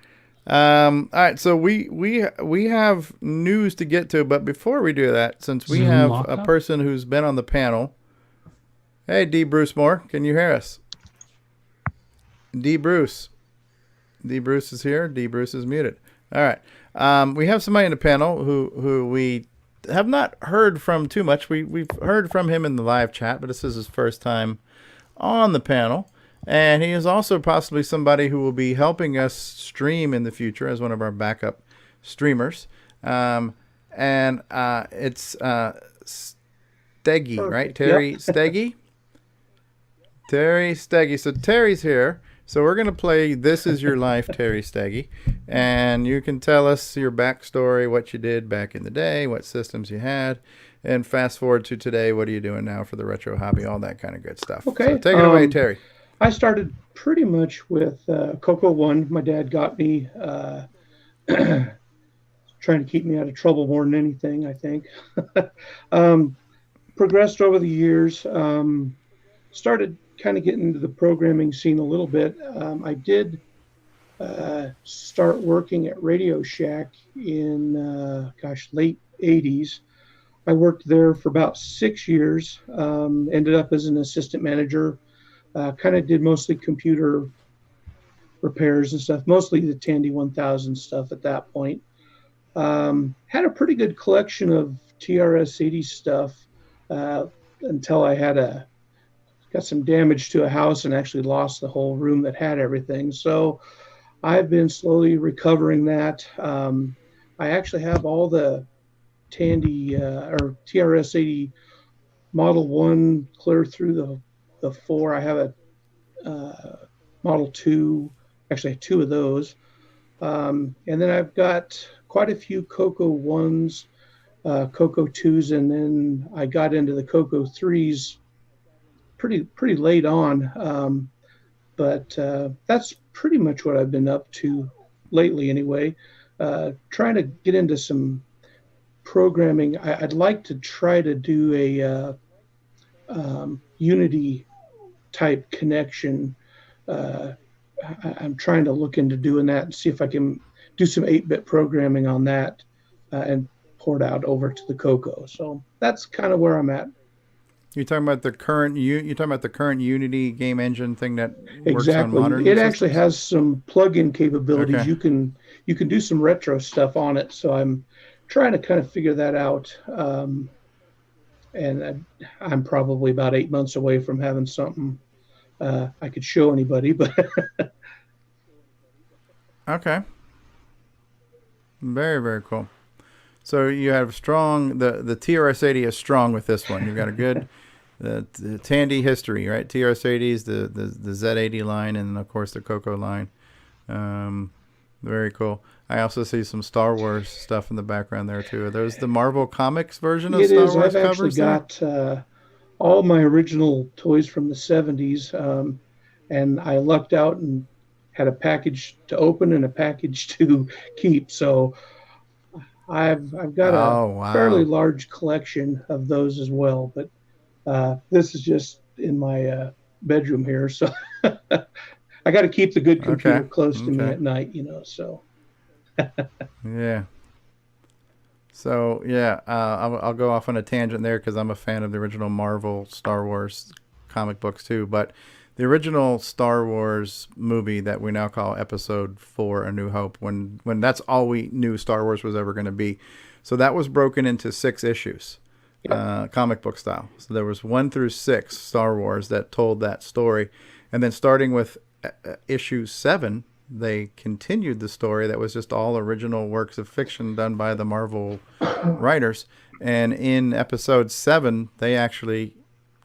All right, so we have news to get to, but before we do that, since we have a person who's been on the panel, hey, D. Bruce Moore, can you hear us? D. Bruce is here. D. Bruce is muted. All right, we have somebody in the panel who we have not heard from too much. We've heard from him in the live chat, but this is his first time on the panel. And he is also possibly somebody who will be helping us stream in the future as one of our backup streamers. It's Steggy, right? Terry Steggy? Terry Steggy. So Terry's here. So we're going to play This Is Your Life, Terry Steggy. And you can tell us your backstory, what you did back in the day, what systems you had. And fast forward to today, what are you doing now for the retro hobby, all that kind of good stuff. Okay. So take it away, Terry. I started pretty much with Coco 1. My dad got me trying to keep me out of trouble more than anything, I think. Progressed over the years. Started kind of getting into the programming scene a little bit. I did start working at Radio Shack in, late 80s. I worked there for about 6 years. Ended up as an assistant manager. Kind of did mostly computer repairs and stuff, mostly the Tandy 1000 stuff at that point. Had a pretty good collection of TRS-80 stuff until I got some damage to a house and actually lost the whole room that had everything. So I've been slowly recovering that. I actually have all the Tandy or TRS-80 Model 1 clear through the 4. I have a Model 2, actually 2 of those. And then I've got quite a few Coco 1s, Coco 2s, and then I got into the Coco 3s pretty late on. But that's pretty much what I've been up to lately anyway. Trying to get into some programming. I'd like to try to do a Unity type connection. I'm trying to look into doing that and see if I can do some 8-bit programming on that and port out over to the Coco. So that's kind of where I'm at. You're talking about the current Unity game engine thing that works Exactly. on modern It systems? actually has some plug-in capabilities. Okay. You can do some retro stuff on it. So I'm trying to kind of figure that out. And I'm probably about 8 months away from having something I could show anybody, but Okay. Very, very cool. So you have strong, the TRS-80 is strong with this one. You've got a good the Tandy history, right? TRS-80s, the Z80 line, and of course the CoCo line. Very cool. I also see some Star Wars stuff in the background there too. Are those the Marvel Comics version of Star Wars I've actually covers there? got all my original toys from the 70s, and I lucked out and had a package to open and a package to keep. So I've got a fairly large collection of those as well. But this is just in my bedroom here, so I got to keep the good computer close to me at night, so. Yeah. So yeah, I'll go off on a tangent there because I'm a fan of the original Marvel Star Wars comic books too. But the original Star Wars movie that we now call Episode 4: A New Hope, when that's all we knew Star Wars was ever going to be, so that was broken into 6 issues, comic book style. So there was 1 through 6 Star Wars that told that story, and then starting with issue 7. They continued the story that was just all original works of fiction done by the Marvel writers. And in episode 7, they actually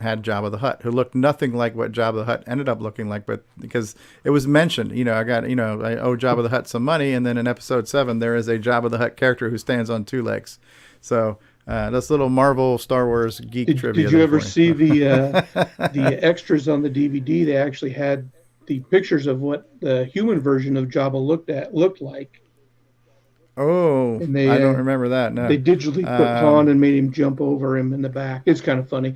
had Jabba the Hutt, who looked nothing like what Jabba the Hutt ended up looking like, but because it was mentioned, I owe Jabba the Hutt some money. And then in episode 7, there is a Jabba the Hutt character who stands on 2 legs. So that's little Marvel Star Wars geek trivia. Did you ever see the extras on the DVD? They actually had the pictures of what the human version of Jabba looked like. Oh, and they, I don't remember that. No, they digitally put Han and made him jump over him in the back. It's kind of funny.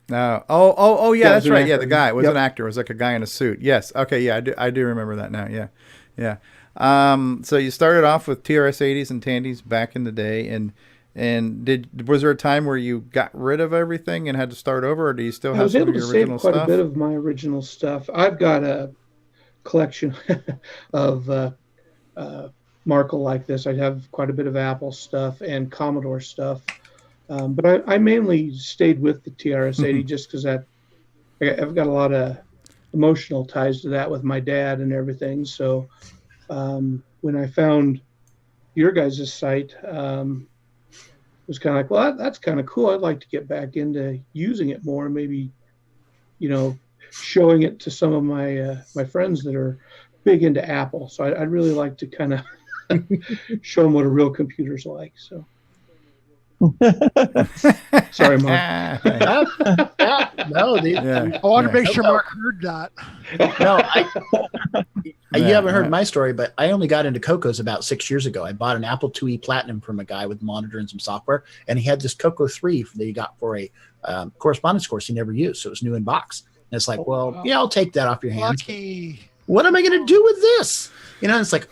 No. Oh, yeah, that's right. Actor. Yeah, the guy was an actor. It was like a guy in a suit. Yes. Okay. Yeah, I do remember that now. Yeah. So you started off with TRS-80s and Tandys back in the day, and was there a time where you got rid of everything and had to start over, or do you still have some of your original stuff? I was able to save quite a bit of my original stuff. I've got a collection of Markle like this. I have quite a bit of Apple stuff and Commodore stuff, but I mainly stayed with the TRS-80 just because I've got a lot of emotional ties to that with my dad and everything. So when I found your guys' site, it was kind of like, well, that's kind of cool. I'd like to get back into using it more, maybe, showing it to some of my my friends that are big into Apple. So I'd really like to kind of show them what a real computer's like. So, sorry, Mark. No, I want to make sure Mark heard that. No, you haven't heard my story, but I only got into CoCos about 6 years ago. I bought an Apple IIe Platinum from a guy with a monitor and some software, and he had this CoCo 3 that he got for a correspondence course he never used, so it was new in box. And it's like, I'll take that off your hands. Lucky. What am I going to do with this? It's like,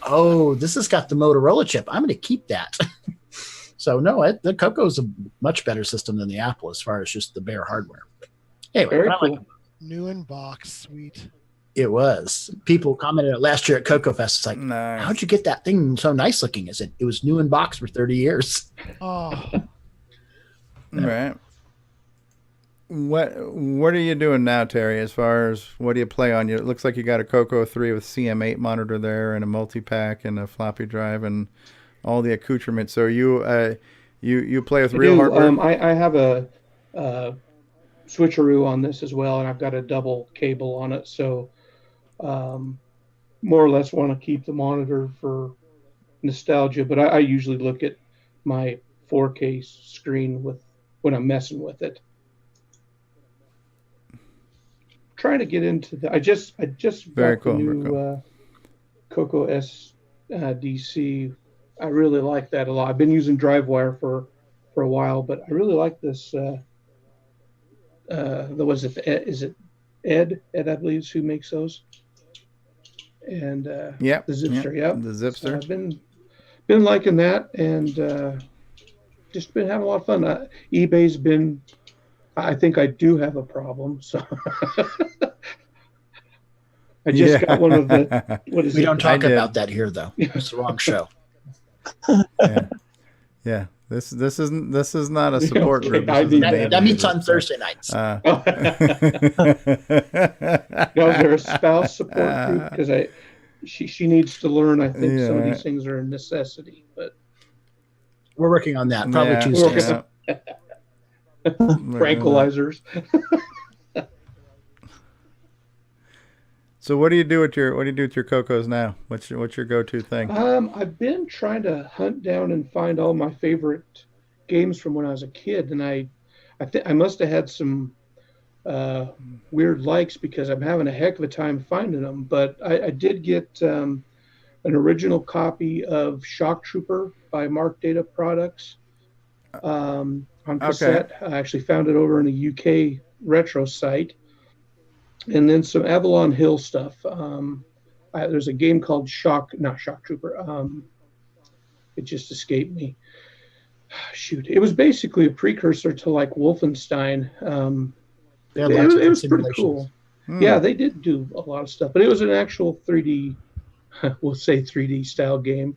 this has got the Motorola chip. I'm going to keep that. So no, the CoCo is a much better system than the Apple as far as just the bare hardware. Anyway, very cool. New in box, sweet. It was. People commented last year at CoCo Fest. It's like, how'd you get that thing so nice looking? Is it was new in box for 30 years. Oh, right. What are you doing now, Terry? As far as what do you play on? It looks like you got a CoCo 3 with CM8 monitor there and a multi-pack and a floppy drive and all the accoutrements. So you play with real hardware? I have a switcheroo on this as well, and I've got a double cable on it. So more or less want to keep the monitor for nostalgia, but I usually look at my 4K screen when I'm messing with it. Trying to get into the. I just got the new Coco SDC. I really like that a lot. I've been using DriveWire for a while, but I really like this. Is it Ed? Ed, I believe, is who makes those. And the Zipster, yep. The Zipster. So I've been liking that, and just been having a lot of fun. eBay's been. I think I do have a problem, so I just got one of the. What is we it? don't talk about that here, though. It's the wrong show. Yeah. This is not a support group. That meets on Thursday nights. Now, is there a spouse support group? Because she needs to learn. I think some of these things are a necessity, but we're working on that. Probably Tuesdays. Tranquilizers. So what do you do with your Cocos now? What's your go-to thing? I've been trying to hunt down and find all my favorite games from when I was a kid, and I think I must have had some weird likes because I'm having a heck of a time finding them. But I did get an original copy of Shock Trooper by Mark Data Products on cassette. I actually found it over in a UK retro site. And then some Avalon Hill stuff. There's a game called not Shock Trooper. It just escaped me. Shoot, it was basically a precursor to like Wolfenstein. It was pretty cool. Yeah, they did do a lot of stuff, but it was an actual 3D, we'll say 3D style game.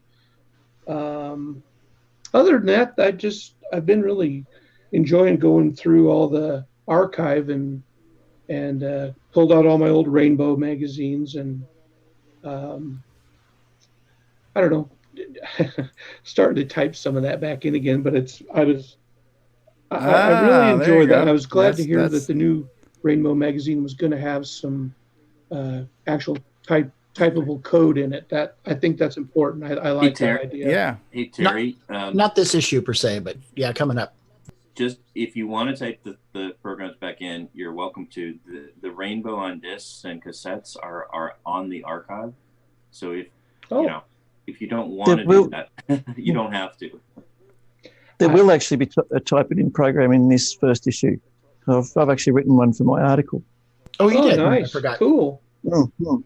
Other than that, I've been really enjoying going through all the archive and pulled out all my old Rainbow magazines and I don't know, starting to type some of that back in again. But I really enjoyed that. And I was glad to hear that the new Rainbow magazine was going to have some actual typable code in it. That I think that's important. I like that idea. Yeah. Hey Terry, not this issue per se, but yeah, coming up. Just if you want to type the programs back in, you're welcome to. The Rainbow on discs and cassettes are on the archive. So if you don't want to do that, you don't have to. There will actually be a typing in program in this first issue. I've actually written one for my article. Oh, you did? Nice. I forgot. Cool. Mm-hmm.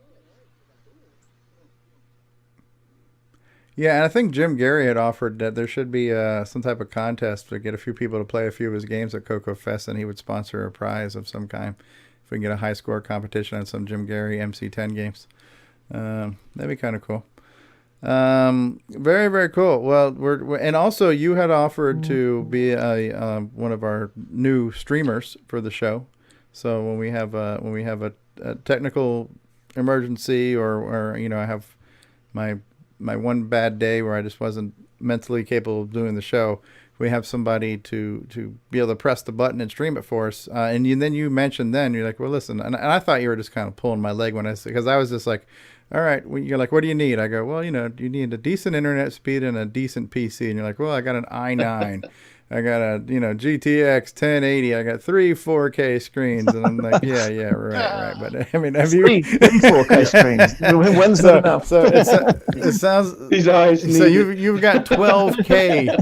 Yeah, and I think Jim Gary had offered that there should be some type of contest to get a few people to play a few of his games at Coco Fest, and he would sponsor a prize of some kind if we can get a high score competition on some Jim Gary MC10 games. That'd be kind of cool. Very, very cool. Well, and also you had offered to be one of our new streamers for the show. So when we have a technical emergency or I have my one bad day where I just wasn't mentally capable of doing the show, we have somebody to be able to press the button and stream it for us. And then you mentioned you're like, well, listen, and I thought you were just kind of pulling my leg because I was just like, all right, you're like, what do you need? I go, well, you need a decent internet speed and a decent PC. And you're like, well, I got an i9. I got a, GTX 1080. I got 3 4K screens. And I'm like, yeah, right. But I mean, have you... 3 4K screens. When's that enough? So it sounds... These eyes so you've got 12K.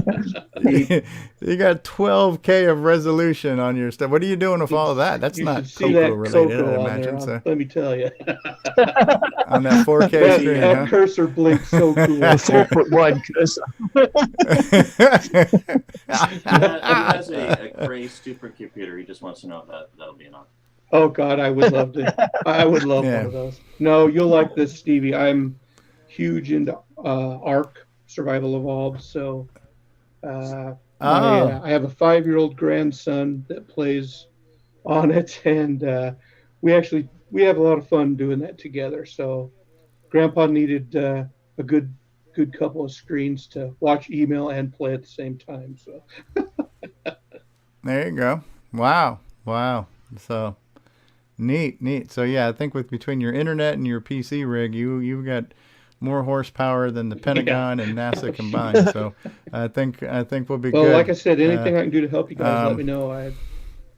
You got 12K of resolution on your stuff. What are you doing with all of that? That's not Coco related, I imagine. So let me tell you. On that 4K screen, that cursor blinks so cool. 4-foot wide cursor. He has a Cray supercomputer. He just wants to know if that'll be enough. Oh God, I would love to. I would love one of those. No, you'll like this, Stevie. I'm huge into Ark Survival Evolved. So I have a 5-year-old grandson that plays on it, and we have a lot of fun doing that together. So Grandpa needed a good couple of screens to watch email and play at the same time. So there you go. Wow. So Neat. So yeah, I think between your internet and your PC rig, you've got more horsepower than the Pentagon and NASA combined. So I think we'll be good. Well, like I said, anything I can do to help you guys, let me know.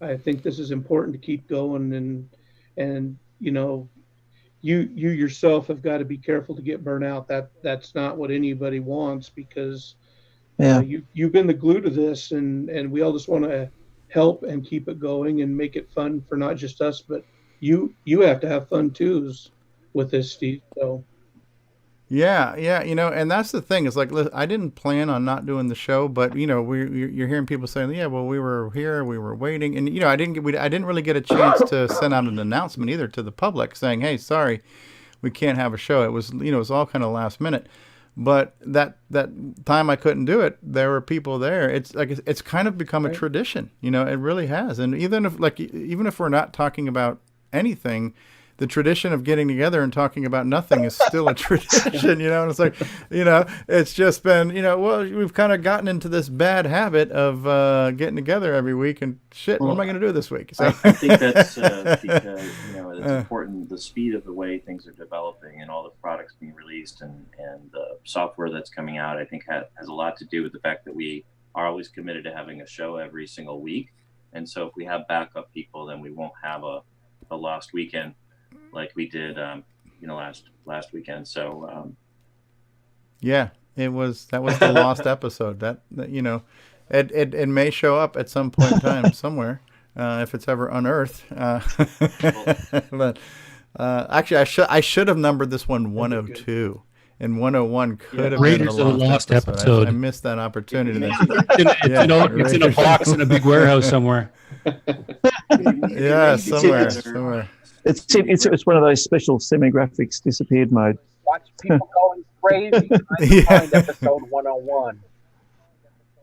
I think this is important to keep going, and you yourself have got to be careful to get burnt out. That's not what anybody wants, because you've been the glue to this, and we all just want to help and keep it going and make it fun for not just us, but you have to have fun too with this, Steve. So yeah, and that's the thing. It's like, I didn't plan on not doing the show, but you're hearing people saying, yeah, well, we were here, we were waiting, and I didn't really get a chance to send out an announcement either to the public saying, hey, sorry, we can't have a show. It was it was all kind of last minute. But that time I couldn't do it, there were people there. It's like it's kind of become a tradition, it really has. And even if we're not talking about anything, the tradition of getting together and talking about nothing is still a tradition, and it's like, it's just been, well, we've kind of gotten into this bad habit of getting together every week and what am I going to do this week? So I think that's because, it's important, the speed of the way things are developing and all the products being released and the software that's coming out, I think has a lot to do with the fact that we are always committed to having a show every single week. And so if we have backup people, then we won't have a lost weekend like we did, last weekend. So, that was the lost episode. That it may show up at some point in time somewhere, if it's ever unearthed. But actually, I should have numbered this one 102. And 101 could have been the lost episode. I missed that opportunity. It's in a box in a big warehouse somewhere. Yeah, somewhere. It's one of those special semi-graphics disappeared mode. Watch people going crazy trying to find episode 101.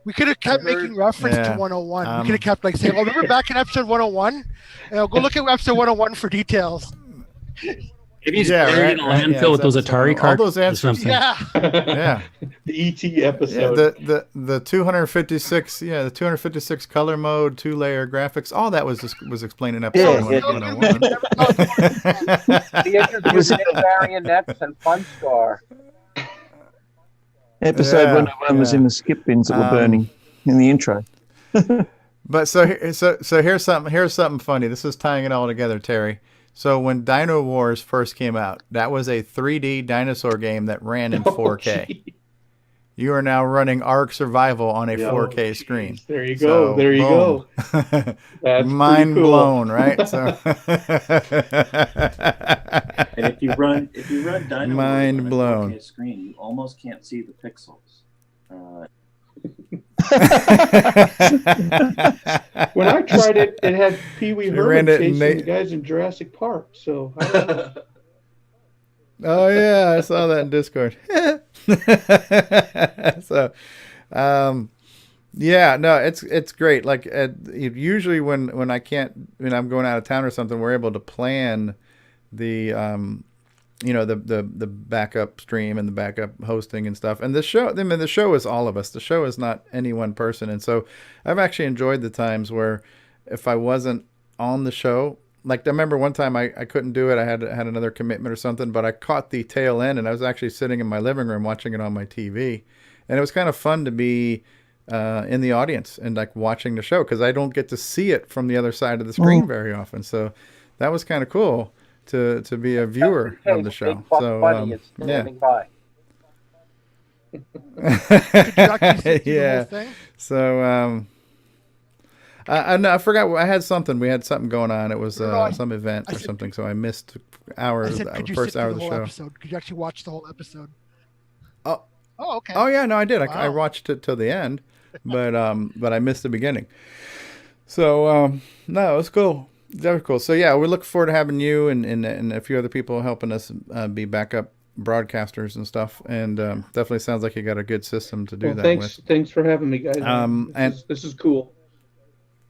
We could have kept making reference to 101. We could have kept saying, remember back in episode 101? Go look at episode 101 for details. Maybe he's buried in a landfill with those Atari cards. All those answers. Yeah. The ET episode. The 256, the 256 color mode, 2-layer graphics, all that was explained in episode 101. The introduced marionettes and Fun Star. Episode 101 was in the skip bins that were burning in the intro. But so here's something funny. This is tying it all together, Terry. So when Dino Wars first came out, that was a 3D dinosaur game that ran in 4K. You are now running Ark Survival on a 4K screen. There you go. There you go. That's mind blown, right? So and if you run Dino mind blown on a 4K screen, you almost can't see the pixels. When I tried it, it had Pee Wee Herman chasing the guys in Jurassic Park. So, oh yeah, I saw that in Discord. So, it's great. Like usually when I'm going out of town or something, we're able to plan the the backup stream and the backup hosting and stuff. And the show is all of us. The show is not any one person. And so I've actually enjoyed the times where if I wasn't on the show, like I remember one time I couldn't do it. I had another commitment or something, but I caught the tail end and I was actually sitting in my living room watching it on my TV. And it was kind of fun to be in the audience and like watching the show, because I don't get to see it from the other side of the screen very often. So that was kind of cool to be a viewer of the show. So by. Yeah. So I forgot. I had something. We had something going on. It was some event or something. So I missed the first hour of the show. Episode? Could you actually watch the whole episode? Oh, okay. Oh yeah, no, I did. Wow. I watched it till the end, but I missed the beginning. So no, it was cool. That was cool. So yeah, we look forward to having you and a few other people helping us be backup broadcasters and stuff. And definitely sounds like you got a good system to do that with. Thanks for having me, guys. This is cool.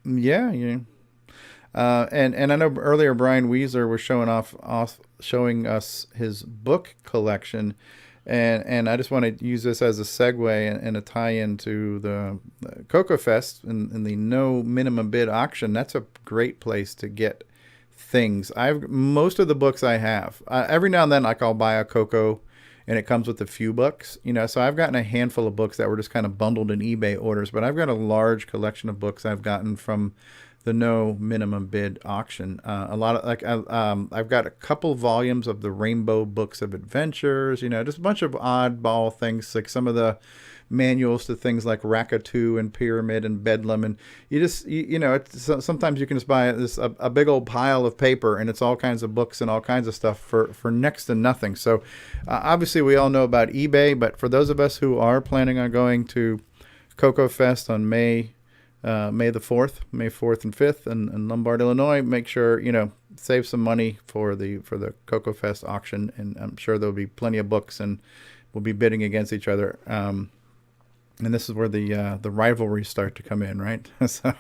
Yeah. And I know earlier Brian Weezer was showing us his book collection. And I just want to use this as a segue and a tie-in to the Coco Fest and the no minimum bid auction. That's a great place to get things. Most of the books I have. Every now and then, like I'll buy a Coco, and it comes with a few books. So I've gotten a handful of books that were just kind of bundled in eBay orders. But I've got a large collection of books I've gotten from the no minimum bid auction. A lot of I've got a couple volumes of the Rainbow Books of Adventures. Just a bunch of oddball things, like some of the manuals to things like Rakatu and Pyramid and Bedlam, and sometimes you can just buy a big old pile of paper, and it's all kinds of books and all kinds of stuff for next to nothing. So obviously we all know about eBay, but for those of us who are planning on going to Coco Fest on May the 4th, May 4th and 5th in Lombard, Illinois, make sure, save some money for the Coco Fest auction, and I'm sure there'll be plenty of books, and we'll be bidding against each other. And this is where the rivalries start to come in, right? So,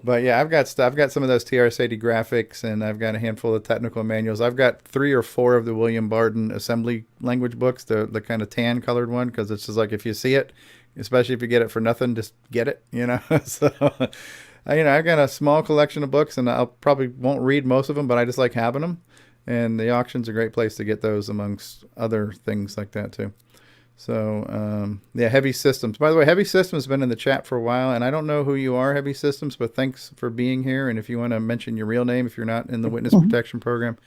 but yeah, I've got some of those TRS-80 graphics, and I've got a handful of technical manuals. I've got 3 or 4 of the William Barden assembly language books, the kind of tan colored one, because it's just like, if you see it, especially if you get it for nothing, just get it, So, I've got a small collection of books, and I probably won't read most of them, but I just like having them. And the auction's a great place to get those, amongst other things like that too. So, Heavy Systems. By the way, Heavy Systems has been in the chat for a while, and I don't know who you are, Heavy Systems, but thanks for being here. And if you want to mention your real name, if you're not in the Witness Protection Program,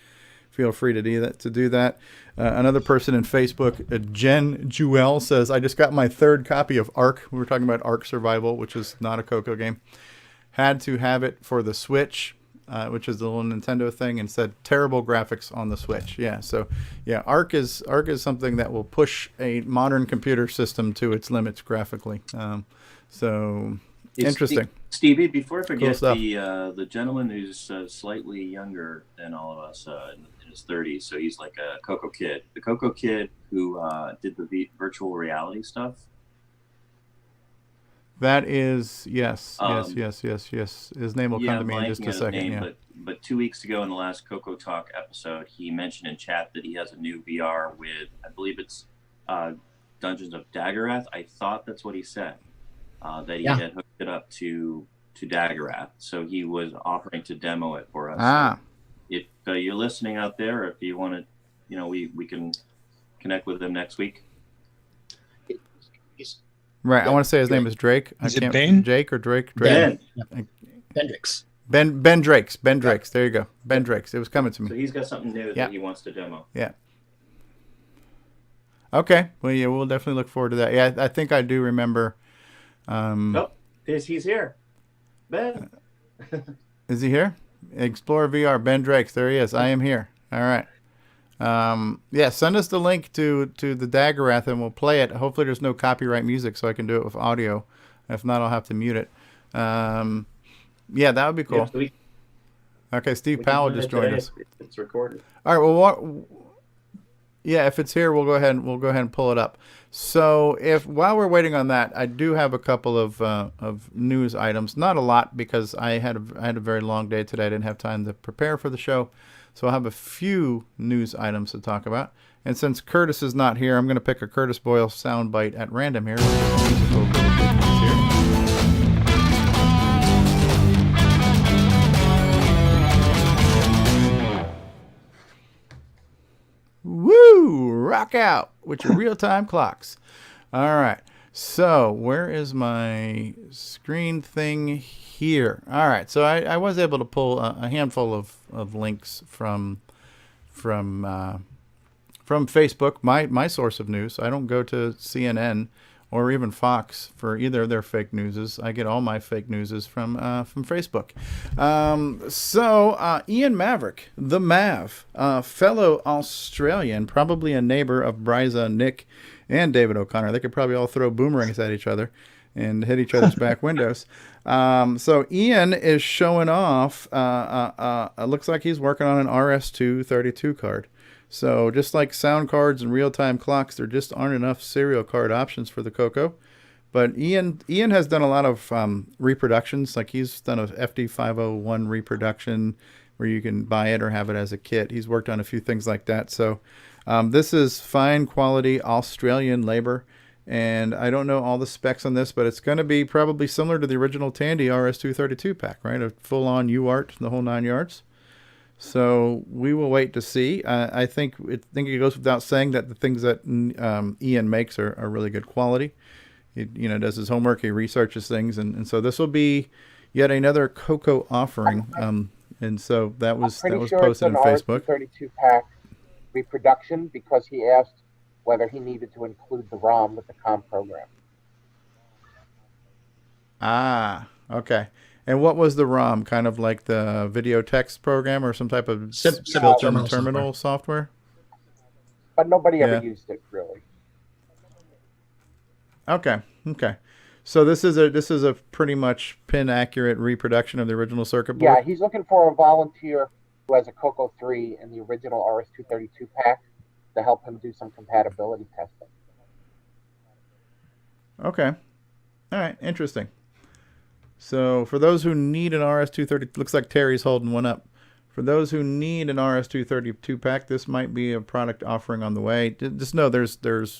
feel free to do that. Another person in Facebook, Jen Jewell, says, I just got my 3rd copy of Ark. We were talking about Ark Survival, which is not a Coco game. Had to have it for the Switch, which is the little Nintendo thing, and said terrible graphics on the Switch. Yeah, so yeah, Ark is something that will push a modern computer system to its limits graphically. So interesting. Stevie, before I forget, cool the gentleman who's slightly younger than all of us, in his 30s, so he's like a Coco kid. The Coco kid who did the virtual reality stuff. That is, yes. His name will come to me in just a second. Name, but 2 weeks ago in the last CoCoTALK episode, he mentioned in chat that he has a new VR with, I believe it's Dungeons of Daggerath. I thought that's what he said, that he had hooked it up to Daggerath. So he was offering to demo it for us. If you're listening out there, if you want to, we can connect with him next week. Right, I want to say his name is Drake. Is it Ben? Jake or Drake? Ben. Bendrix. Ben Drakes. Ben Drakes. There you go. Ben Drakes. It was coming to me. So he's got something new that he wants to demo. Yeah. Okay. Well, yeah, we'll definitely look forward to that. Yeah, I think I do remember. He's here. Ben. Is he here? Explorer VR. Ben Drakes. There he is. I am here. All right. Send us the link to the Daggerath, and we'll play it. Hopefully there's no copyright music, so I can do it with audio. If not, I'll have to mute it. That would be cool. Okay, Steve Powell just joined us. It's recorded. All right. Well, if it's here, we'll go ahead and pull it up. So while we're waiting on that, I do have a couple of news items. Not a lot, because I had a very long day today. I didn't have time to prepare for the show. So I'll have a few news items to talk about. And since Curtis is not here, I'm going to pick a Curtis Boyle soundbite at random here. Woo! Rock out with your real-time clocks. All right. So where is my screen thing here? All right. So I was able to pull a handful of links from Facebook, my source of news. I don't go to CNN or even Fox for either of their fake newses. I get all my fake newses from Facebook. So Ian Maverick, the Mav, fellow Australian, probably a neighbor of Bryza, Nick, and David O'Connor. They could probably all throw boomerangs at each other and hit each other's back windows. So Ian is showing off. It looks like he's working on an RS-232 card. So just like sound cards and real-time clocks, there just aren't enough serial card options for the Coco. But Ian has done a lot of reproductions. Like he's done a FD501 reproduction where you can buy it or have it as a kit. He's worked on a few things like that. So this is fine quality Australian labor. And I don't know all the specs on this, but it's going to be probably similar to the original Tandy RS-232 pack, right? A full-on UART, the whole 9 yards. So we will wait to see. I think it goes without saying that the things that Ian makes are really good quality. He does his homework, he researches things, and so this will be yet another Coco offering. And so that was posted on Facebook. RS-232 pack reproduction because he asked whether he needed to include the ROM with the COM program. Ah, okay. And what was the ROM? Kind of like the video text program or some type of built-in terminal software? But nobody ever used it, really. Okay. So this is a pretty much pin accurate reproduction of the original circuit board. Yeah, he's looking for a volunteer who has a Coco 3 and the original RS-232 pack to help him do some compatibility testing. Okay. All right. Interesting. So for those who need an RS-232, looks like Terry's holding one up. For those who need an RS-232 pack, this might be a product offering on the way. Just know there's going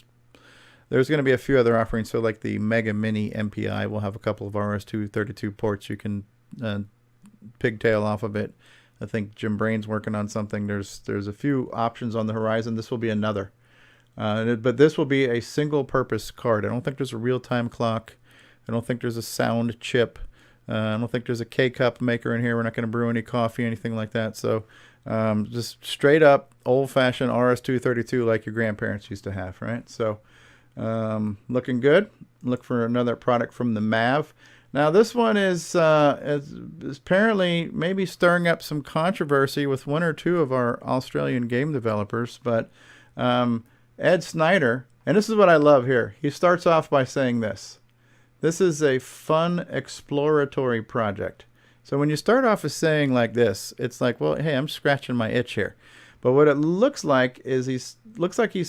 to be a few other offerings. So like the Mega Mini MPI will have a couple of RS-232 ports. You can pigtail off of it. I think Jim Brain's working on something. There's a few options on the horizon. This will be another. But this will be a single-purpose card. I don't think there's a real-time clock. I don't think there's a sound chip. I don't think there's a K-cup maker in here. We're not going to brew any coffee, anything like that. So just straight up old-fashioned RS-232 like your grandparents used to have, right? So looking good. Look for another product from the MAV. Now this one is apparently maybe stirring up some controversy with one or two of our Australian game developers. But Ed Snyder, and this is what I love here. He starts off by saying this. This is a fun exploratory project. So when you start off as saying like this, it's like, well, hey, I'm scratching my itch here. But what it looks like is he's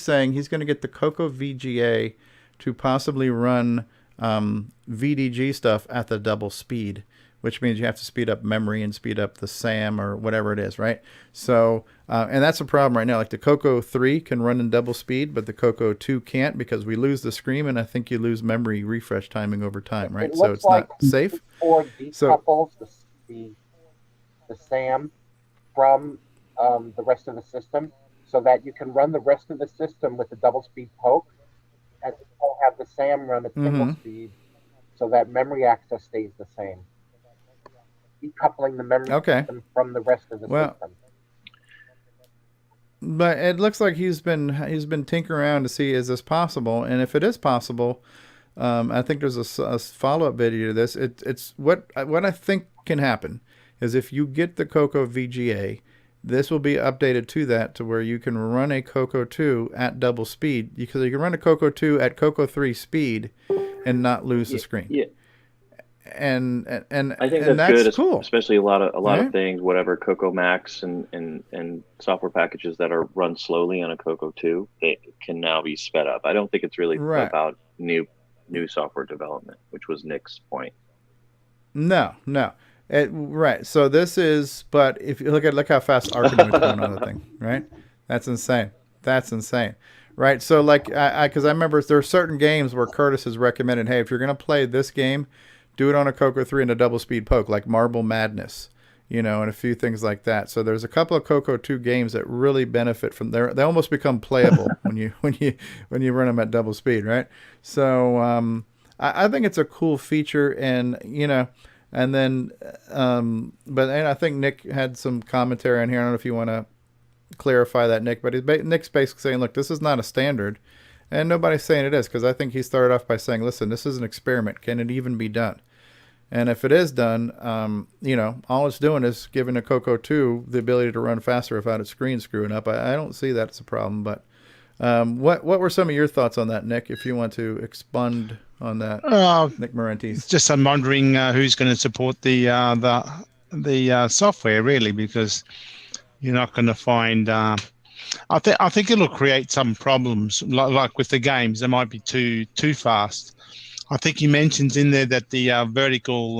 saying he's going to get the Coco VGA to possibly run VDG stuff at the double speed, which means you have to speed up memory and speed up the SAM or whatever it is, right? So, and that's a problem right now. Like the Coco 3 can run in double speed, but the Coco 2 can't because we lose the screen, and I think you lose memory refresh timing over time, right? So it's like not safe. Or decouples the SAM from the rest of the system so that you can run the rest of the system with the double speed poke and still have the SAM run at single speed so that memory access stays the same. Decoupling the memory system from the rest of the system. But it looks like he's been tinkering around to see is this possible, and if it is possible, I think there's a follow-up video to this. It's what I think can happen is if you get the Coco VGA, this will be updated to that to where you can run a Coco 2 at double speed because you can run a Coco 2 at Coco 3 speed and not lose the screen. Yeah. And I think that's good, cool. Especially a lot of things, whatever Coco Max and software packages that are run slowly on a Coco 2, they can now be sped up. I don't think it's really about new software development, which was Nick's point. No. Right. So this is, but if you look how fast Arcanum is going on the thing, right? That's insane. Right. So because I remember there are certain games where Curtis has recommended, hey, if you're going to play this game, do it on a Coco 3 and a double speed poke, like Marble Madness, and a few things like that. So there's a couple of Coco 2 games that really benefit from there. They almost become playable when you run them at double speed, right? So I think it's a cool feature, and and then but I think Nick had some commentary on here. I don't know if you want to clarify that, Nick, but Nick's basically saying, look, this is not a standard, and nobody's saying it is, because I think he started off by saying, listen, this is an experiment. Can it even be done? And if it is done, all it's doing is giving a Coco 2 the ability to run faster without its screen screwing up. I don't see that as a problem. But what were some of your thoughts on that, Nick, if you want to expand on that, Nick Marentes? It's just I'm wondering who's going to support the software, really, because you're not going to find... I think it'll create some problems, like with the games. They might be too fast. I think he mentions in there that the vertical,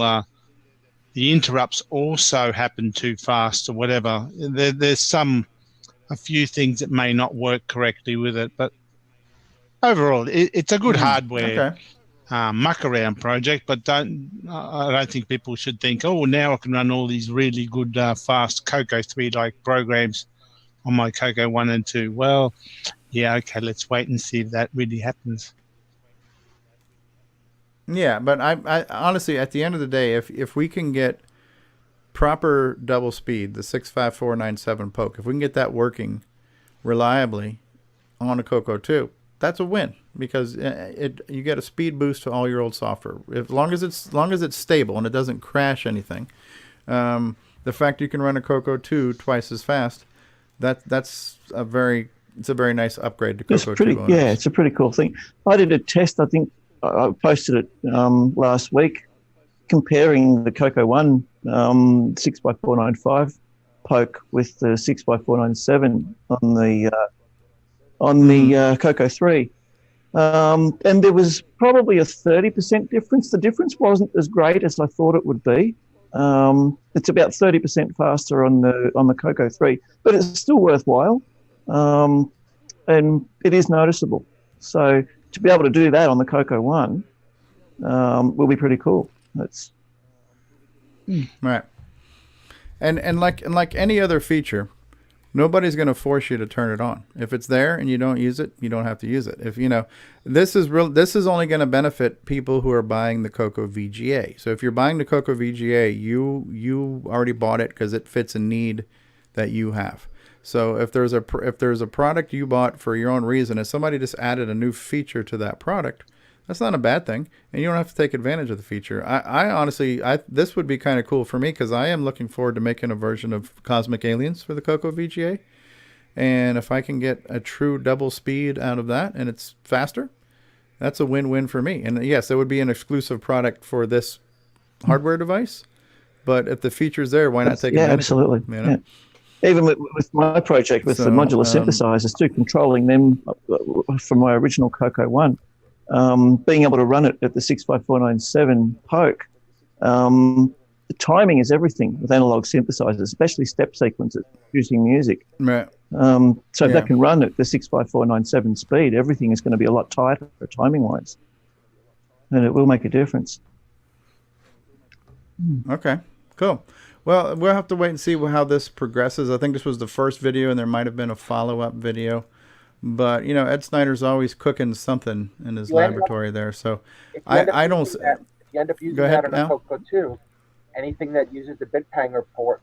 the interrupts also happen too fast or whatever. There's a few things that may not work correctly with it, but overall, it's a good hardware. muck around project, but I don't think people should think, oh, now I can run all these really good fast Coco 3 like programs on my Coco 1 and 2. Well, yeah, okay, let's wait and see if that really happens. Yeah, but I honestly, at the end of the day, if we can get proper double speed, the 65497 poke, if we can get that working reliably on a Coco 2, that's a win, because you get a speed boost to all your old software. As long as it's stable and it doesn't crash anything, the fact you can run a Coco 2 twice as fast, it's a very nice upgrade to Coco 2. Yeah, it's a pretty cool thing. I did a test. I think I posted it last week, comparing the Coco 1 6x495 poke with the 6x497 on the Coco 3. And there was probably a 30% difference. The difference wasn't as great as I thought it would be. It's about 30% faster on the Coco 3, but it's still worthwhile, and it is noticeable. So to be able to do that on the Coco 1 will be pretty cool. That's right. And like any other feature, nobody's going to force you to turn it on. If it's there and you don't use it, you don't have to use it. If this is only going to benefit people who are buying the Coco VGA. So if you're buying the Coco VGA, you already bought it because it fits a need that you have. So if there's a product you bought for your own reason, if somebody just added a new feature to that product, that's not a bad thing, and you don't have to take advantage of the feature. I honestly, this would be kind of cool for me, because I am looking forward to making a version of Cosmic Aliens for the Coco VGA, and if I can get a true double speed out of that and it's faster, that's a win-win for me. And yes, it would be an exclusive product for this hardware device, but if the feature's there, why not take advantage? Yeah, absolutely. Of it, you know? Yeah. Even with my project with the modular synthesizers too, controlling them from my original Coco 1. Being able to run it at the 6x497 poke, the timing is everything with analog synthesizers, especially step sequences using music. Right. If that can run at the 6x497 speed, everything is going to be a lot tighter timing-wise, and it will make a difference. Okay, cool. Well, we'll have to wait and see how this progresses. I think this was the first video, and there might have been a follow-up video. But, Ed Snyder's always cooking something in his laboratory there. So I don't... If you end up using that on a Coco 2, anything that uses the bit banger port,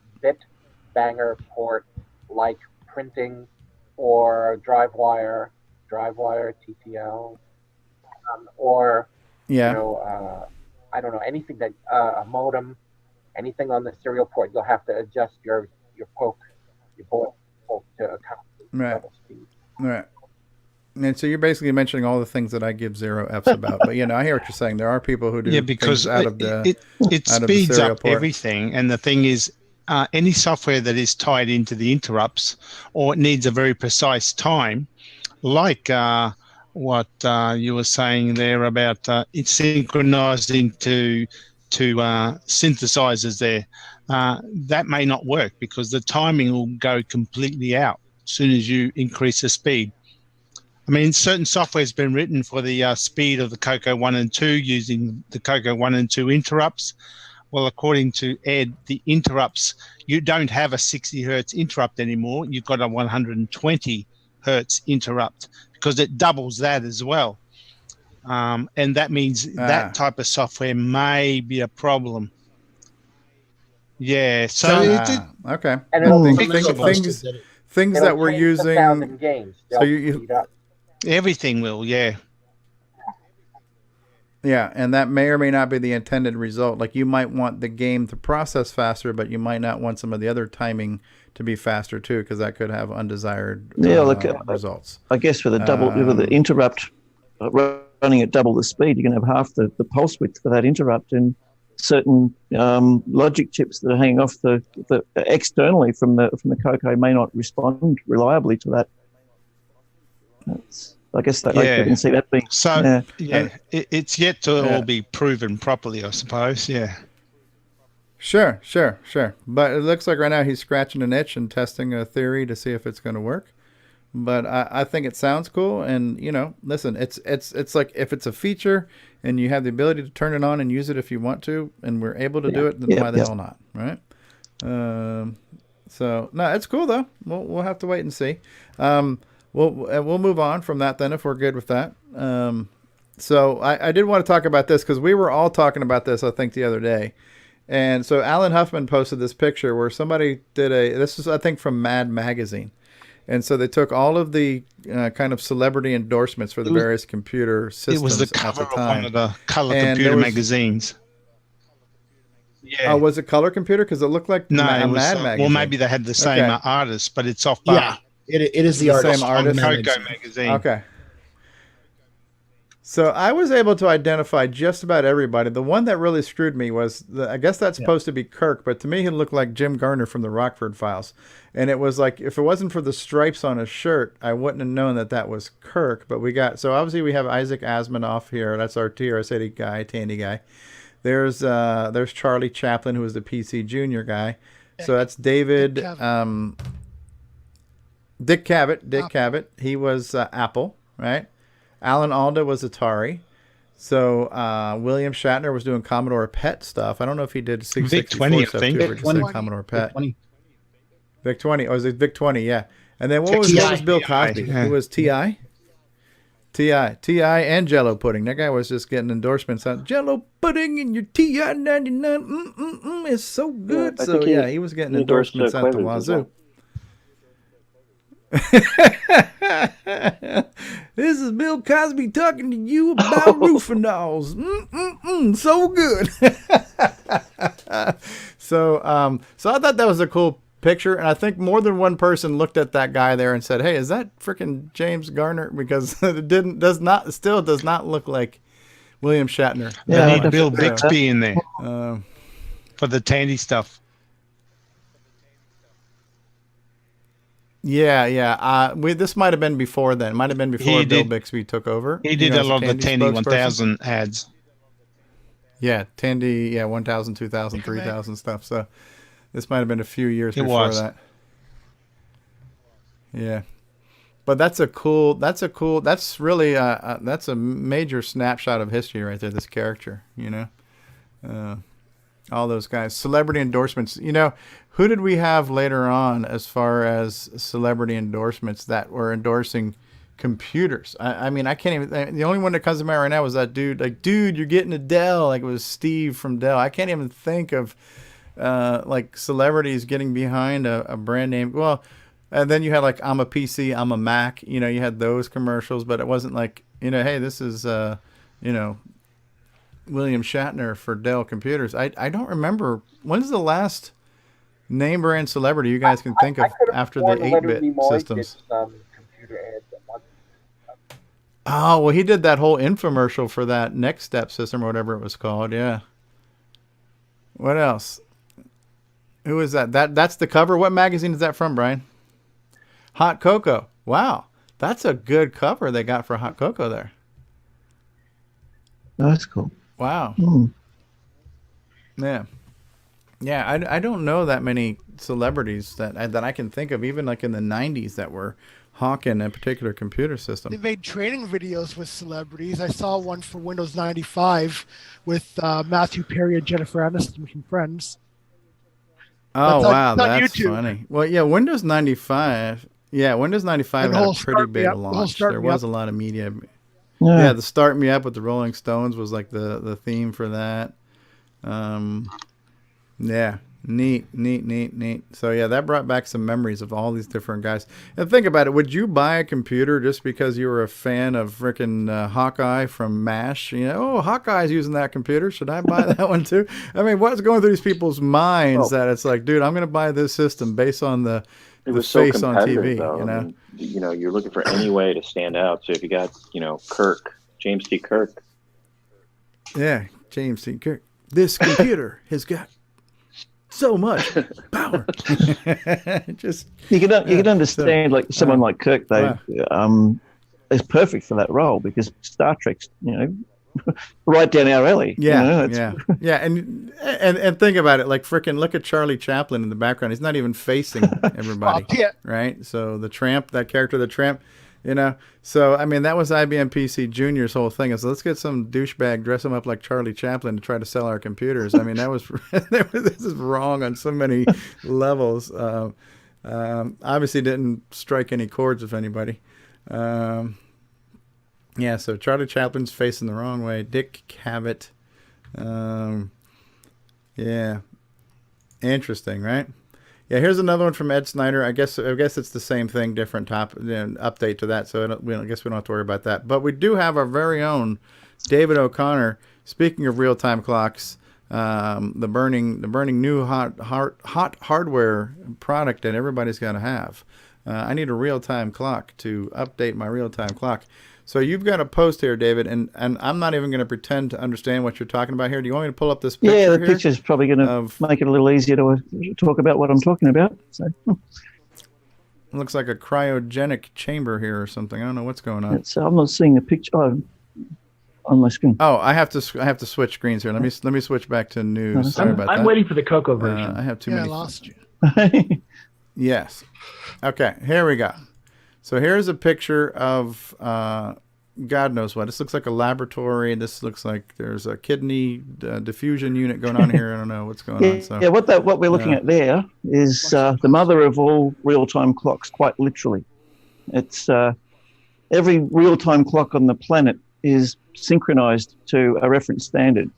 like printing or drive wire, TTL, or, I don't know, anything that, a modem, anything on the serial port, you'll have to adjust your poke to account for double speed. Right. And so you're basically mentioning all the things that I give 0 Fs about. But, I hear what you're saying. There are people who do because out of the it speeds up everything. And the thing is, any software that is tied into the interrupts or it needs a very precise time, like what you were saying there about it's synchronizing to synthesizers there, that may not work because the timing will go completely out as soon as you increase the speed. I mean, certain software has been written for the speed of the Coco 1 and 2 using the Coco 1 and 2 interrupts. Well, according to Ed, the interrupts, you don't have a 60 hertz interrupt anymore. You've got a 120 hertz interrupt because it doubles that as well. And that means that type of software may be a problem. Yeah. So okay. And things that we're using. Games. So you everything will, yeah. Yeah, and that may or may not be the intended result. Like you might want the game to process faster, but you might not want some of the other timing to be faster too, because that could have undesired results. I guess with the interrupt running at double the speed, you're going to have half the pulse width for that interrupt, and certain logic chips that are hanging off the externally from the Coco may not respond reliably to that. I guess that I can see that being so. It's yet to all be proven properly, I suppose. Yeah. Sure. But it looks like right now he's scratching an itch and testing a theory to see if it's going to work. But I think it sounds cool, and listen, it's like if it's a feature and you have the ability to turn it on and use it if you want to, and we're able to do it, then why the hell not, right? So no, it's cool though. We'll have to wait and see. We'll move on from that then if we're good with that. So I did want to talk about this because we were all talking about this I think the other day, and so Alan Huffman posted this picture where somebody did this is I think from Mad Magazine. And so they took all of the kind of celebrity endorsements for the various computer systems. It was the cover of one of the Color Computer magazines. Yeah. Oh, was it Color Computer? Because it looked like Mad Magazine. Well, maybe they had the same artist, but it's off. Yeah, it is the artist. Same artist. Coco magazine. Okay. So I was able to identify just about everybody. The one that really screwed me was, I guess that's supposed to be Kirk, but to me he looked like Jim Garner from the Rockford Files. And it was like, if it wasn't for the stripes on his shirt, I wouldn't have known that was Kirk. But so obviously we have Isaac Asimov here. That's our TRS-80 guy, Tandy guy. There's Charlie Chaplin, who was the PC Junior guy. So that's David, Dick Cavett. Dick Cavett. He was Apple, right? Alan Alda was Atari. So William Shatner was doing Commodore PET stuff. I don't know if he did VIC-20 stuff too, or just Commodore PET. VIC-20. Oh, was it VIC-20? Yeah. And then what was Bill Cosby? Who was TI? TI and Jello Pudding. That guy was just getting endorsements on Jello Pudding and your TI 99. It's so good. Yeah, so he was getting endorsements out the wazoo. This is Bill Cosby talking to you about Rufinals. So good. So I thought that was a cool picture, and I think more than one person looked at that guy there and said, "Hey, is that freaking James Garner?" Because it does not look like William Shatner. Yeah, they need Bill Bixby in there for the Tandy stuff. Yeah. This might have been before then. Might have been before Bill Bixby took over. He did a lot of the Tandy 1000 ads. Yeah, Tandy, 1000, 2000, 3000 stuff. So this might have been a few years before that. Yeah. But that's really that's a major snapshot of history right there, this character, all those guys. Celebrity endorsements. Who did we have later on as far as celebrity endorsements that were endorsing computers? I mean, I can't even. The only one that comes to mind right now was that dude. Like, dude, you're getting a Dell. Like, it was Steve from Dell. I can't even think of like celebrities getting behind a brand name. Well, and then you had like, I'm a PC, I'm a Mac. You had those commercials, but it wasn't like, hey, this is William Shatner for Dell computers. I don't remember, when's the last name brand celebrity you guys can think of after the 8-bit systems? Oh, well, he did that whole infomercial for that Next Step system or whatever it was called. Yeah. What else? Who is that? That's the cover. What magazine is that from, Brian? Hot Cocoa. Wow. That's a good cover they got for Hot Cocoa there. That's cool. Wow. Yeah. Yeah, I don't know that many celebrities that I can think of, even like in the 90s, that were hawking a particular computer system. They made training videos with celebrities. I saw one for Windows 95 with Matthew Perry and Jennifer Aniston from Friends. Oh, wow, that's funny. Well, yeah, Windows 95. Yeah, Windows 95 had a pretty big launch. There was a lot of media. Yeah, the Start Me Up with the Rolling Stones was like the theme for that. Yeah, neat. So yeah, that brought back some memories of all these different guys. And think about it, would you buy a computer just because you were a fan of frickin' Hawkeye from MASH? Hawkeye's using that computer, should I buy that one too? I mean, what's going through these people's minds that it's like, dude, I'm going to buy this system based on the face on TV, though. I mean, you're looking for any way to stand out. So if you got, Kirk, James T. Kirk. Yeah, James T. Kirk. This computer has got so much power. Just you can understand like someone like Kirk though is perfect for that role because Star Trek's right down our alley. Yeah, yeah. And think about it. Like, frickin' look at Charlie Chaplin in the background. He's not even facing everybody, right? So the Tramp, that character, the Tramp, So, I mean, that was IBM PC Junior's whole thing. Is let's get some douchebag, dress him up like Charlie Chaplin to try to sell our computers. I mean, that was this is wrong on so many levels. Obviously didn't strike any chords with anybody. Yeah, so Charlie Chaplin's facing the wrong way. Dick Cavett. Yeah. Interesting, right? Yeah, here's another one from Ed Snyder. I guess it's the same thing, different update to that, so I guess we don't have to worry about that. But we do have our very own David O'Connor. Speaking of real-time clocks, the burning new hot hardware product that everybody's got to have. I need a real-time clock to update my real-time clock. So you've got a post here, David, and I'm not even going to pretend to understand what you're talking about here. Do you want me to pull up this picture? Yeah, the picture's probably going to make it a little easier to talk about what I'm talking about. So. It looks like a cryogenic chamber here or something. I don't know what's going on. I'm not seeing the picture on my screen. Oh, I have to switch screens here. Let me switch back to news. Sorry about that. I'm waiting for the Coco version. I have too many. I lost you. Yes. Okay, here we go. So here's a picture of God knows what. This looks like a laboratory. This looks like there's a kidney diffusion unit going on here. I don't know what's going on. So what we're looking at there is the mother of all real-time clocks, quite literally. It's every real-time clock on the planet is synchronized to a reference standard.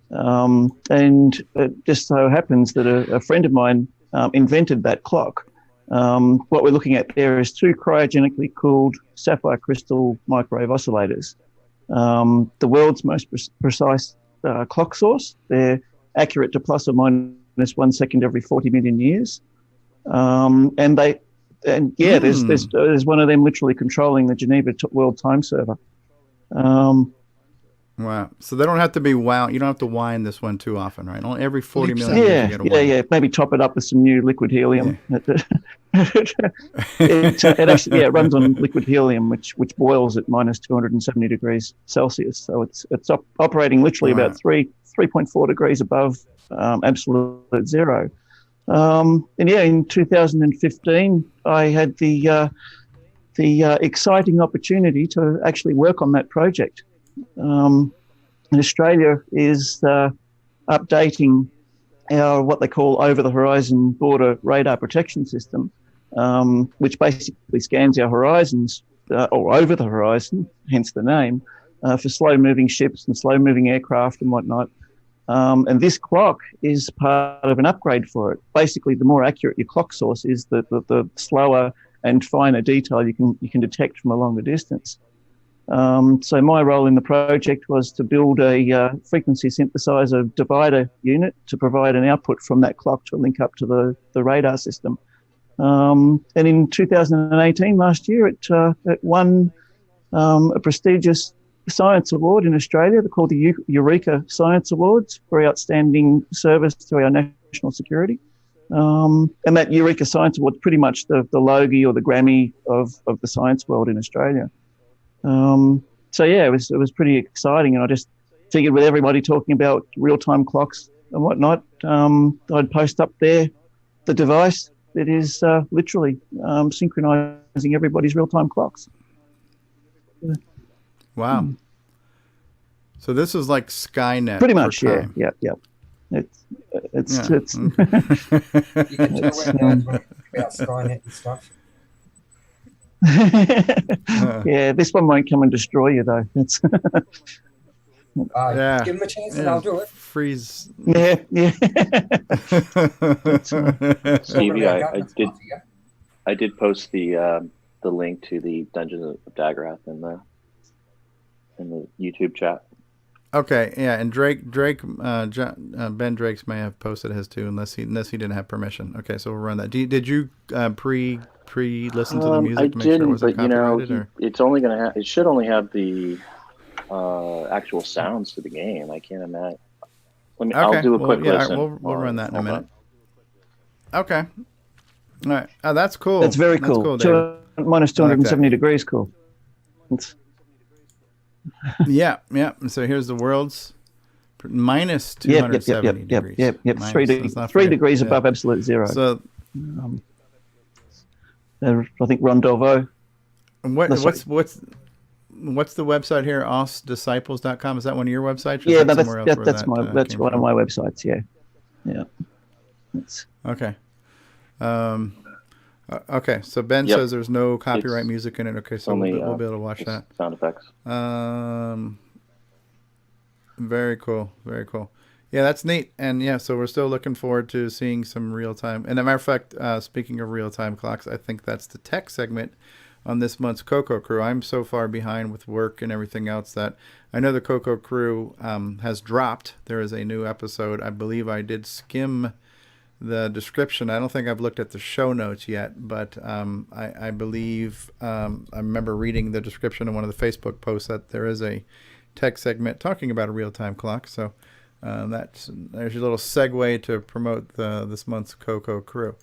And it just so happens that a friend of mine invented that clock. What we're looking at there is two cryogenically cooled sapphire crystal microwave oscillators. The world's most precise clock source. They're accurate to plus or minus 1 second every 40 million years. There's one of them literally controlling the Geneva World Time Server. Wow. So they don't have to be wound. You don't have to wind this one too often, right? Only every 40 million years you get a wind. Yeah. Maybe top it up with some new liquid helium. Yeah. it actually runs on liquid helium, which boils at minus 270 degrees Celsius. So it's operating literally about 3.4 degrees above absolute zero. In 2015, I had the exciting opportunity to actually work on that project. Australia is updating our what they call over-the-horizon border radar protection system, which basically scans our horizons or over the horizon, hence the name, for slow-moving ships and slow-moving aircraft and whatnot. And this clock is part of an upgrade for it. Basically, the more accurate your clock source is, the slower and finer detail you can detect from a longer distance. So my role in the project was to build a frequency synthesizer divider unit to provide an output from that clock to link up to the radar system. And in 2018, last year, it won a prestigious science award in Australia. They're called the Eureka Science Awards for outstanding service to our national security. And that Eureka Science Award is pretty much the Logie or the Grammy of the science world in Australia. It was pretty exciting, and I just figured with everybody talking about real-time clocks and whatnot, I'd post up there the device that is literally synchronizing everybody's real-time clocks. Wow. So this is like Skynet. Pretty much, yeah. It's you can tell when about Skynet and stuff. Yeah, this one won't come and destroy you though. It's give him a chance and I'll do it. Freeze. Yeah. Stevie, I did post the link to the Dungeons of Daggerath in the YouTube chat. Okay, yeah, and Ben Drakes may have posted his too, unless he didn't have permission. Okay, so we'll run that. Did you pre-listen to the music? I to make didn't, sure it wasn't but copyrighted, it's only gonna have. It should only have the actual sounds to the game. I can't imagine. I'll do a quick listen. We'll run that in a minute. Okay. All right. Oh, that's cool. That's very cool. Minus 270 degrees, cool. Yeah. So here's the world's minus 270 degrees. Yep. Minus, 3 degrees above absolute zero. So, I think Rondorveau. What's the website here? osdisciples.com. Is that one of your websites? Yeah, that's one of my websites. Yeah. Okay. Okay. So Ben says there's no copyright music in it. Okay, so we'll be able to watch that. Sound effects. Very cool. Very cool. Yeah, that's neat. And yeah, so we're still looking forward to seeing some real time. And as a matter of fact, speaking of real time clocks, I think that's the tech segment on this month's Coco Crew. I'm so far behind with work and everything else that I know the Coco Crew has dropped. There is a new episode. I believe I did skim the description. I don't think I've looked at the show notes yet, but I believe I remember reading the description in one of the Facebook posts that there is a tech segment talking about a real-time clock. So there's your little segue to promote this month's Coco Crew.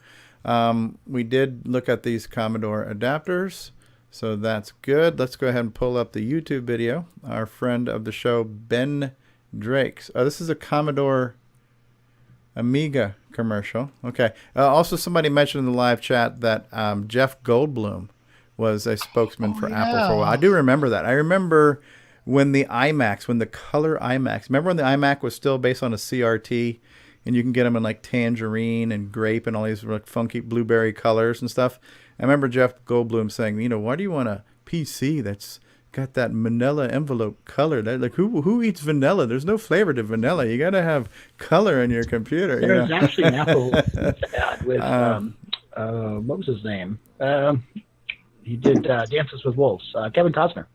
We did look at these Commodore adapters, so that's good. Let's go ahead and pull up the YouTube video. Our friend of the show, Ben Drakes. This is a Commodore Amiga commercial. Okay. Also, somebody mentioned in the live chat that Jeff Goldblum was a spokesman for Apple for a while. I do remember that. I remember when the color iMacs, remember when the iMac was still based on a CRT, and you can get them in like tangerine and grape and all these like funky blueberry colors and stuff. I remember Jeff Goldblum saying, why do you want a PC that's got that manila envelope color? Like who eats vanilla? There's no flavor to vanilla. You got to have color in your computer. There's actually an Apple ad with what was his name? He did Dances with Wolves. Kevin Costner.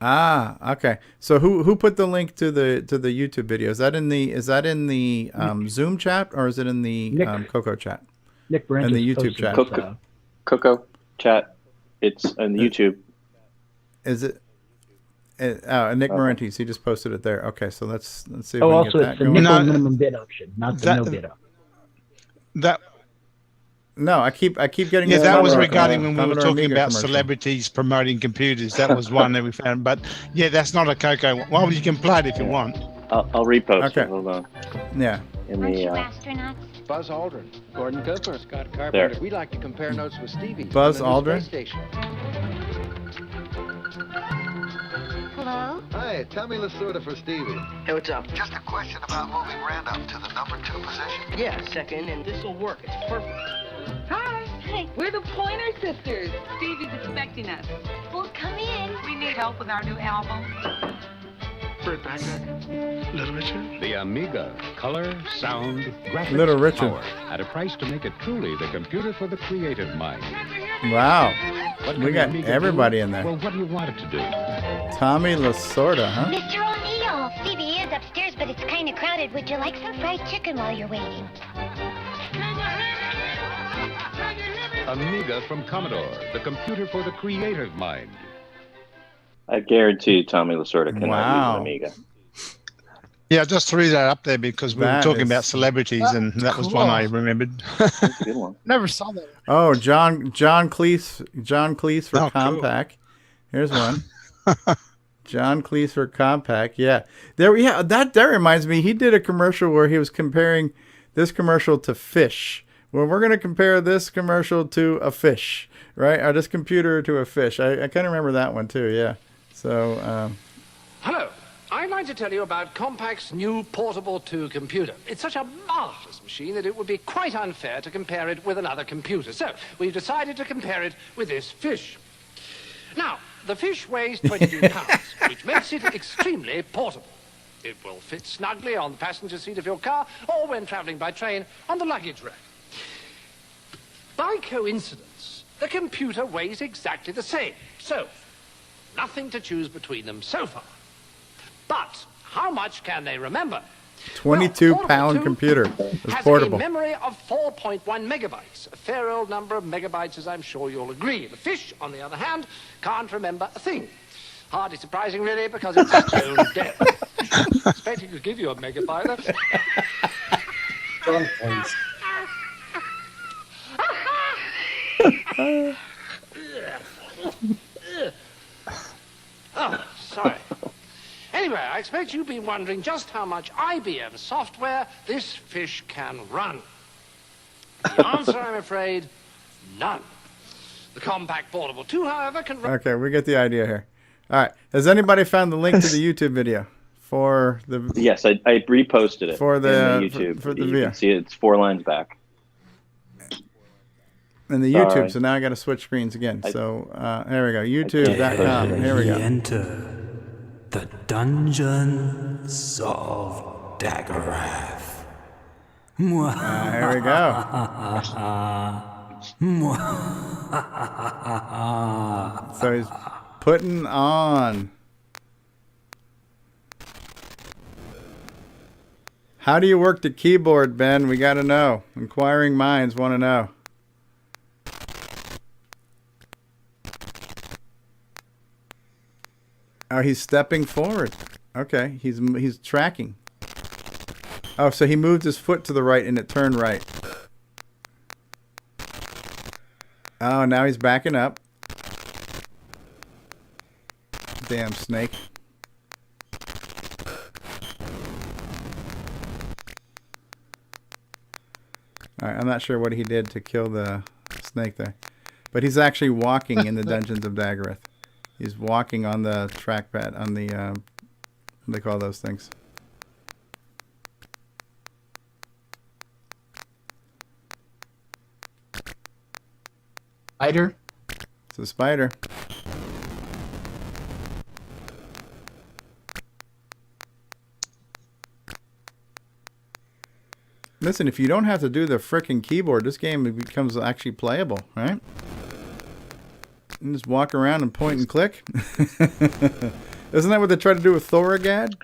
Okay. So who put the link to the YouTube video? Is that in the Zoom chat or is it in the Coco chat? Nick Brandt in the YouTube chat. Coco chat. It's in the YouTube. Is it? Nick Marentes, he just posted it there. Okay, so let's see if we can also get it's that the going. nickel minimum bid option, not the no bid option. No, I keep getting. Yeah, that was regarding when we were Commodore talking Amiga about commercial. celebrities promoting computers. That was one that we found. But yeah, that's not a Coco. Well, you can play it if you want. I'll repost Okay. it. Hold on. Yeah. In the astronauts? Buzz Aldrin, Gordon Cooper, Scott There. Carpenter. We like to compare notes with Stevie. Buzz on the new Aldrin? space station. Hello? Hi, Tommy Lasorda for Stevie. Hey, what's up? Just a question about moving Randolph to the number 2 position. Yeah, second, and this'll work. It's perfect. Hi. Hey. We're the Pointer Sisters. Stevie's expecting us. Well, come in. We need help with our new album. Burt Bacharach, Little Richard. The Amiga. Color, sound, graphics, Little Richard. power. At a price to make it truly the computer for the creative mind. Wow. What We can got Amiga everybody do? in there. Well, what do you want it to do? Tommy Lasorda, huh? Mr. O'Neill. Stevie is upstairs, but it's kind of crowded. Would you like some fried chicken while you're waiting? Amiga from Commodore, the computer for the creative mind. I guarantee Tommy Lasorda cannot Wow. use an Amiga. Yeah, I just threw that up there because we That were talking is- about celebrities, and that was one I remembered. That's a good one. Never saw that. Oh, John Cleese for Oh, cool. Compaq. Here's one. John Cleese for Compaq. Yeah. That reminds me, he did a commercial where he was comparing this commercial to fish. Well, we're going to compare this commercial to a fish, right? Or this computer to a fish. I kind of remember that one too, yeah. So, Hello. I'd like to tell you about Compaq's new Portable 2 computer. It's such a marvelous machine that it would be quite unfair to compare it with another computer. So, we've decided to compare it with this fish. Now, the fish weighs 22 pounds, which makes it extremely portable. It will fit snugly on the passenger seat of your car or when traveling by train on the luggage rack. By coincidence, the computer weighs exactly the same. So, nothing to choose between them so far. But how much can they remember? 22-pound computer. It's Has portable. a memory of 4.1 megabytes. A fair old number of megabytes, as I'm sure you'll agree. The fish, on the other hand, can't remember a thing. Hardly surprising, really, because it's stone dead. I expect he could give you a megabyte. John, please. expect you've been wondering just how much IBM software this fish can run. The answer, I'm afraid, none. The compact portable 2, however, can run... Okay, we get the idea here. All right. Has anybody found the link to the YouTube video for the... Yes, I reposted it for the in the YouTube. for the you video. can see it's 4 lines back. In the Sorry. YouTube, so now I got to switch screens again. So there we go, YouTube.com. Here we go. Enter the Dungeons of Daggerath. Here we go. So he's putting on. How do you work the keyboard, Ben? We got to know. Inquiring minds want to know. Oh, he's stepping forward. Okay, he's tracking. Oh, so he moved his foot to the right and it turned right. Oh, now he's backing up. Damn snake. All right, I'm not sure what he did to kill the snake there. But he's actually walking in the Dungeons of Daggerath. He's walking on the trackpad, on the, what do they call those things? Spider? It's a spider. Listen, if you don't have to do the frickin' keyboard, this game becomes actually playable, right? You just walk around and point and click. Isn't that what they try to do with Thoragad?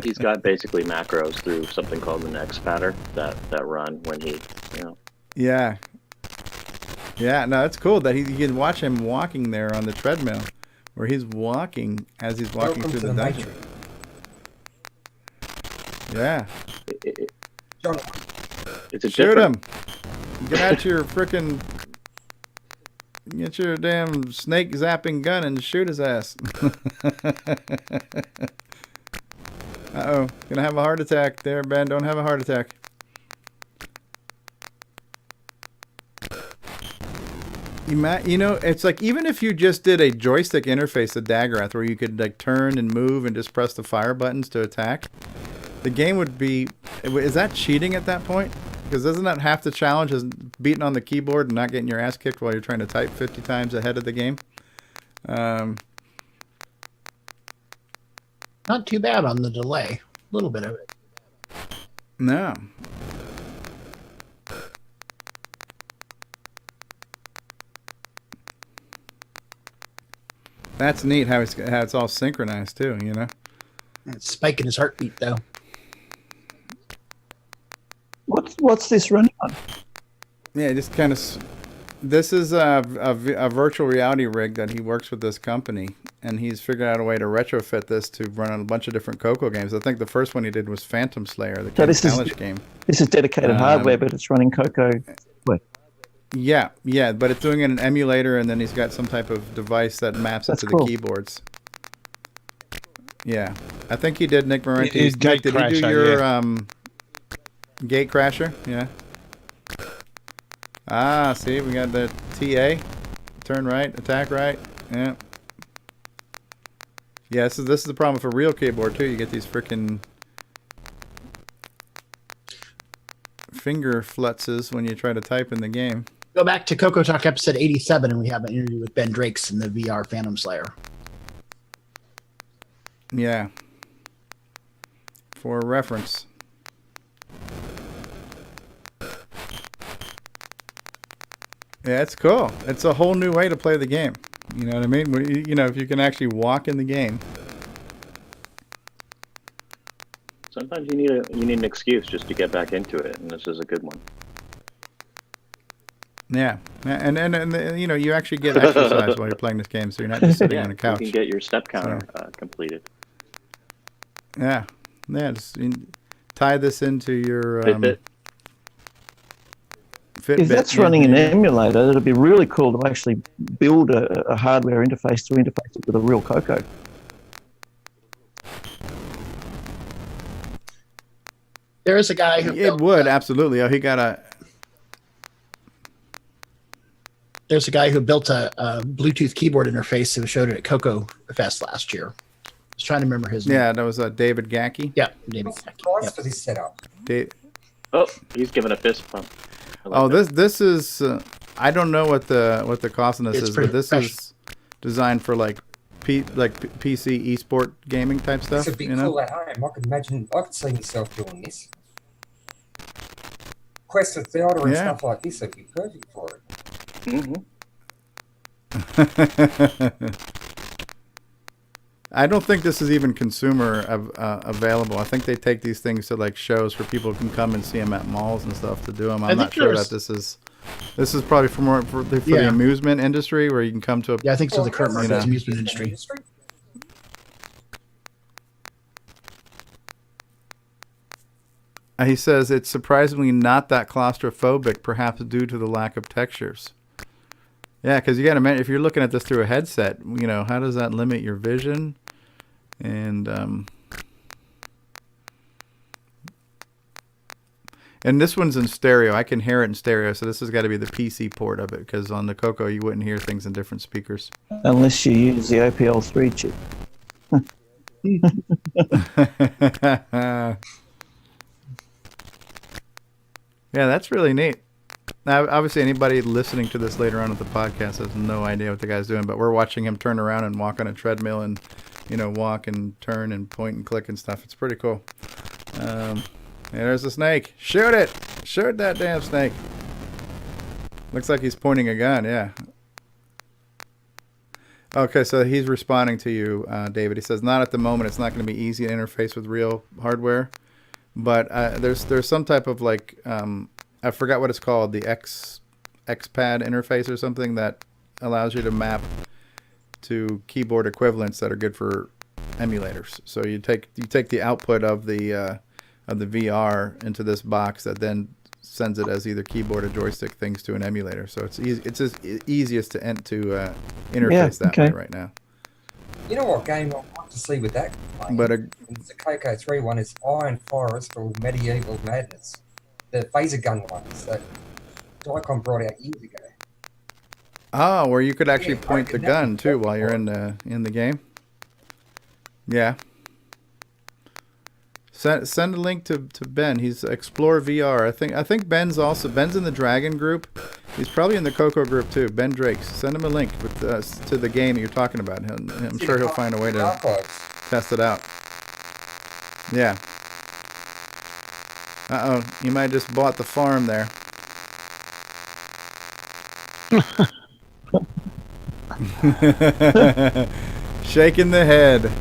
He's got basically macros through something called the next pattern that run when he, you know. Yeah. Yeah, no, it's cool that you can watch him walking there on the treadmill, where he's walking as he's walking through the dungeon. Yeah. It's a Shoot him! Get out your frickin'... Get your damn snake zapping gun and shoot his ass. Uh-oh. Gonna have a heart attack there, Ben. Don't have a heart attack. You know, it's like even if you just did a joystick interface of Daggerath where you could like turn and move and just press the fire buttons to attack, the game would be... Is that cheating at that point? Because isn't that half the challenge is beating on the keyboard and not getting your ass kicked while you're trying to type 50 times ahead of the game? Not too bad on the delay. A little bit of it. No. That's neat how it's all synchronized too, you know? It's spiking his heartbeat though. What's this running on? Yeah, just kind of. This is a virtual reality rig that he works with this company, and he's figured out a way to retrofit this to run on a bunch of different Coco games. I think the first one he did was Phantom Slayer, the challenge game. This is dedicated hardware, but it's running Coco. Yeah, but it's doing it in an emulator, and then he's got some type of device that maps it to the keyboards. Yeah, I think he did Nick Marenti's. Did he do your Gate Crasher? Yeah. Ah, see, we got the TA. Turn right, attack right. Yeah. Yeah, this is the problem with a real keyboard too. You get these freaking finger flutzes when you try to type in the game. Go back to CoCoTALK episode 87 and we have an interview with Ben Drakes in the VR Phantom Slayer. Yeah. For reference. Yeah, it's cool. It's a whole new way to play the game. You know what I mean? You know, if you can actually walk in the game. Sometimes you need an excuse just to get back into it, and this is a good one. Yeah, and you know, you actually get exercise while you're playing this game, so you're not just sitting on a couch. You can get your step counter completed. Yeah, just tie this into your Fitbit. If that's running an emulator, it'd be really cool to actually build a hardware interface to interface it with a real Coco. There is a guy who absolutely. Oh, he got a. There's a guy who built a Bluetooth keyboard interface who showed it at Coco Fest last year. I was trying to remember his name. Yeah, that was David Gackey. Yeah, David Gackey. Price for this setup. Oh, he's giving a fist pump. This is. I don't know what the cost of this is, but this is designed for like PC esport gaming type stuff. This would be cool at home. I could see myself doing this. Quest of Zelda and stuff like this would be perfect for it. I don't think this is even consumer available. I think they take these things to like shows for people who can come and see them at malls and stuff to do them. I'm not sure that this is probably for the amusement industry where you can come to a. Yeah, I think so. The current market is amusement industry. He says it's surprisingly not that claustrophobic, perhaps due to the lack of textures. Yeah, because you got to imagine, if you're looking at this through a headset, how does that limit your vision? And this one's in stereo. I can hear it in stereo, so this has got to be the PC port of it, because on the Coco you wouldn't hear things in different speakers. Unless you use the OPL3 chip. Yeah, that's really neat. Now, obviously, anybody listening to this later on at the podcast has no idea what the guy's doing, but we're watching him turn around and walk on a treadmill and, walk and turn and point and click and stuff. It's pretty cool. And there's a snake. Shoot it! Shoot that damn snake. Looks like he's pointing a gun, yeah. Okay, so he's responding to you, David. He says, not at the moment. It's not going to be easy to interface with real hardware. But there's some type of like I forgot what it's called, the XPad interface or something that allows you to map to keyboard equivalents that are good for emulators. So you take the output of the VR into this box that then sends it as either keyboard or joystick things to an emulator. So it's easy. It's as easiest to interface that way right now. You know what game I'd like to see with that? But it's a Coco 3 one. It's Iron Forest or Medieval Madness. The phaser gun ones that Dicom brought out years ago. Oh, where you could actually point the gun too while you're in the game. Yeah. Send a link to Ben. He's Explore VR. I think Ben's in the Dragon group. He's probably in the Coco group too. Ben Drakes. Send him a link to the game that you're talking about. I'm sure he'll find a way to test it out. Yeah. Uh-oh, you might have just bought the farm there. Shaking the head.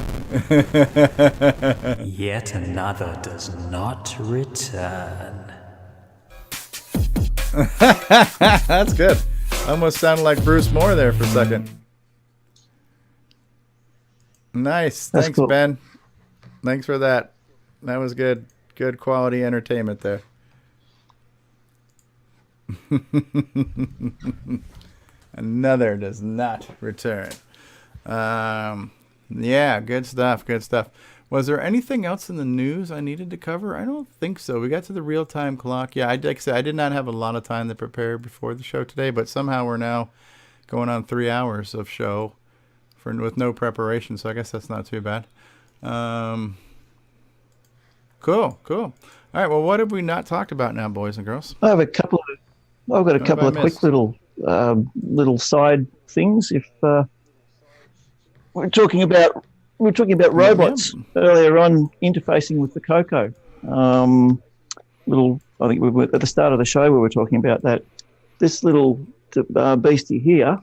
Yet another does not return. That's good. Almost sounded like Bruce Moore there for a second. Nice. That's Thanks, cool. Ben. Thanks for that. That was good. Good quality entertainment there. Another does not return. Yeah, good stuff. Good stuff. Was there anything else in the news I needed to cover? I don't think so. We got to the real-time clock. Yeah, like I said, I did not have a lot of time to prepare before the show today, but somehow we're now going on 3 hours of show with no preparation, so I guess that's not too bad. Cool. All right, well, what have we not talked about now, boys and girls? I've got a couple of quick little side things. If we're talking about robots earlier on interfacing with the Coco. I think we were at the start of the show we were talking about that. This little beastie here,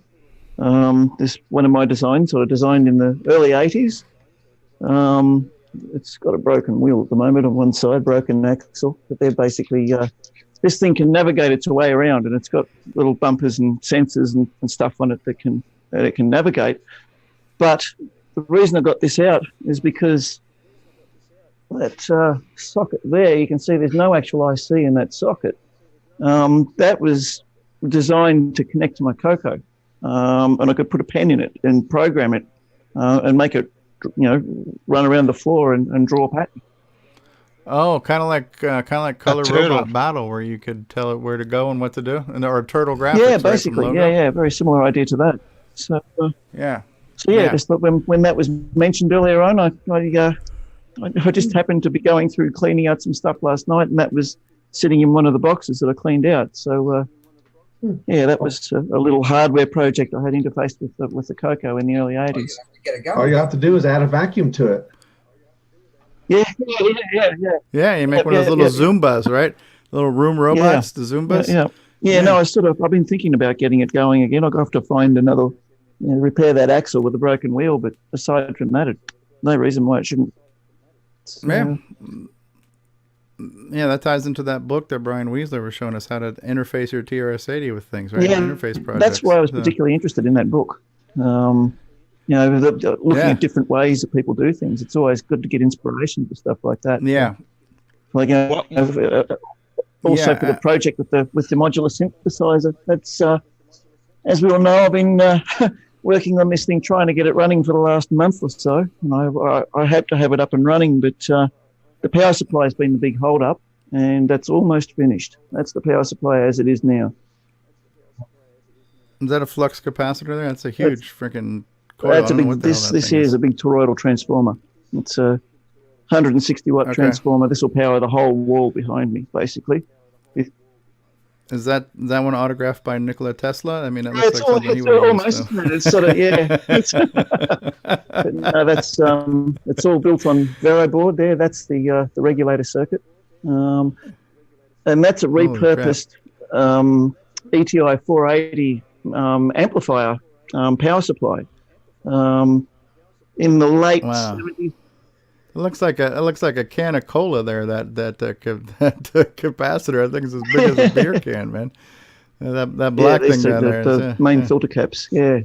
this one of my designs, sort of designed in the early 80s. It's got a broken wheel at the moment on one side, broken axle, but they're basically this thing can navigate its way around, and it's got little bumpers and sensors and stuff on it that it can navigate. But the reason I got this out is because that socket there, you can see there's no actual IC in that socket. That was designed to connect to my Coco, and I could put a pen in it and program it and make it, run around the floor and draw a pattern. Oh, kind of like Color Robot Battle, where you could tell it where to go and what to do, or Turtle graphics. Yeah, right, basically. Yeah, very similar idea to that. So yeah. So yeah, just thought when that was mentioned earlier on, I just happened to be going through cleaning out some stuff last night, and that was sitting in one of the boxes that I cleaned out. So yeah, that was a little hardware project I had interfaced with the Coco in the early '80s. All you have to do is add a vacuum to it. Yeah. Yeah, you make one of those little Zumbas, right? Little room robots, the Zumbas. Yeah. No, I've been thinking about getting it going again. I'll have to find another, repair that axle with a broken wheel. But aside from that, no reason why it shouldn't. So, yeah, that ties into that book that Brian Weasler was showing us how to interface your TRS-80 with things, right? Yeah, Interface projects. That's why I was particularly interested in that book. Looking at different ways that people do things. It's always good to get inspiration for stuff like that. Yeah. Like also for the project with the modular synthesizer. That's as we all know, I've been working on this thing, trying to get it running for the last month or so, and I hope to have it up and running, but the power supply has been the big hold up, and that's almost finished. That's the power supply as it is now. Is that a flux capacitor there? That's a huge freaking coil. That's a big. This here is a big toroidal transformer. It's a 160 watt transformer. This will power the whole wall behind me, basically. Is that one autographed by Nikola Tesla? I mean, it looks like something he would almost. use, It's sort of but no, that's it's all built on Vero board there. That's the regulator circuit, and that's a repurposed ETI 480 amplifier power supply. In the late 70s. It looks like a can of cola there. That capacitor, I think, is as big as a beer can, man. That black thing down there. The main filter caps. Yeah.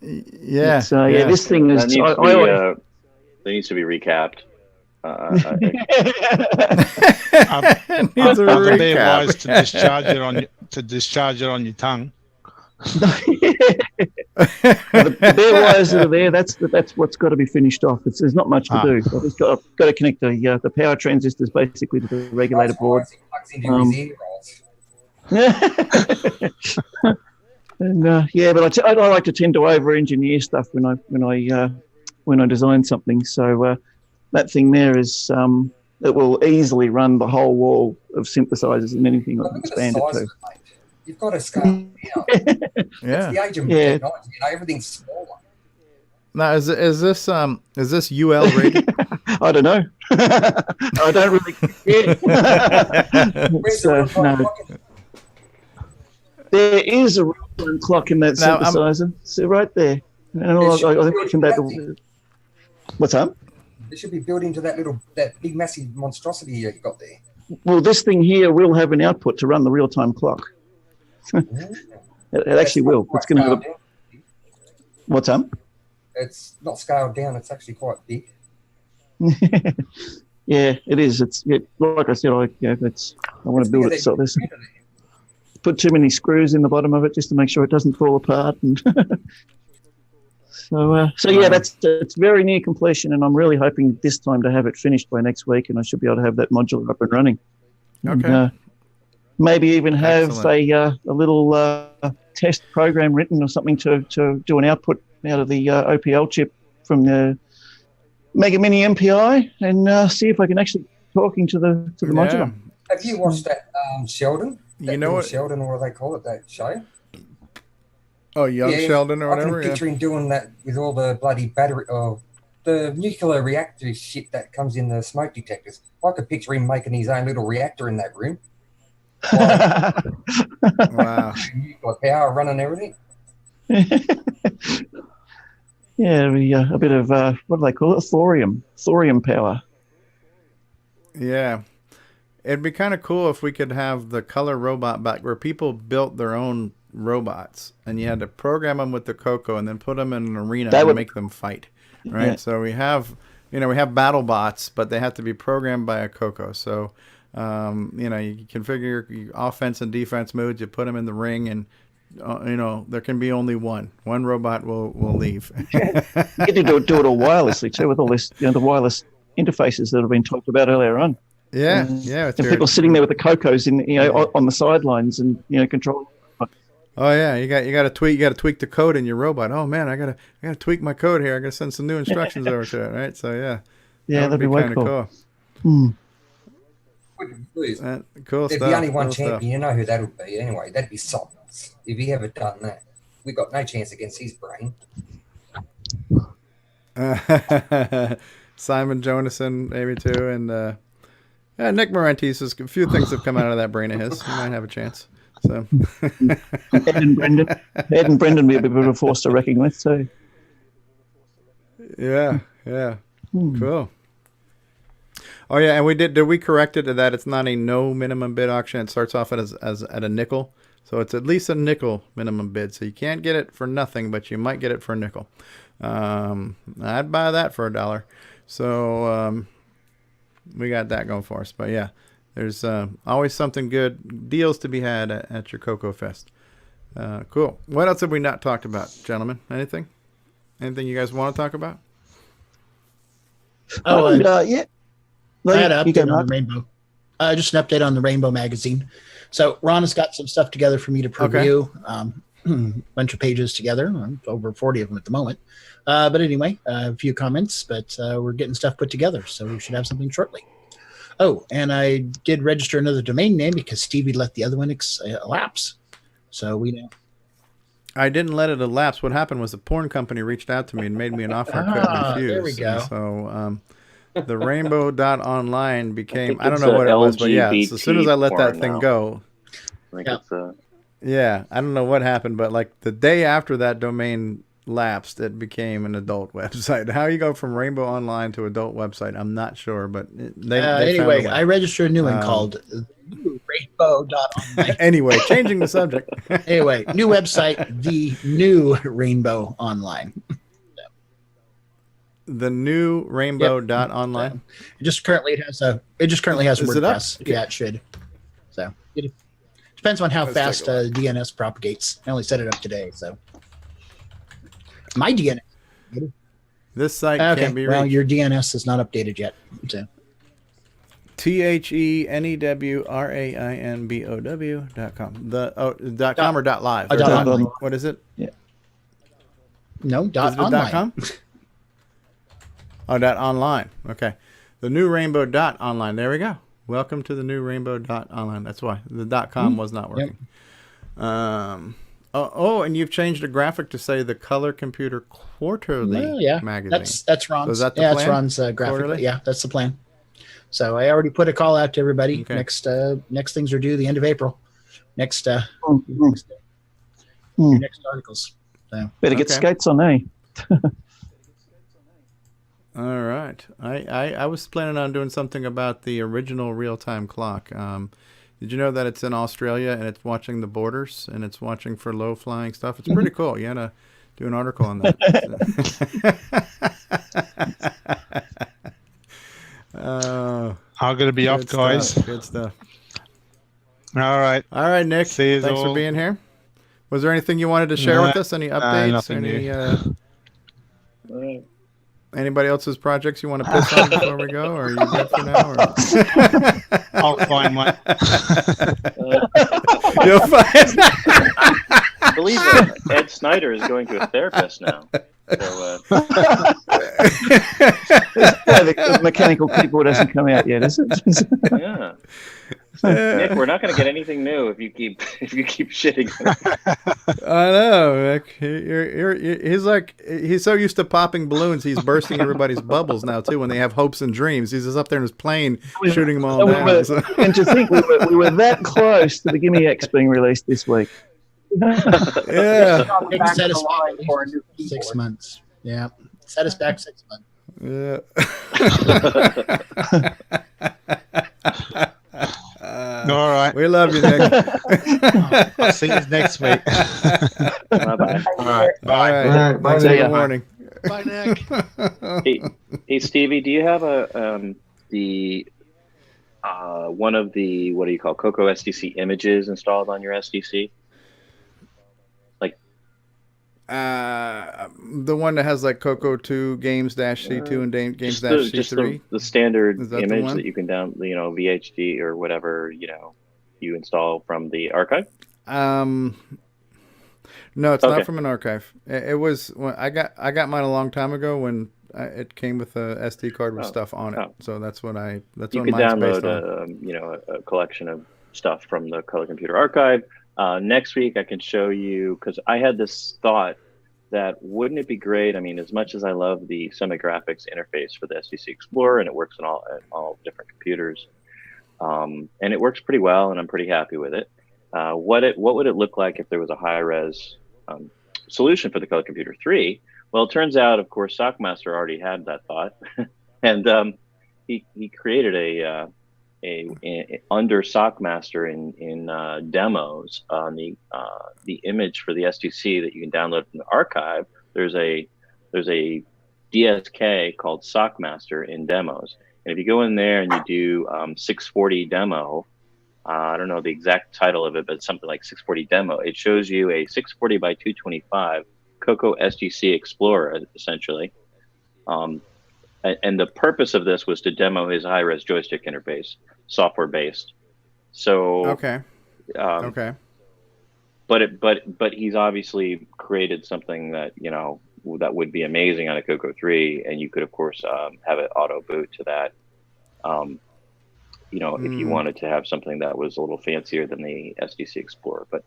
This thing is. That needs to be recapped. Are the beer wise to discharge it on your tongue? The bare wires that are there, that's what's got to be finished off. There's not much to do. I've just got to connect the power transistors basically to the regulator board. And but I like to tend to over-engineer stuff when I design something. So that thing there is it will easily run the whole wall of synthesizers and anything I can expand it to. You've got to scale down. Yeah. It's the age of technology. Everything's smaller. Now, is this UL rated? I don't know. I don't really care. No. There is a real clock in that synthesizer. So right there. And I mentioned that. What's up? It should be built into that big massive monstrosity you got there. Well, this thing here will have an output to run the real-time clock. It actually will. It's going to have What's up? It's not scaled down. It's actually quite big. Yeah, it is. It's like I said. I want to build it so this. Put too many screws in the bottom of it just to make sure it doesn't fall apart. And so it's very near completion, and I'm really hoping this time to have it finished by next week, and I should be able to have that modular up and running. Okay. And, maybe even have a little test program written or something to do an output out of the OPL chip from the Mega Mini MPI and see if I can actually talking to the modular. Have you watched that Sheldon? You know what? Sheldon, or what do they call it? That show? Oh, Sheldon or whatever. I can picture him doing that with all the bloody battery or the nuclear reactor shit that comes in the smoke detectors. I could picture him making his own little reactor in that room. Wow. Nuclear power running everything. Yeah, a bit of what do they call it? Thorium power. Yeah. It'd be kind of cool if we could have the color robot back where people built their own robots and you had to program them with the Coco and then put them in an arena and make them fight. Right. Yeah. So we have battle bots, but they have to be programmed by a Coco. So, you configure your offense and defense modes, you put them in the ring, and, there can be only one. One robot will leave. You get to do it all wirelessly, too, with all this, the wireless interfaces that have been talked about earlier on. Yeah, and people sitting there with the CoCos in, on the sidelines and controlling. Oh yeah, you got to tweak the code in your robot. Oh man, I gotta tweak my code here. I gotta send some new instructions over to it, right? So that'd be way kind of cool. Cool There'd stuff. be only one cool champion. Stuff. You know who that would be anyway. That'd be Somnus. If he ever done that, we got no chance against his brain. Simon Jonasson, maybe too, and Nick Marentes. A few things have come out of that brain of his. He might have a chance. So Ed and Brendan be a bit of a force to reckon with too. Yeah. Cool. Oh yeah, and did we correct it to that it's not a no minimum bid auction. It starts off as at a nickel. So it's at least a nickel minimum bid. So you can't get it for nothing, but you might get it for a nickel. I'd buy that for $1. So we got that going for us. But yeah, there's always something good, deals to be had at your Coco Fest. Cool. What else have we not talked about, gentlemen? Anything you guys want to talk about? Yeah. I had an update on the Rainbow. Just an update on the Rainbow magazine. So Ron has got some stuff together for me to preview. Bunch of pages together, over 40 of them at the moment. But anyway, a few comments, but we're getting stuff put together, so we should have something shortly. Oh, and I did register another domain name because Stevie let the other one elapse. So we know. I didn't let it elapse. What happened was a porn company reached out to me and made me an offer I couldn't refuse. There we go. And so the rainbow.online became, I don't know what it was, but yeah, so as soon as I let that thing go. Yeah, I don't know what happened, but like the day after that domain lapsed, it became an adult website. How you go from Rainbow Online to adult website, I'm not sure, but they anyway, I registered a new one called rainbow.online. Anyway, changing the subject. Anyway, new website, the new Rainbow Online. The new rainbow.online. It just currently has WordPress. Okay. Yeah, it should. So it depends on how fast DNS propagates. I only set it up today, so my DNS. This site can't be reached. Well, your DNS is not updated yet. So TheNewRainbow.com. .com or .live? .online. What is it? Yeah. No, .online. .com? Oh, .online. Okay. The new rainbow.online. There we go. Welcome to the new rainbow.online. That's why the .com was not working. Yep. And you've changed the graphic to say the Color Computer Quarterly magazine. That's Ron's. So is that the plan? That's Ron's graphic. Yeah, that's the plan. So I already put a call out to everybody. Okay. Next things are due the end of April. Next articles. So. Better get skates on, eh? All right. I was planning on doing something about the original real-time clock. Did you know that it's in Australia and it's watching the borders and it's watching for low-flying stuff? It's pretty cool. You had to do an article on that. I'm going to be off, guys. Good stuff. All right. All right, Nick. See you Thanks all. for being here. Was there anything you wanted to share with us? Any updates? Nothing new. Anybody else's projects you want to piss on before we go, or are you good for now? Or? I'll find one. You'll find. I believe Ed Snyder is going to a therapist now. So, the mechanical keyboard hasn't come out yet, is it? Yeah. Nick, we're not going to get anything new if you keep shitting. I know, Nick. He's so used to popping balloons, he's bursting everybody's bubbles now too. When they have hopes and dreams, he's just up there in his plane shooting them all down. And to think we were that close to the Gimme X being released this week. Yeah. Set us back for 6 months. Yeah. Set us back 6 months. Yeah. All right. We love you, Nick. I'll see you next week. Bye-bye. All right. Bye. Bye. Good morning. Bye, Nick. Hey, Stevie, do you have one of the, what do you call, Coco SDC images installed on your SDC? The one that has like Coco2 games-C2 and games-C3. Just the standard Is that image that you can download, VHD or whatever you install from the archive. No, it's not from an archive. It was I got mine a long time ago when it came with a SD card with stuff on it. So that's what you can download a collection of stuff from the Color Computer archive. Next week I can show you, because I had this thought that wouldn't it be great? I mean, as much as I love the semi-graphics interface for the SDC Explorer, and it works on all different computers, and it works pretty well, and I'm pretty happy with it. What would it look like if there was a high-res solution for the Color Computer 3? Well, it turns out, of course, Sockmaster already had that thought, and he created a under Sockmaster in demos on the image for the SDC that you can download from the archive. There's a DSK called Sockmaster in demos, and if you go in there and you do 640 demo, I don't know the exact title of it, but it's something like 640 demo. It shows you a 640 by 225 Coco SDC Explorer, essentially. And the purpose of this was to demo his high-res joystick interface, software-based. So okay. But he's obviously created something that that would be amazing on a Coco 3, and you could of course have it auto boot to that. If you wanted to have something that was a little fancier than the SDC Explorer, but.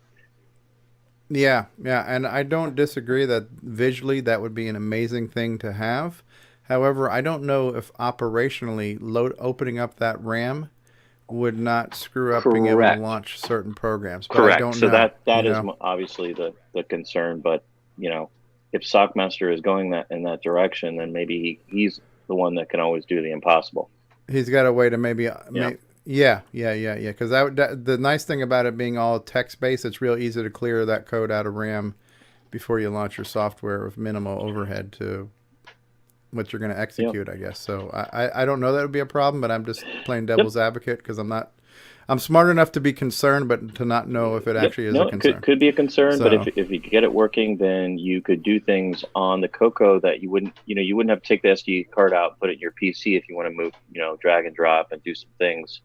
Yeah, and I don't disagree that visually that would be an amazing thing to have. However, I don't know if operationally opening up that RAM would not screw up being able to launch certain programs. But Correct. I don't so know, that is obviously the concern. But if Sockmaster is going in that direction, then maybe he's the one that can always do the impossible. He's got a way to maybe. Yeah. Because the nice thing about it being all text-based, it's real easy to clear that code out of RAM before you launch your software with minimal overhead to what you're going to execute, I guess. So I don't know that would be a problem, but I'm just playing devil's advocate because I'm smart enough to be concerned, but to not know if it actually is a concern. Could be a concern, but if you get it working, then you could do things on the Coco that you wouldn't have to take the SD card out, put it in your PC if you want to move, drag and drop and do some things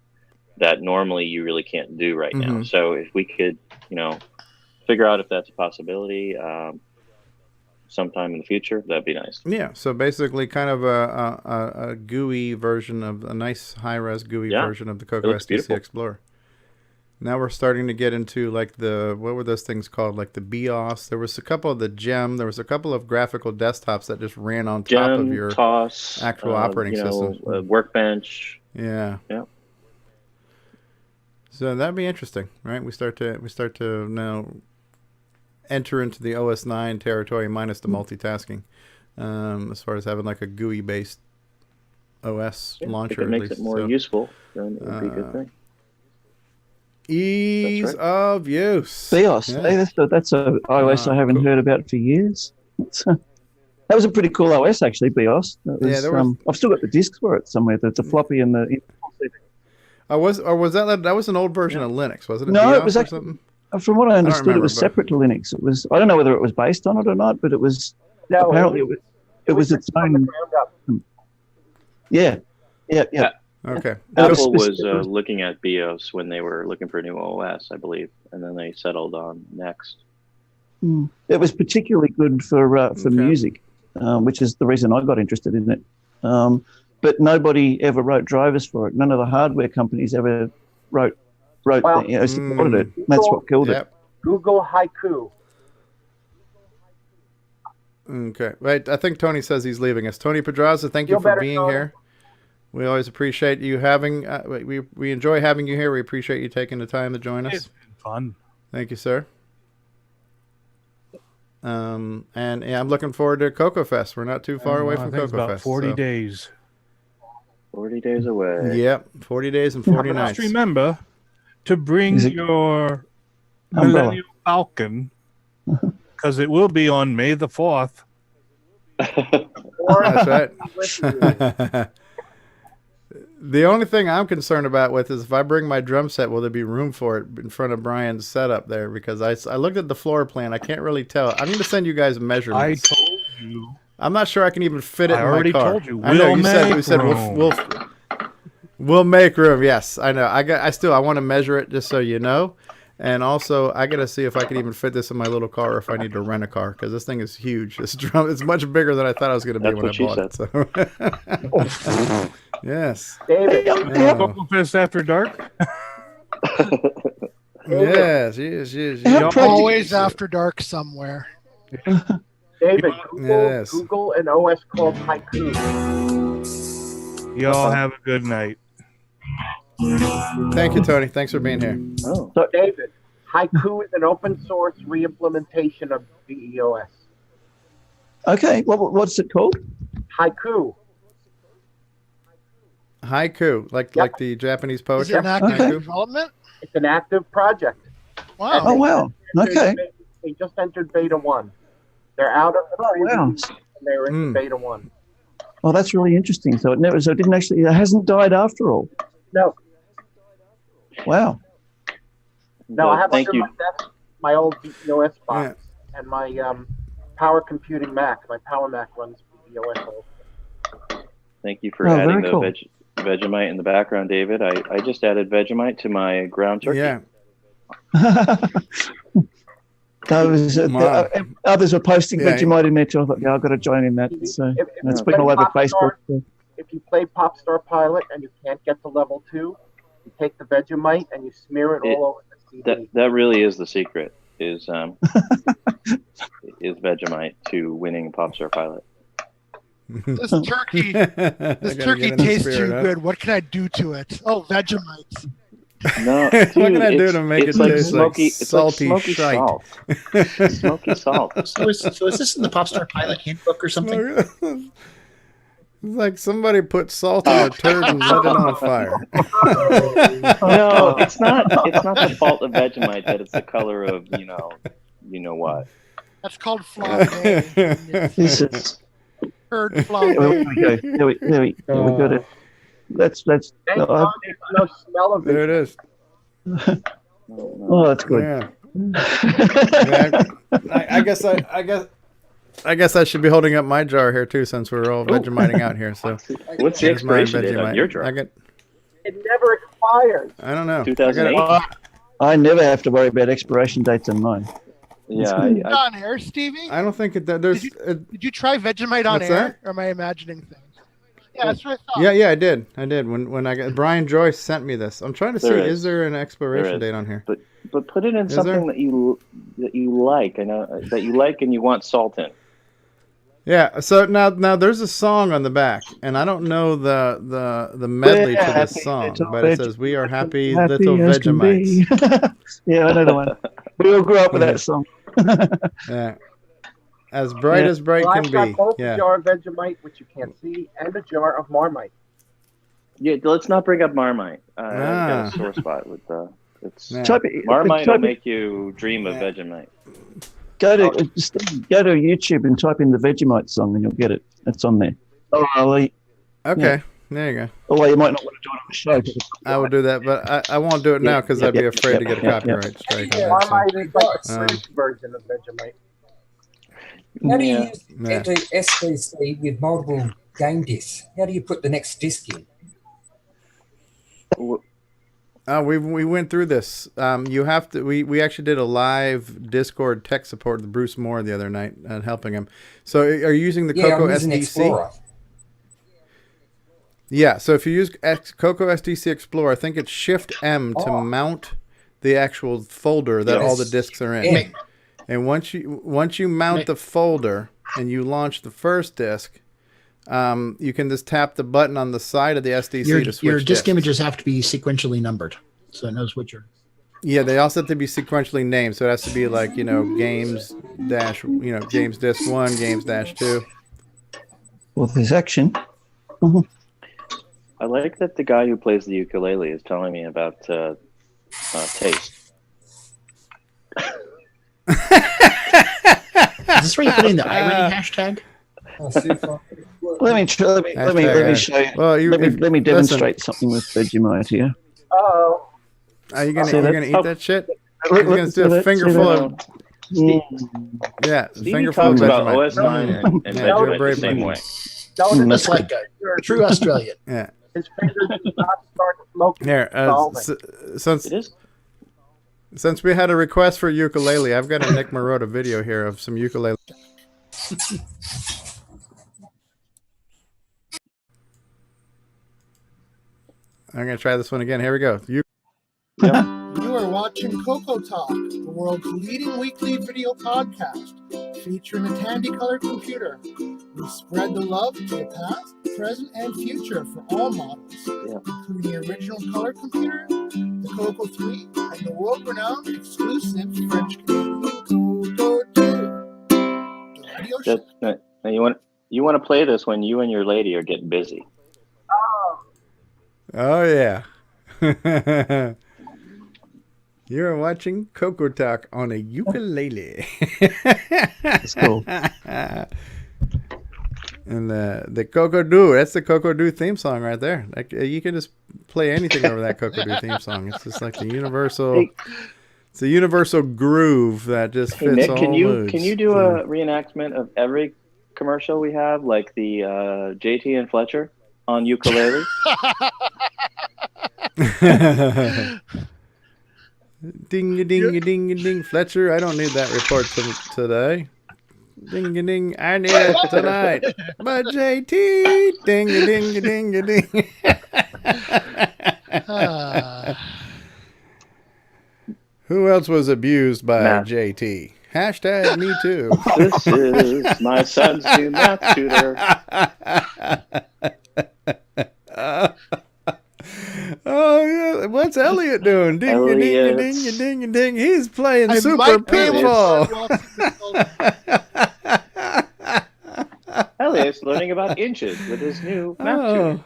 that normally you really can't do right now. So if we could, figure out if that's a possibility sometime in the future, that'd be nice. Yeah. So basically kind of a GUI version of a nice high-res GUI version of the Coco SDC beautiful. Explorer. Now we're starting to get into like what were those things called? Like the BIOS. There was a couple of the GEM. There was a couple of graphical desktops that just ran on top of your TOS, actual operating system. Workbench. Yeah. So that'd be interesting, right? We start to now enter into the OS 9 territory minus the multitasking, as far as having like a GUI based OS launcher. If it makes it more useful, then it would be a good thing. Ease of use. BIOS. Yeah. Hey, that's a iOS I haven't heard about for years. That was a pretty cool OS actually, BIOS. I've still got the discs for it somewhere. The floppy and the. Was that an old version of Linux? Was it? No, it was actually. From what I understood, it was separate to Linux. It was. I don't know whether it was based on it or not, but it was. No, apparently, it was its own. Yeah. Okay. Apple was looking at BIOS when they were looking for a new OS, I believe, and then they settled on Next. It was particularly good for music, which is the reason I got interested in it. But nobody ever wrote drivers for it. None of the hardware companies ever wrote supported it. That's what killed it. Google Haiku. Okay. Right. I think Tony says he's leaving us. Tony Pedraza, thank you for being here. We always appreciate you having. We enjoy having you here. We appreciate you taking the time to join us. It's been fun. Thank you, sir. And I'm looking forward to Coco Fest. We're not too far away from Coco about Fest. 40 days. 40 days away. Yep, 40 days and 40 nights. Just remember to bring your Millennium Falcon, because it will be on May the 4th. That's right. The only thing I'm concerned about with is if I bring my drum set, will there be room for it in front of Brian's setup there? Because I looked at the floor plan. I can't really tell. I'm going to send you guys measurements. I told you. I'm not sure I can even fit it in my car. I already told you. I know you said we'll make room. Yes, I know. I want to measure it just so you know. And also, I got to see if I can even fit this in my little car or if I need to rent a car because this thing is huge. This drum is much bigger than I thought it was going to be when I bought it. So. Yes. David. Cocoa Fest After Dark? Yes. Always after dark somewhere. David, Google an OS called Haiku. Y'all have a good night. Thank you, Tony. Thanks for being here. Oh. So, David, Haiku is an open source re-implementation of VEOS. Okay, what's it called? Haiku. Haiku, like the Japanese poetry. Is it an active development? It's an active project. Wow. Oh, wow. Okay. They just entered beta 1. They're out of the wow. and they're in beta 1. Well, that's really interesting. So it hasn't died after all. No. Wow. No, I have under my desk my old VEOS box and my power computing Mac. My Power Mac runs VEOS also. Thank you for adding the Vegemite in the background, David. I just added Vegemite to my ground turkey. Yeah. Others are posting Vegemite in there too. I thought, I've got to join in that. So it's been all over Facebook. If you play Popstar Pilot and you can't get to level 2, you take the Vegemite and you smear it all over the CD. That really is the secret. Is Vegemite to winning Popstar Pilot. This turkey tastes too good. What can I do to it? Oh, Vegemite. No, dude, what can I do to make it taste smoky, like salty shite? Salt. Smoky salt. So is this in the Popstar Pilot handbook or something? It's like somebody put salt in a turd and lit it on fire. No, it's not. It's not the fault of Vegemite that it's the color of you know what. That's called flambé. This is turd flambé. There we got it. Let's no smell of it. There it is. Oh, that's good. Yeah. I guess I should be holding up my jar here too, since we're all Vegemiting out here. So what's the expiration date on your jar? It never expires. I don't know. 2008. I never have to worry about expiration dates on mine. Yeah, on air, Stevie. I don't think there's. Did you try Vegemite on air? Or am I imagining things? Yeah, that's what I thought. Yeah, I did. When I got Brian Joyce sent me this. I'm trying to see is there an expiration date on here? But put it in something that you like. I know that you like and you want salt in. Yeah. So now there's a song on the back, and I don't know the medley to this song, but it says "We are happy little Vegemites." Yeah, I know the one. We all grew up with that song. Yeah. As bright as bright can I've got be. both a jar of Vegemite, which you can't see, and a jar of Marmite. Yeah, let's not bring up Marmite. I've got a sore spot with Marmite will make you dream of Vegemite. Go to YouTube and type in the Vegemite song, and you'll get it. It's on there. Okay, there you go. Although you might not want to do it on the show. I will do that, but I won't do it now because I'd be afraid to get a copyright strike. Marmite is like a French version of Vegemite. How do you enter SBC with multiple game discs? How do you put the next disc in? We went through this. You have to. We actually did a live Discord tech support with Bruce Moore the other night and helping him. So are you using the Coco SDC? Explorer. Yeah. So if you use Coco SDC Explorer, I think it's Shift M to mount the actual folder that all the discs are in. Yeah. And once you mount the folder and you launch the first disk, you can just tap the button on the side of the SDC to switch your disk disks. images have to be sequentially numbered, so it knows what you're. Yeah, they also have to be sequentially named, so it has to be like games dash games disc 1, games dash 2. Well, there's action. I like that the guy who plays the ukulele is telling me about taste. Is this where you put in the irony hashtag? Let me show you. Well, let me demonstrate something with Vegemite here. Oh. Are you gonna eat that shit? You're gonna do a fingerful of. Yeah, fingerful of about Vegemite. OS9 and Vegemite the same way. That's like you're a true Australian. Yeah. His fingers did not start smoking. Here, since we had a request for ukulele, I've got a Nick Marotta video here of some ukulele. I'm gonna try this one again. Here we go. You are watching CoCoTALK, the world's leading weekly video podcast, featuring the Tandy Color Computer. We spread the love to the past, present, and future for all models, including the original color computer, the Coco 3, and the world-renowned exclusive French-Canadian Coco 2. The radio show. Now you want to play this when you and your lady are getting busy. Oh yeah. You're watching CoCoTALK on a ukulele. That's cool. And the CoCoDoo, that's the CoCoDoo theme song right there. Like, you can just play anything over that CoCoDoo theme song. It's just like the universal. It's a universal groove that just fits Nick, all moods. Can you do a reenactment of every commercial we have, like the JT and Fletcher on ukulele? Ding a ding a ding a ding, Fletcher. I don't need that report today. Ding a ding, I need it tonight. But JT, ding a ding a ding a ding. Who else was abused by JT? Hashtag me too. This is my son's new math tutor. Oh yeah, what's Elliot doing? Ding a ding a ding a ding a ding. He's playing Super Pinball. Elliot's learning about inches with his new math tutor.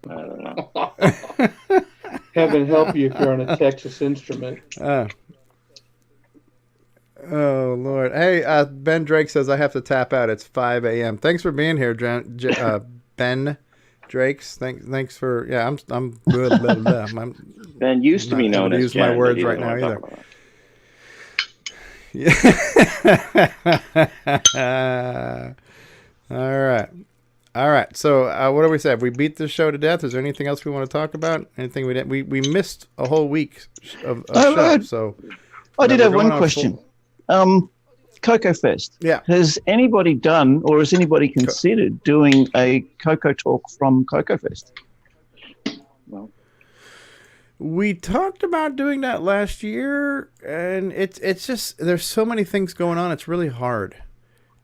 I don't know. Heaven help you if you're on a Texas Instrument. Oh Lord! Hey, Ben Drake says I have to tap out. It's 5 a.m. Thanks for being here, Ben Drakes. Thanks for I'm good. Ben used to be known as use Jen, my words right now either. Yeah. All right. So what do we say? Have we beat this show to death? Is there anything else we want to talk about? Anything we didn't? We missed a whole week of show. So I did have one question. Coco Fest. Yeah. Has anybody done, or has anybody considered doing a Coco Talk from Coco Fest? Well, we talked about doing that last year, and it's just there's so many things going on. It's really hard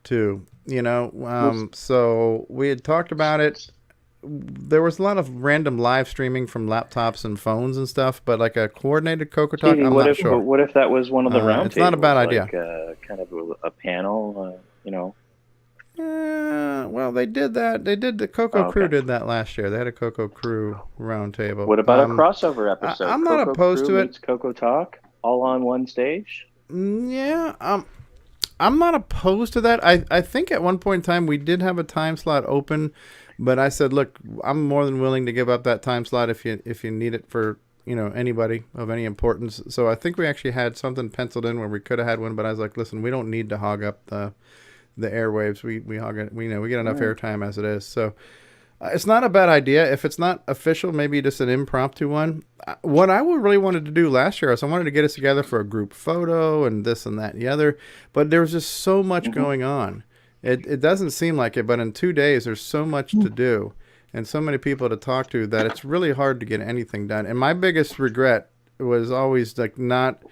to, so we had talked about it. There was a lot of random live streaming from laptops and phones and stuff, but like a coordinated CoCoTALk, I'm not sure. What if that was one of the round It's not a bad idea. Kind of a panel, Well, they did that. They did the Coco Crew did that last year. They had a Coco Crew roundtable. What about a crossover episode? I'm not opposed to it. CoCoTALK all on one stage. Yeah, I'm not opposed to that. I think at one point in time we did have a time slot open. But I said, look, I'm more than willing to give up that time slot if you need it for, anybody of any importance. So I think we actually had something penciled in where we could have had one, but I was like, listen, we don't need to hog up the airwaves. We hog it. We get enough airtime as it is. So it's not a bad idea. If it's not official, maybe just an impromptu one. What I really wanted to do last year is I wanted to get us together for a group photo and this and that and the other. But there was just so much going on. It doesn't seem like it, but in 2 days, there's so much to do and so many people to talk to that it's really hard to get anything done. And my biggest regret was always like not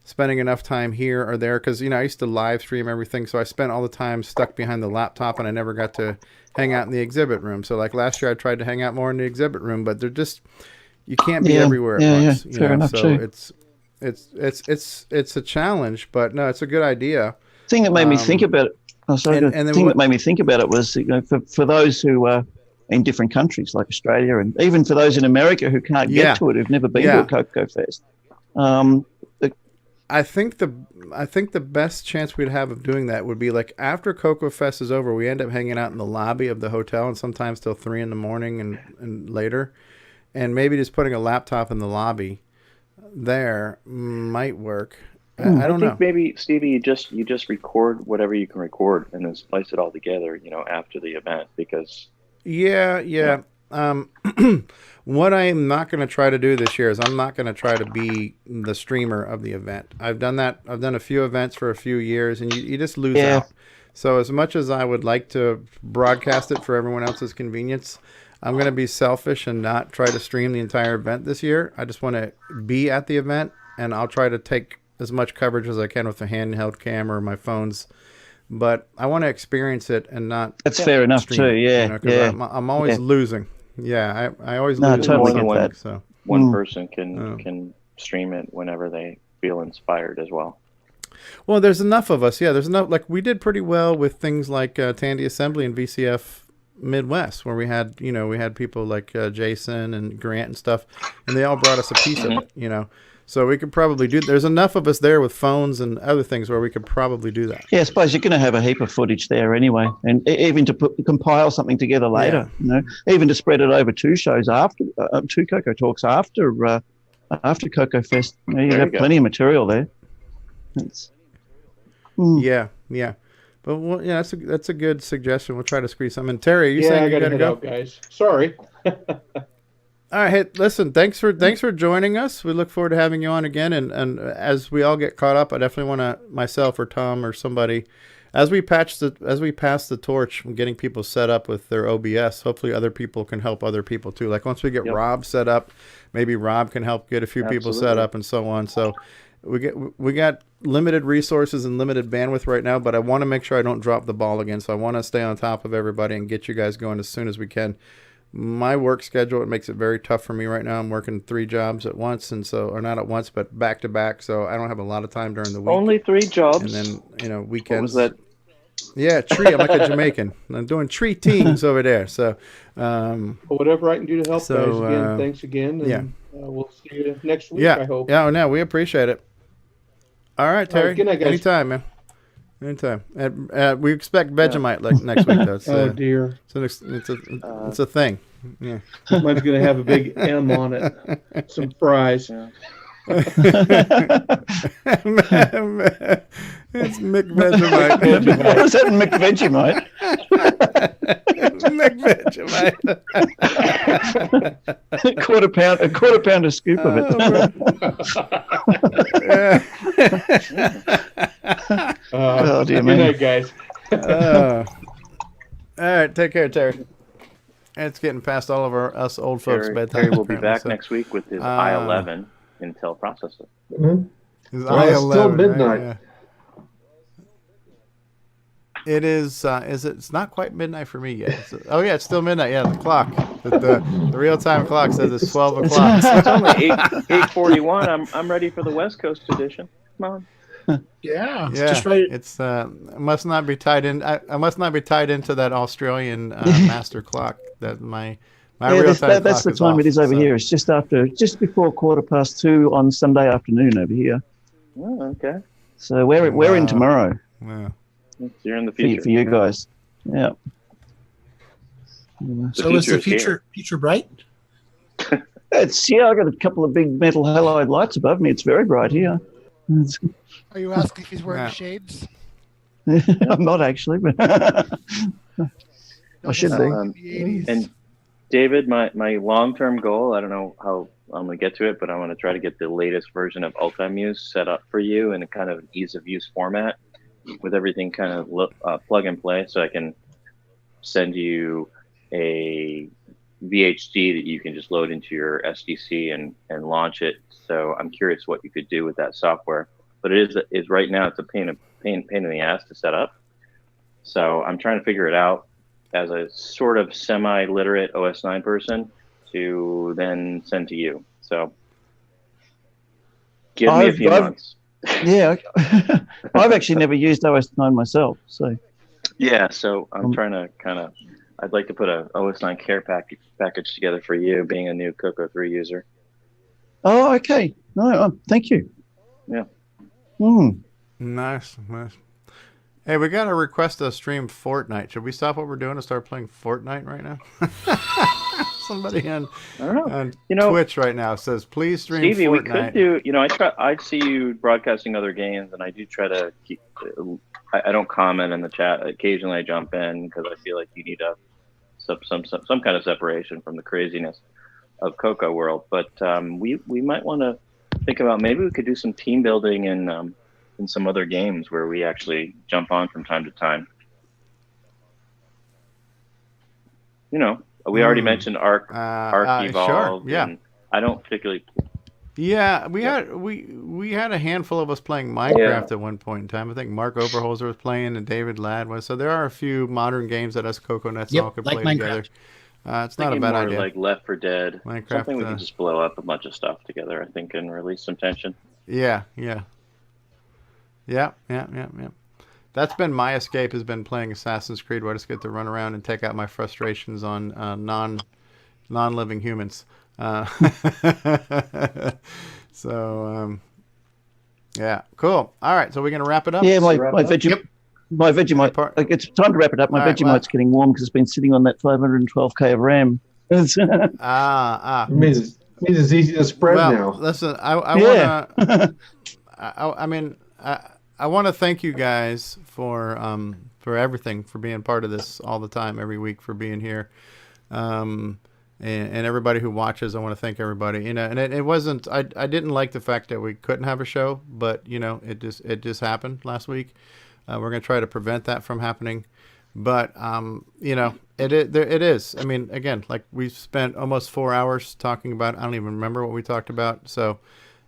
spending enough time here or there because, I used to live stream everything. So I spent all the time stuck behind the laptop and I never got to hang out in the exhibit room. So like last year, I tried to hang out more in the exhibit room, but you can't be everywhere at once. Yeah, fair enough, so it's a challenge, but no, it's a good idea. The thing that made me think about it. The thing that made me think about it was, for those who are in different countries like Australia, and even for those in America who can't get to it, who've never been to a Coco Fest, I think the best chance we'd have of doing that would be like after Coco Fest is over, we end up hanging out in the lobby of the hotel and sometimes till 3 a.m. and later, and maybe just putting a laptop in the lobby there might work. I don't know. Maybe Stevie, you just record whatever you can record and then splice it all together, after the event because. Yeah. What I'm not going to try to do this year is I'm not going to try to be the streamer of the event. I've done that. I've done a few events for a few years, and you just lose out. So as much as I would like to broadcast it for everyone else's convenience, I'm going to be selfish and not try to stream the entire event this year. I just want to be at the event, and I'll try to take as much coverage as I can with a handheld camera or my phones. But I want to experience it and not. That's fair enough too. Yeah, I'm always losing. Yeah, I always lose. Totally get that. So one person can stream it whenever they feel inspired as well. Well, there's enough of us. Yeah, there's enough. Like we did pretty well with things like Tandy Assembly and VCF Midwest, where we had people like Jason and Grant and stuff, and they all brought us a piece of it. So we could probably do. There's enough of us there with phones and other things where we could probably do that. Yeah, I suppose you're going to have a heap of footage there anyway, and even to compile something together later. Even to spread it over 2 shows after 2 Coco Talks after Coco Fest. You have plenty of material there. Yeah. But that's a good suggestion. We'll try to squeeze some in. Terry, you saying you got to go, guys? Sorry. All right, hey, listen, thanks for joining us. We look forward to having you on again, and as we all get caught up, I definitely want to, myself or Tom or somebody, as we pass the torch from getting people set up with their OBS, hopefully other people can help other people too. Like once we get Rob set up, maybe Rob can help get a few people set up and so on. So we got limited resources and limited bandwidth right now, but I want to make sure I don't drop the ball again. So I want to stay on top of everybody and get you guys going as soon as we can. My work schedule, it makes it very tough for me right now. I'm working 3 jobs at once, or not at once, but back to back. So I don't have a lot of time during the week. Only 3 jobs, and then weekends. What was that? Yeah, tree. I'm like a Jamaican. I'm doing tree teams over there. So whatever I can do to help, guys. Again, thanks again. And, we'll see you next week. I hope. Yeah. No, we appreciate it. All right, Terry. Good night, guys. Anytime, man. Anytime. We expect Vegemite next week, though. Oh dear. It's a thing. Yeah. Mine's gonna have a big M on it. Some fries. It's McVegemite. What is that, McVegemite? McVegemite. a quarter pounder scoop of it. Oh dear, good night, guys. All right, take care, Terry. It's getting past all of us old folks' bedtime. Terry will be back next week with his i11 Intel processor. His i11, it's still midnight. Right? Yeah. It is. It's not quite midnight for me yet. It's still midnight. Yeah, the clock. The real-time clock says it's 12 o'clock. It's only 8:41. I'm ready for the West Coast edition. Come on. Yeah, just right. It's must not be tied in. I must not be tied into that Australian master clock. That my real time. That's the time it is over here. It's just before 2:15 on Sunday afternoon over here. Oh, okay. So we're in tomorrow. Yeah. You're in the future for you guys. Yeah. So is the future bright? I got a couple of big metal halide lights above me. It's very bright here. Are you asking if he's wearing shades? I'm not actually, but I should be. And David, my long-term goal, I don't know how I'm going to get to it, but I want to try to get the latest version of Ultimuse set up for you in a kind of ease-of-use format with everything kind of plug and play, so I can send you a VHD that you can just load into your SDC and launch it. So I'm curious what you could do with that software. But it is right now it's a pain in the ass to set up. So I'm trying to figure it out as a sort of semi-literate OS 9 person to then send to you. So give me a few months. Yeah, I've actually never used OS 9 myself. So yeah, so I'm trying to I'd like to put a OS 9 care package together for you, being a new Coco 3 user. Oh, okay. No, thank you. Yeah. Nice. Hey, we got a request to stream Fortnite. Should we stop what we're doing and start playing Fortnite right now? Somebody on Twitch right now says, please stream Stevie, Fortnite. we could do, I see you broadcasting other games, and I do try to keep, I don't comment in the chat. Occasionally I jump in because I feel like you need some kind of separation from the craziness of Coco World. But we might want to think about, maybe we could do some team building in some other games where we actually jump on from time to time. We already mentioned Arc Evolved. Sure, yeah. And I don't particularly. Yeah, we had a handful of us playing Minecraft at one point in time. I think Mark Overholzer was playing and David Ladd was. So there are a few modern games that us Coconuts all could play together. It's not a bad idea. Like Left 4 Dead. Minecraft, something we can just blow up a bunch of stuff together, I think, and release some tension. Yeah. That's been my escape, has been playing Assassin's Creed, where I just get to run around and take out my frustrations on non-living humans. Yeah, cool. All right, so we're going to wrap it up? Yeah, my Vegemite, it's time to wrap it up. My Vegemite's getting warm because it's been sitting on that 512K of RAM. It means it's easy to spread now. Listen, I want to thank you guys for everything, for being part of this all the time, every week, for being here. And everybody who watches, I want to thank everybody. And it wasn't, I didn't like the fact that we couldn't have a show, but it just happened last week. We're going to try to prevent that from happening. But it is. I mean, again, like, we've spent almost 4 hours talking about, I don't even remember what we talked about. So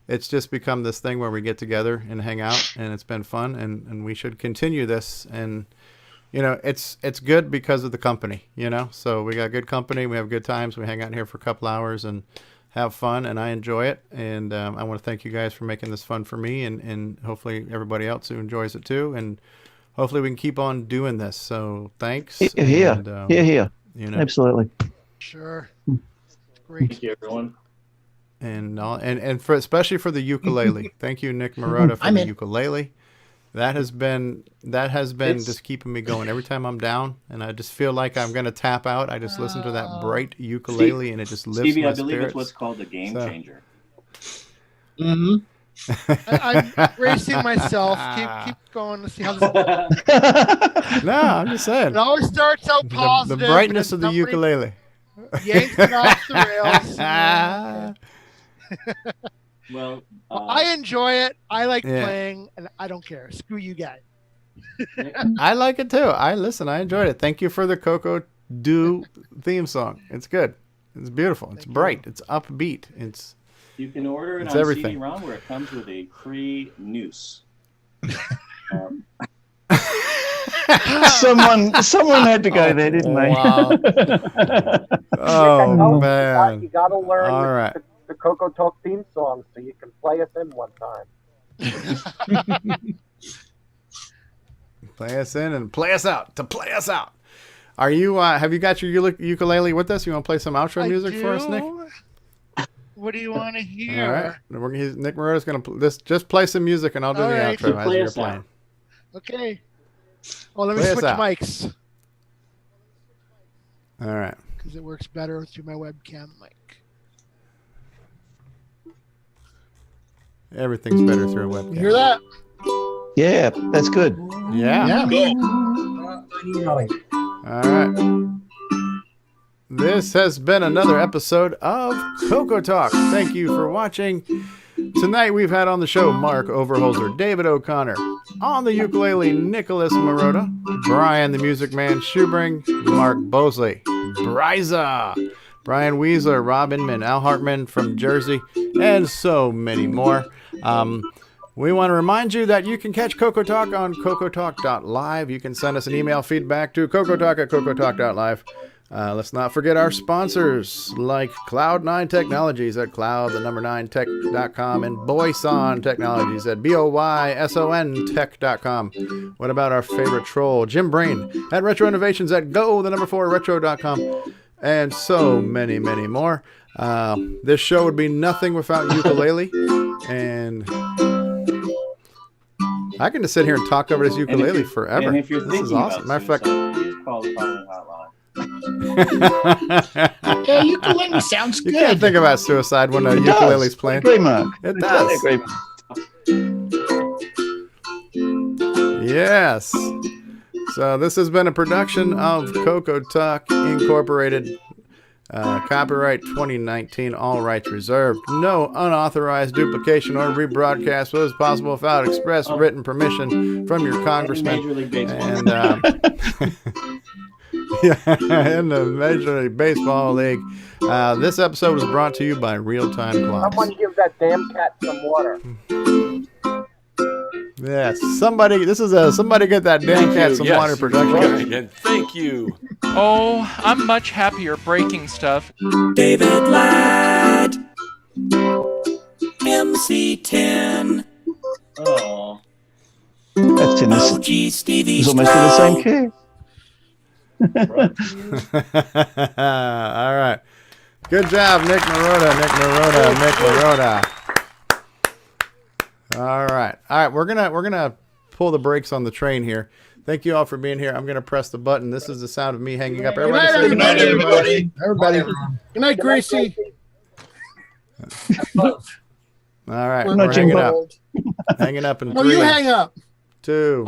it's just become this thing where we get together and hang out, and it's been fun, and we should continue this. And it's good because of the company, so we got good company, we have good times, we hang out here for a couple hours and have fun, and I enjoy it. And I want to thank you guys for making this fun for me, and hopefully everybody else who enjoys it too, and hopefully we can keep on doing this. So thanks. Here. Absolutely. Sure. Great. Thank you, everyone. And especially for the ukulele. Thank you, Nick Marotta, for the ukulele. That has been just keeping me going every time I'm down, and I just feel like I'm going to tap out. I just listen to that bright ukulele, and it just lifts Stevie, my I believe spirits. it's what's called a game changer. I'm bracing myself. Keep going to see how this. No, I'm just saying. It always starts out positive. The brightness of the ukulele. Yanks it off the rails. Well, I enjoy it. I like playing, and I don't care. Screw you guys. I like it too. I enjoyed it. Thank you for the Coco Do theme song. It's good. It's beautiful. It's bright. It's upbeat. You can order it on everything. CD-ROM, where it comes with a free noose. Someone had to go there, didn't they? Wow. Oh, man. You got to learn All right. the CoCoTALK theme song so you can play us in one time. Play us in and play us out. To play us out. Are you? Have you got your ukulele with us? You want to play some outro music for us, Nick? What do you want to hear? All right. Nick Marotta's going to just play some music, and I'll do the outro as you're playing. Okay. Well, let me switch mics. All right. Because it works better through my webcam mic. Everything's better through a webcam. You hear that? Yeah, that's good. Yeah. All right. This has been another episode of CoCoTALK. Thank you for watching. Tonight we've had on the show Mark Overholzer, David O'Connor, on the ukulele Nicholas Marotta, Brian the Music Man Shoebring, Mark Bosley, Bryza, Brian Weasler, Rob Inman, Al Hartman from Jersey, and so many more. We want to remind you that you can catch CoCoTALK on CoCoTalk.live. You can send us an email feedback to CoCoTalk@CoCoTalk.live. Let's not forget our sponsors like Cloud9 Technologies at cloud9tech.com and Boyson Technologies at BOYSON-tech.com. What about our favorite troll, Jim Brain, at Retro Innovations at go4retro.com, and so many, many more. This show would be nothing without ukulele, and I can just sit here and talk over this ukulele forever. And if you're this is thinking awesome. about Matter of fact, suicide, please call the following hotline. Yeah, ukulele sounds good. You can't think about suicide when a ukulele's playing. Agree, Mark. It does. Yes. So this has been a production of CoCoTALK Incorporated. Copyright 2019, all rights reserved. No unauthorized duplication or rebroadcast was possible without express written permission from your congressman. Major League Baseball. And yeah, in the Major League Baseball League. This episode was brought to you by Real Time Clocks. Someone give that damn cat some water. Yes, somebody. This is a somebody get that damn cat some water production. And thank you. Oh, I'm much happier breaking stuff. David Ladd, MC10. Oh, that's in this. OG Stevie It's almost in the same key. All right, good job, Nick Marotta. All right. We're gonna pull the brakes on the train here. Thank you all for being here. I'm gonna press the button. This is the sound of me hanging up. Everybody say Good night, everybody. Good night, Gracie. All right. We're We're hanging Jimbo. up. Hanging up in No, 3, you hang up. 2.